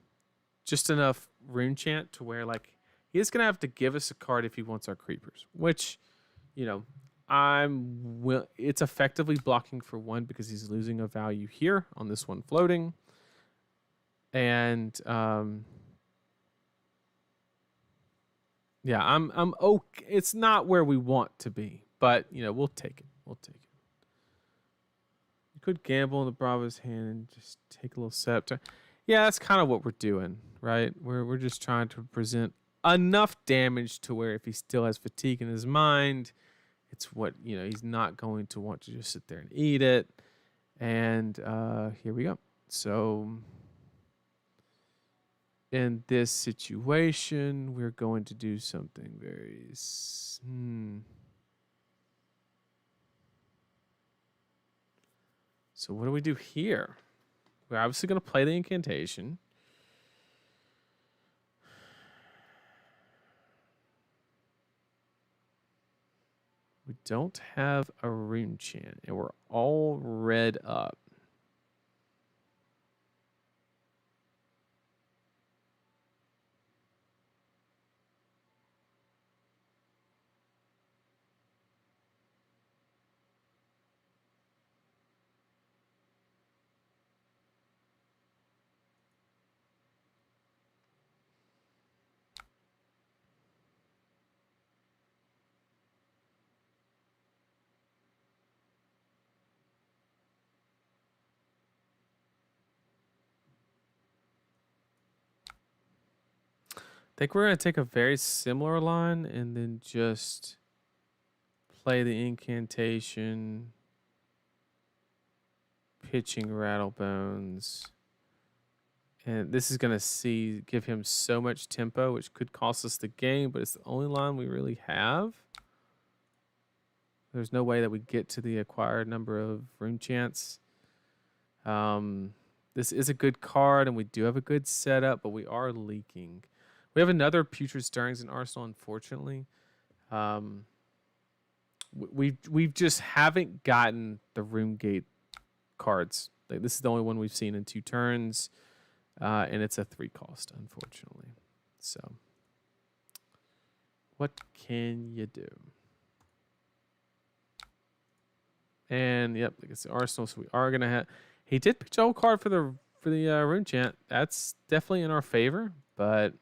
chant to where, like, he's going to have to give us a card if he wants our creepers, which, you know, it's effectively blocking for 1 because he's losing a value here on this one floating. And yeah, I'm okay. It's not where we want to be, but you know, we'll take it. You could gamble in the Bravo's hand and just take a little setup. Yeah, that's kind of what we're doing, right? We're just trying to present enough damage to where if he still has fatigue in his mind, it's what, you know, he's not going to want to just sit there and eat it. And here we go. So in this situation, we're going to do something very... So what do we do here? We're obviously going to play the incantation. We don't have a rune chant, and we're all red up. think we're going to take a very similar line and then just play the incantation, pitching Rattlebones. And this is going to give him so much tempo, which could cost us the game, but it's the only line we really have. There's no way that we get to the acquired number of Rune Chants. This is a good card, and we do have a good setup, but we are leaking. We have another Putrid Stirrings in Arsenal, unfortunately. We just haven't gotten the Rune Gate cards. Like, this is the only one we've seen in 2 turns, and it's a 3 cost, unfortunately. So, what can you do? And yep, like I said, Arsenal. So we are gonna have. He did pitch a whole card for the Rune Chant. That's definitely in our favor, but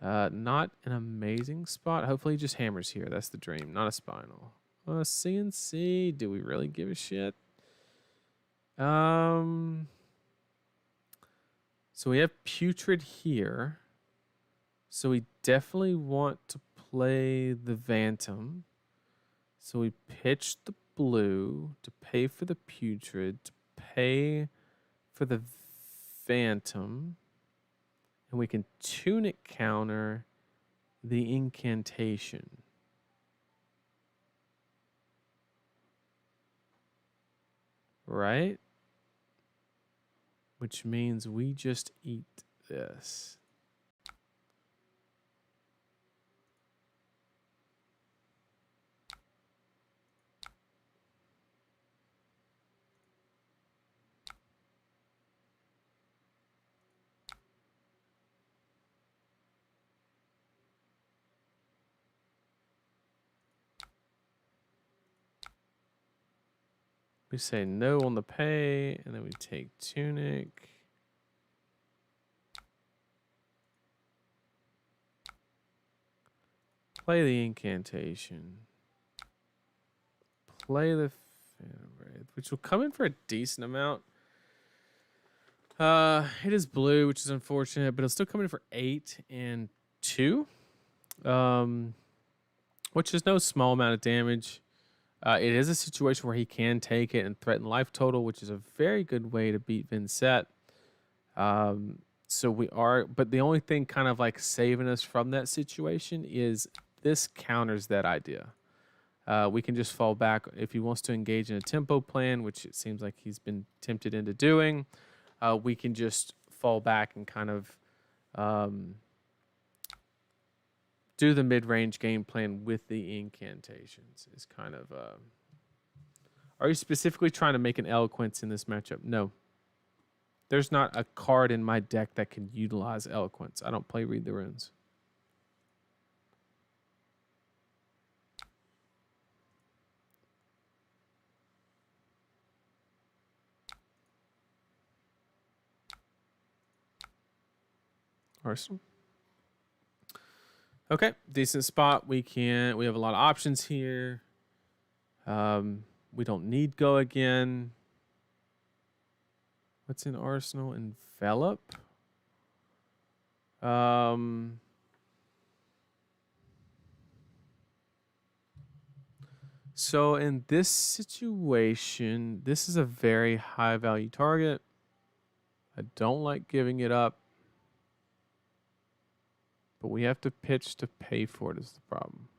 not an amazing spot. Hopefully, he just hammers here. That's the dream, not a spinal. CNC. Do we really give a shit? So we have Putrid here. So we definitely want to play the Phantom. So we pitched the blue to pay for the Putrid, to pay for the Phantom, and we can Tunic counter the incantation. Right? Which means we just eat this. We say no on the pay, and then we take Tunic. Play the incantation. Play the Wraith, which will come in for a decent amount. It is blue, which is unfortunate, but it'll still come in for 8 and 2. Which is no small amount of damage. It is a situation where he can take it and threaten life total, which is a very good way to beat Vincent. So we are, but the only thing kind of like saving us from that situation is this counters that idea. We can just fall back if he wants to engage in a tempo plan, which it seems like he's been tempted into doing. We can just fall back and kind of do the mid-range game plan with the incantations. Is kind of. Are you specifically trying to make an eloquence in this matchup? No. There's not a card in my deck that can utilize eloquence. I don't play Read the Runes. Arsenal. Okay, decent spot. We have a lot of options here. We don't need go again. What's in Arsenal? Envelop. So in this situation, this is a very high value target. I don't like giving it up. But we have to pitch to pay for it is the problem.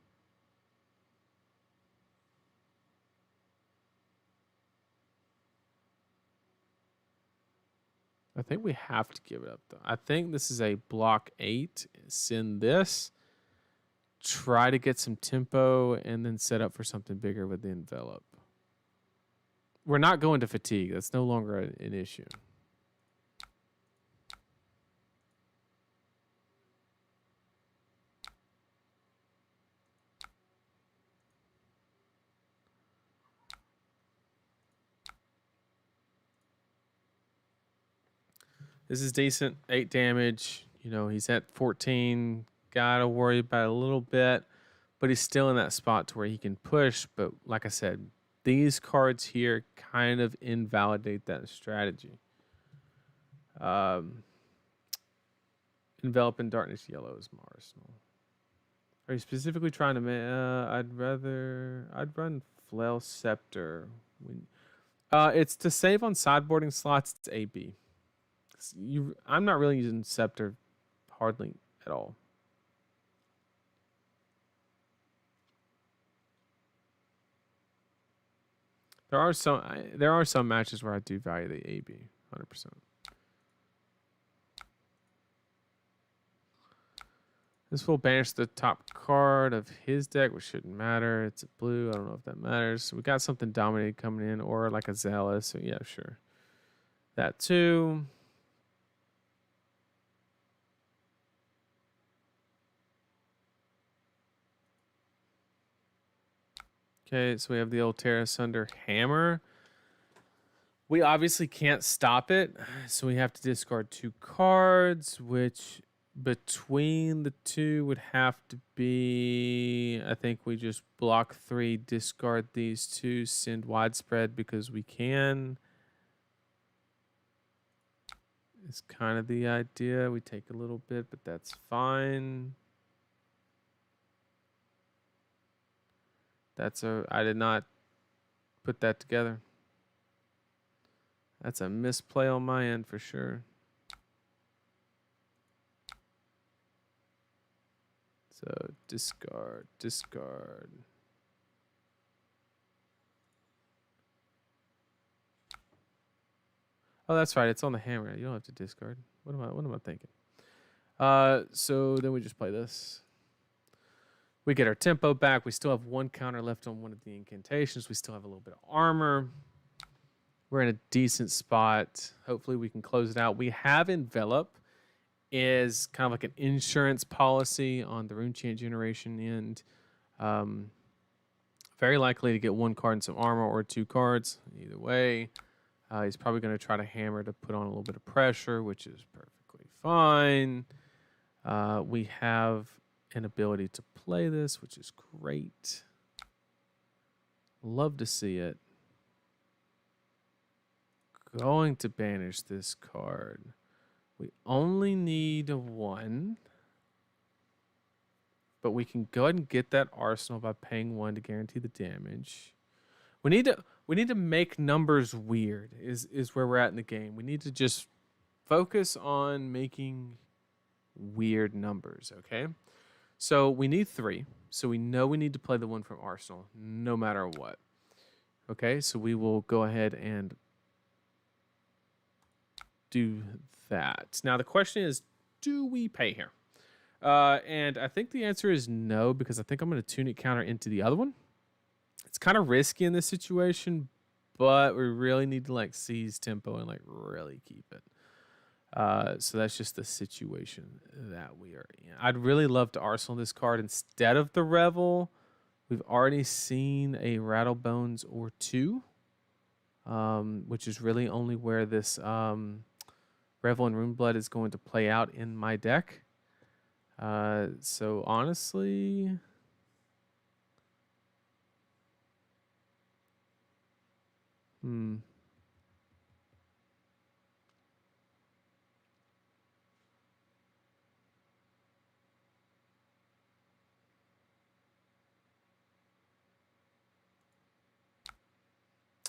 I think we have to give it up, though. I think this is a block 8. Send this. Try to get some tempo and then set up for something bigger with the envelop. We're not going to fatigue. That's no longer an issue. This is decent. 8 damage. You know, he's at 14. Gotta worry about it a little bit. But he's still in that spot to where he can push. But like I said, these cards here kind of invalidate that strategy. Envelop in darkness yellow is my arsenal. Are you specifically trying to make? I'd run flail scepter. It's to save on sideboarding slots. It's AB. I'm not really using scepter hardly at all. There are some matches where I do value the AB 100%. This will banish the top card of his deck, which shouldn't matter. It's a blue. I don't know if that matters. We got something dominated coming in, or like a Zealous. So yeah, sure. That too. Okay, so we have the old Terra Sunder Hammer. We obviously can't stop it, so we have to discard 2 cards, which between the two would have to be, I think we just block 3, discard these 2, send widespread because we can. It's kind of the idea. We take a little bit, but that's fine. I did not put that together. That's a misplay on my end for sure. So discard. Oh, that's right. It's on the hammer. You don't have to discard. What am I thinking? So then we just play this. We get our tempo back. We still have 1 counter left on one of the incantations. We still have a little bit of armor. We're in a decent spot. Hopefully we can close it out. We have Envelop is kind of like an insurance policy on the Rune Chant generation end. Very likely to get 1 card and some armor or 2 cards. Either way, he's probably going to try to hammer to put on a little bit of pressure, which is perfectly fine. We have an ability to play this, which is great. Love to see it. Going to banish this card. We only need 1. But we can go ahead and get that arsenal by paying 1 to guarantee the damage. We need to make numbers weird is where we're at in the game. We need to just focus on making weird numbers, okay? So we need 3. So we know we need to play the 1 from arsenal no matter what. Okay, so we will go ahead and do that. Now the question is, do we pay here? And I think the answer is no, because I think I'm going to tunic counter into the other one. It's kind of risky in this situation, but we really need to like seize tempo and like really keep it. So that's just the situation that we are in. I'd really love to arsenal this card instead of the Revel. We've already seen a Rattlebones or 2, which is really only where this Revel and Runeblood is going to play out in my deck. So honestly,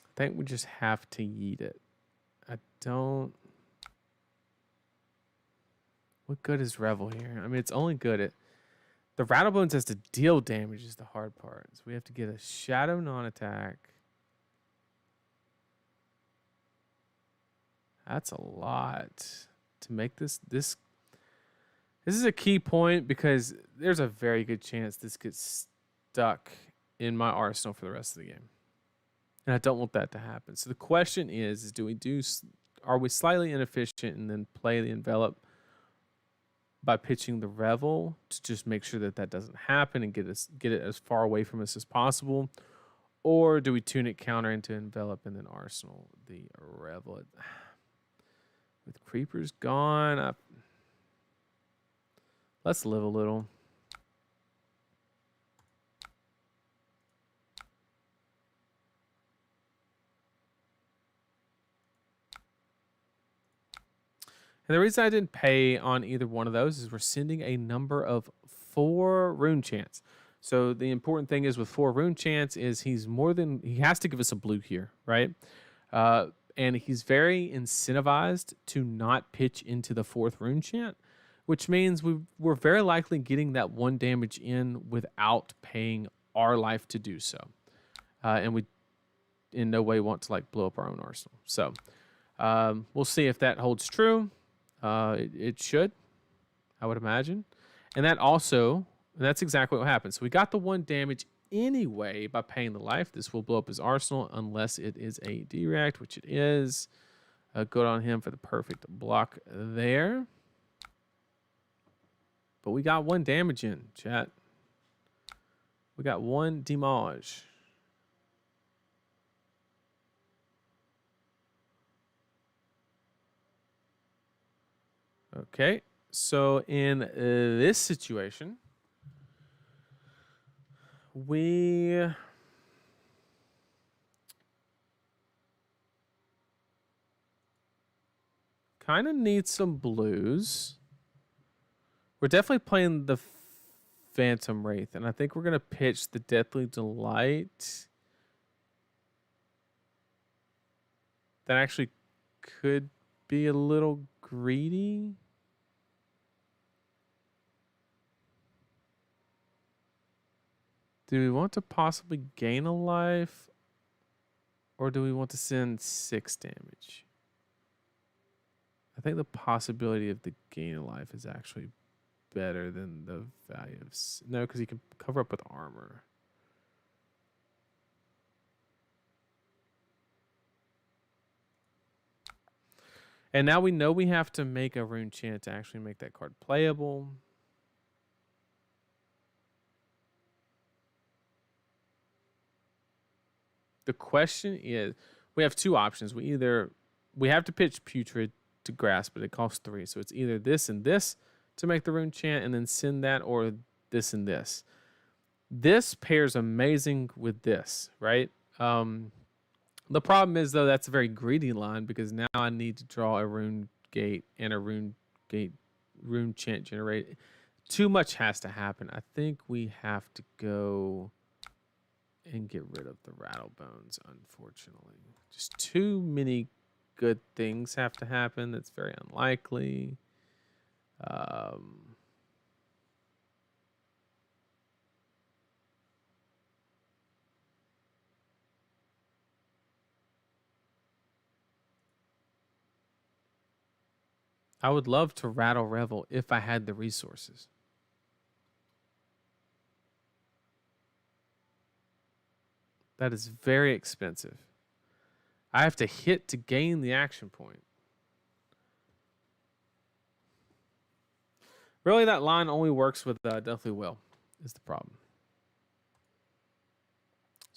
I think we just have to yeet it. I don't. What good is Revel here? I mean, it's only good at the Rattlebones has to deal damage is the hard part. So we have to get a Shadow non-attack. That's a lot to make this. This is a key point because there's a very good chance this gets stuck in my arsenal for the rest of the game. And I don't want that to happen. So the question is are we slightly inefficient and then play the Envelop by pitching the Revel to just make sure that doesn't happen and get it as far away from us as possible? Or do we tunic counter into Envelop and then arsenal the Revel? With creepers gone, let's live a little. And the reason I didn't pay on either one of those is we're sending a number of 4 rune chants. So the important thing is with 4 rune chants is he has to give us a blue here, right? And he's very incentivized to not pitch into the 4th rune chant, which means we're very likely getting that 1 damage in without paying our life to do so. And we in no way want to like blow up our own arsenal. So we'll see if that holds true. It should, I would imagine. And that's exactly what happened. So we got the 1 damage anyway by paying the life. This will blow up his arsenal unless it is a direct, which it is. Good on him for the perfect block there. But we got 1 damage in, chat. We got 1 damage. Okay, so in this situation, we kind of need some blues. We're definitely playing the Phantom Wraith, and I think we're going to pitch the Deathly Delight. That actually could be a little greedy. Do we want to possibly gain a life? Or do we want to send 6 damage? I think the possibility of the gain a life is actually better than the value of... No, because you can cover up with armor. And now we know we have to make a rune chant to actually make that card playable. The question is, we have 2 options. We have to pitch Putrid to grasp, but it costs 3. So it's either this and this to make the rune chant and then send that, or this and this. This pairs amazing with this, right? The problem is, though, that's a very greedy line because now I need to draw a rune gate and a rune chant generate. Too much has to happen. I think we have to go and get rid of the rattle bones, unfortunately. Just too many good things have to happen. That's very unlikely. I would love to rattle Revel if I had the resources. That is very expensive. I have to hit to gain the action point. Really, that line only works with Deathly Will, is the problem.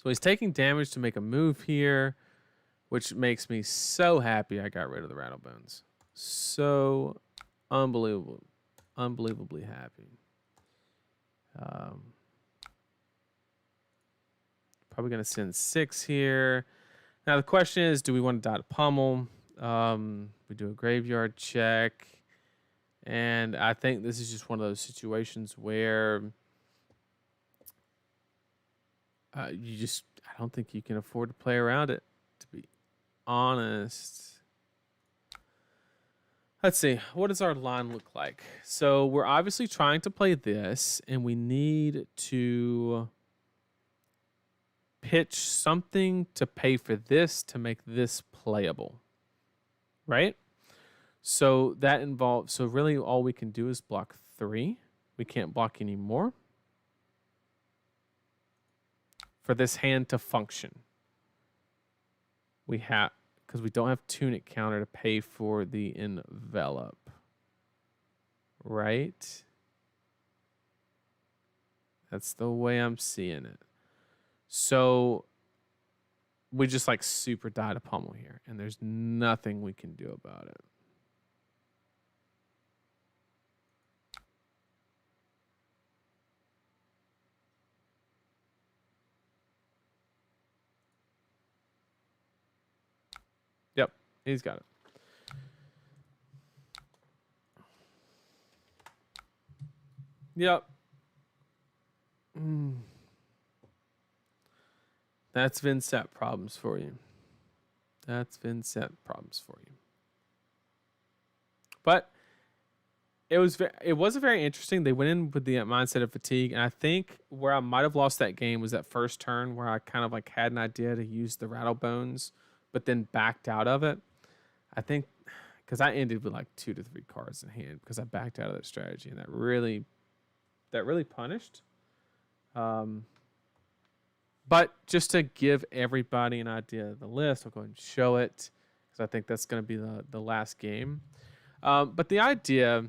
So he's taking damage to make a move here, which makes me so happy I got rid of the rattle bones. So unbelievably happy. Probably going to send 6 here. Now the question is, do we want to dot a pummel? We do a graveyard check. And I think this is just one of those situations where I don't think you can afford to play around it, to be honest. Let's see. What does our line look like? So we're obviously trying to play this, and we need to pitch something to pay for this to make this playable, right? So that involves, so really all we can do is block 3. We can't block any more for this hand to function. We have, because we don't have tunic counter to pay for the envelop, right? That's the way I'm seeing it. So we just like super died a pummel here, and there's nothing we can do about it. Yep, he's got it. Yep. Mm. That's Vincent problems for you. That's Vincent problems for you. But it was very interesting. They went in with the mindset of fatigue, and I think where I might have lost that game was that first turn where I kind of like had an idea to use the rattle bones, but then backed out of it. I think because I ended with like 2 to 3 cards in hand because I backed out of that strategy, and that really punished. But just to give everybody an idea of the list, I'll go ahead and show it because I think that's going to be the last game. But the idea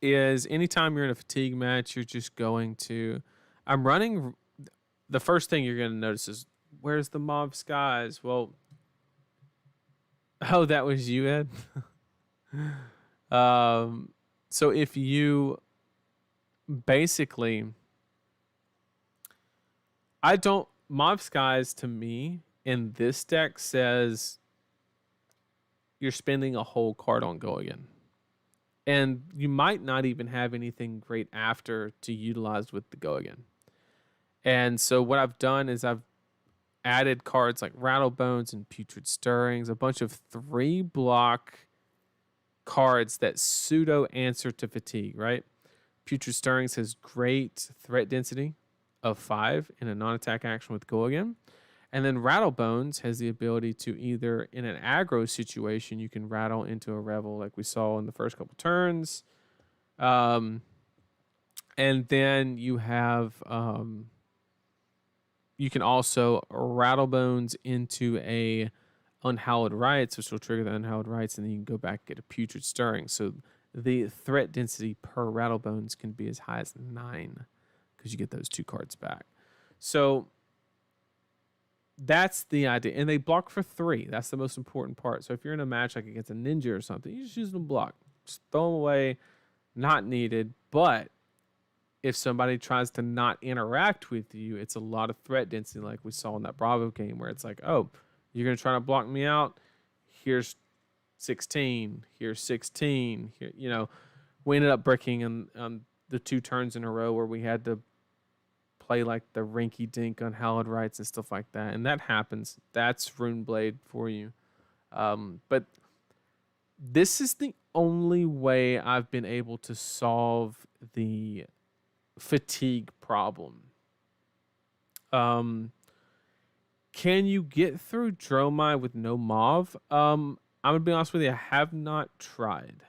is anytime you're in a fatigue match, you're just going to. I'm running. The first thing you're going to notice is where's the mob skies? Well, oh, that was you, Ed. So if you basically, I don't mob skies to me in this deck says you're spending a whole card on go again. And you might not even have anything great after to utilize with the go again. And so what I've done is I've added cards like Rattlebones and Putrid Stirrings, a bunch of 3-block cards that pseudo answer to fatigue, right? Putrid Stirrings has great threat density of 5 in a non-attack action with go again. And then Rattlebones has the ability to either, in an aggro situation, you can rattle into a revel like we saw in the first couple turns. And then you have, you can also Rattlebones into a Unhallowed Rites, which will trigger the Unhallowed Rites, and then you can go back and get a Putrid Stirring. So the threat density per Rattlebones can be as high as 9 because you get those 2 cards back. So that's the idea. And they block for 3. That's the most important part. So if you're in a match like against a ninja or something, you just use them to block. Just throw them away. Not needed. But if somebody tries to not interact with you, it's a lot of threat density like we saw in that Bravo game where it's like, oh, you're going to try to block me out? Here's 16. Here's 16. Here, you know, we ended up breaking on the 2 turns in a row where we had to play like the rinky dink on Hallowed Rites and stuff like that. And that happens. That's Rune Blade for you. But this is the only way I've been able to solve the fatigue problem. Can you get through Dromai with no Mauve? I'm going to be honest with you. I have not tried.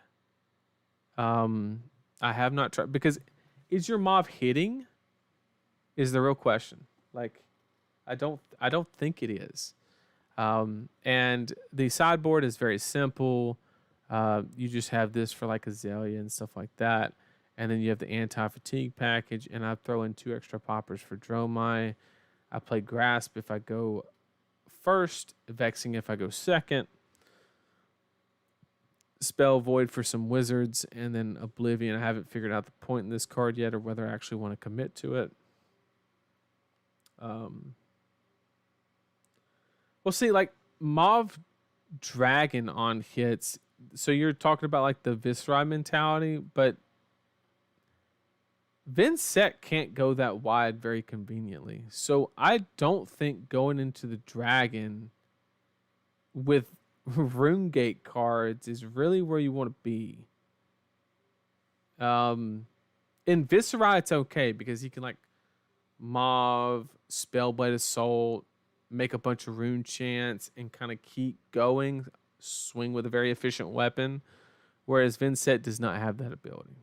I have not tried because is your Mauve hitting? Is the real question. Like, I don't think it is. And the sideboard is very simple. You just have this for like Azalea and stuff like that. And then you have the anti-fatigue package, and I throw in 2 extra poppers for Dromai. I play Grasp if I go first, Vexing if I go second. Spell Void for some wizards, and then Oblivion. I haven't figured out the point in this card yet or whether I actually want to commit to it. Well, see, like Mauve Dragon on hits. So you're talking about like the Viscera mentality, but Vincent can't go that wide very conveniently. So I don't think going into the Dragon with Rune Gate cards is really where you want to be. In Viscera, it's okay because he can like Mauve, Spellblade Assault, make a bunch of rune chants, and kind of keep going, swing with a very efficient weapon, whereas Vincent does not have that ability.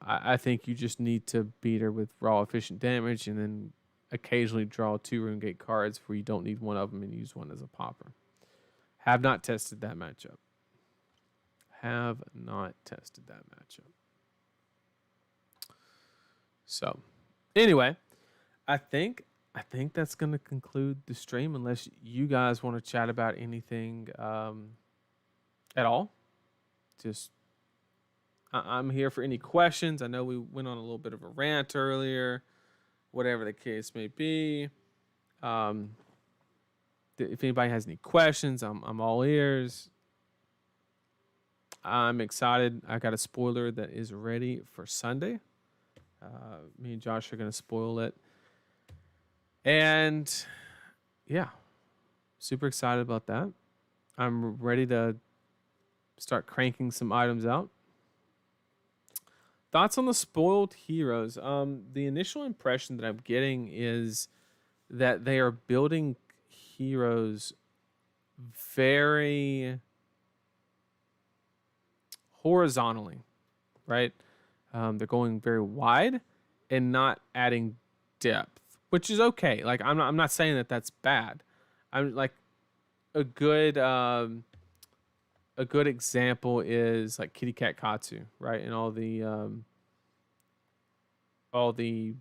I think you just need to beat her with raw efficient damage and then occasionally draw 2 Rune Gate cards where you don't need one of them and use one as a popper. Have not tested that matchup. So, anyway, I think that's going to conclude the stream unless you guys want to chat about anything at all. Just I'm here for any questions. I know we went on a little bit of a rant earlier, whatever the case may be. If anybody has any questions, I'm all ears. I'm excited. I got a spoiler that is ready for Sunday. Me and Josh are going to spoil it. And yeah, super excited about that. I'm ready to start cranking some items out. Thoughts on the spoiled heroes? The initial impression that I'm getting is that they are building heroes very horizontally, right? They're going very wide and not adding depth, which is okay. Like I'm not saying that that's bad. I'm like a good example is like Kitty Cat Katsu, right? And all the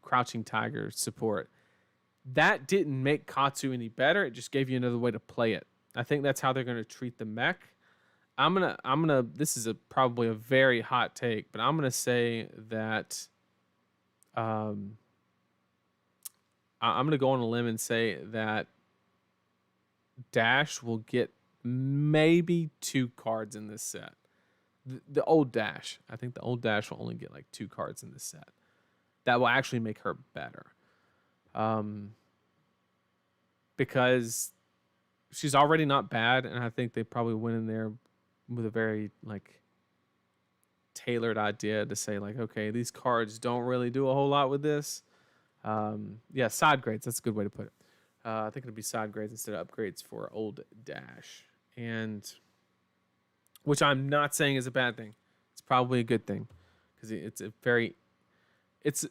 Crouching Tiger support. That didn't make Katsu any better. It just gave you another way to play it. I think that's how they're going to treat the mech. I'm gonna. This is probably a very hot take, but I'm gonna say that. I'm gonna go on a limb and say that Dash will get maybe 2 cards in this set. The old Dash. I think the old Dash will only get like 2 cards in this set. That will actually make her better. Because she's already not bad, and I think they probably went in there with a very like tailored idea to say like, okay, these cards don't really do a whole lot with this. Yeah, side grades. That's a good way to put it. I think it'd be side grades instead of upgrades for old Dash, and which I'm not saying is a bad thing. It's probably a good thing because it's a very, it's.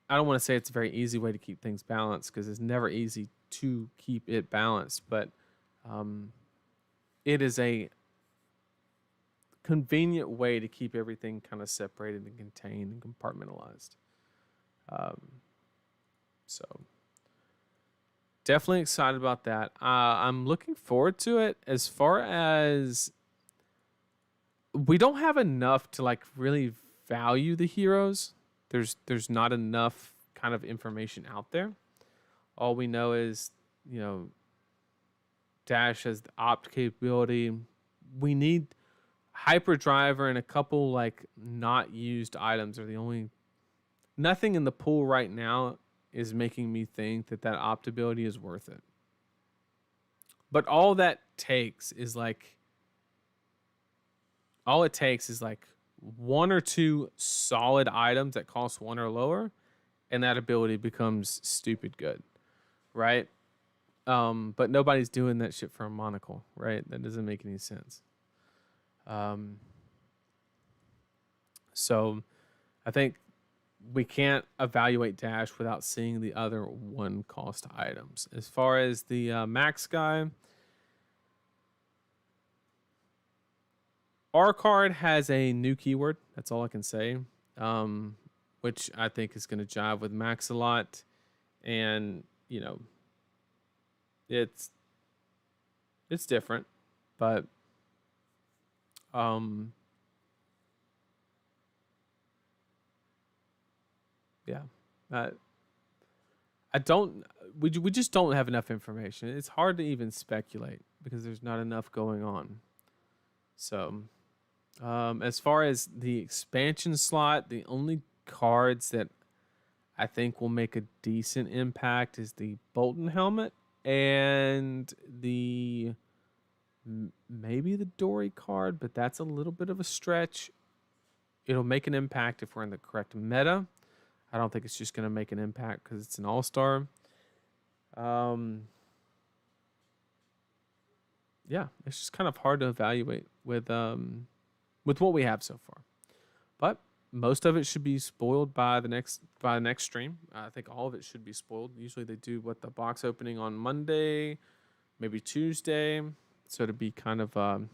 I don't want to say it's a very easy way to keep things balanced because it's never easy to keep it balanced, but it is a convenient way to keep everything kind of separated and contained and compartmentalized. So definitely excited about that. I'm looking forward to it. As far as we don't have enough to like really value the heroes. There's not enough kind of information out there. All we know is, Dash has the opt capability. We need Hyperdriver and a couple like not used items are the only. Nothing in the pool right now is making me think that opt ability is worth it. But all it takes is like 1 or 2 solid items that cost 1 or lower, and that ability becomes stupid good, right? But nobody's doing that shit for a monocle, right? That doesn't make any sense. So I think we can't evaluate Dash without seeing the other 1 cost items. As far as the Max guy, our card has a new keyword. That's all I can say, which I think is going to jive with Max a lot. And, it's different, but yeah. We just don't have enough information. It's hard to even speculate because there's not enough going on. So, as far as the expansion slot, the only cards that I think will make a decent impact is the Bolton helmet and maybe the Dory card, but that's a little bit of a stretch. It'll make an impact if we're in the correct meta. I don't think it's just going to make an impact because it's an all-star. Yeah, it's just kind of hard to evaluate with what we have so far. But most of it should be spoiled by the next stream. I think all of it should be spoiled. Usually they do the box opening on Monday, maybe Tuesday. So to be kind of oh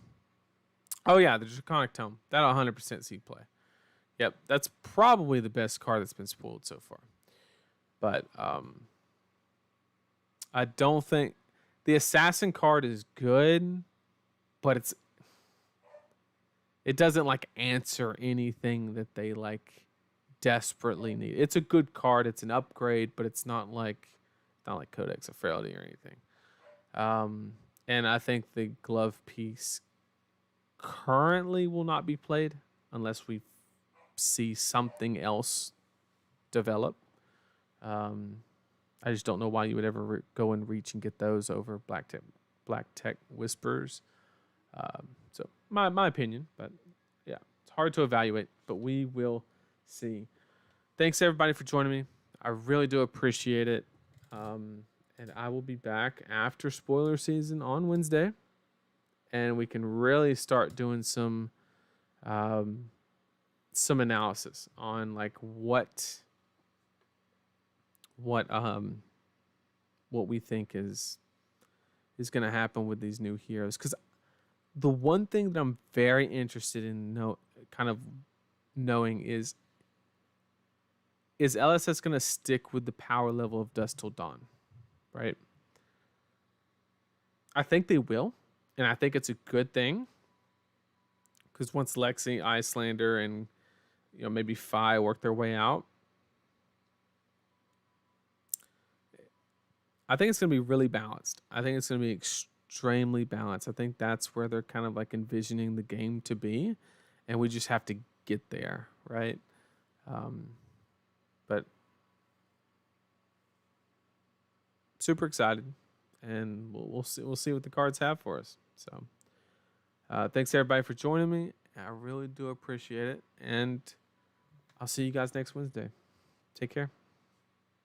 yeah, the Draconic Tome. That'll 100% see play. Yep, that's probably the best card that's been spoiled so far. But I don't think the Assassin card is good, but it doesn't answer anything that they desperately need. It's a good card, it's an upgrade, but it's not like Codex of Frailty or anything. And I think the glove piece currently will not be played unless we see something else develop. I just don't know why you would ever go and reach and get those over Black Tech Whispers. So my opinion, but yeah, it's hard to evaluate, but we will see. Thanks everybody for joining me. I really do appreciate it. And I will be back after spoiler season on Wednesday, and we can really start doing some analysis on like what we think is going to happen with these new heroes. Because the one thing that I'm very interested in knowing is LSS going to stick with the power level of Dusk Till Dawn, right? I think they will, and I think it's a good thing. Because once Lexi, Icelander, and maybe Phi work their way out, I think it's going to be really balanced. I think it's going to be extremely balanced. I think that's where they're kind of like envisioning the game to be, and we just have to get there, right? But super excited, and we'll see what the cards have for us. So thanks everybody for joining me. I really do appreciate it, and I'll see you guys next Wednesday. Take care.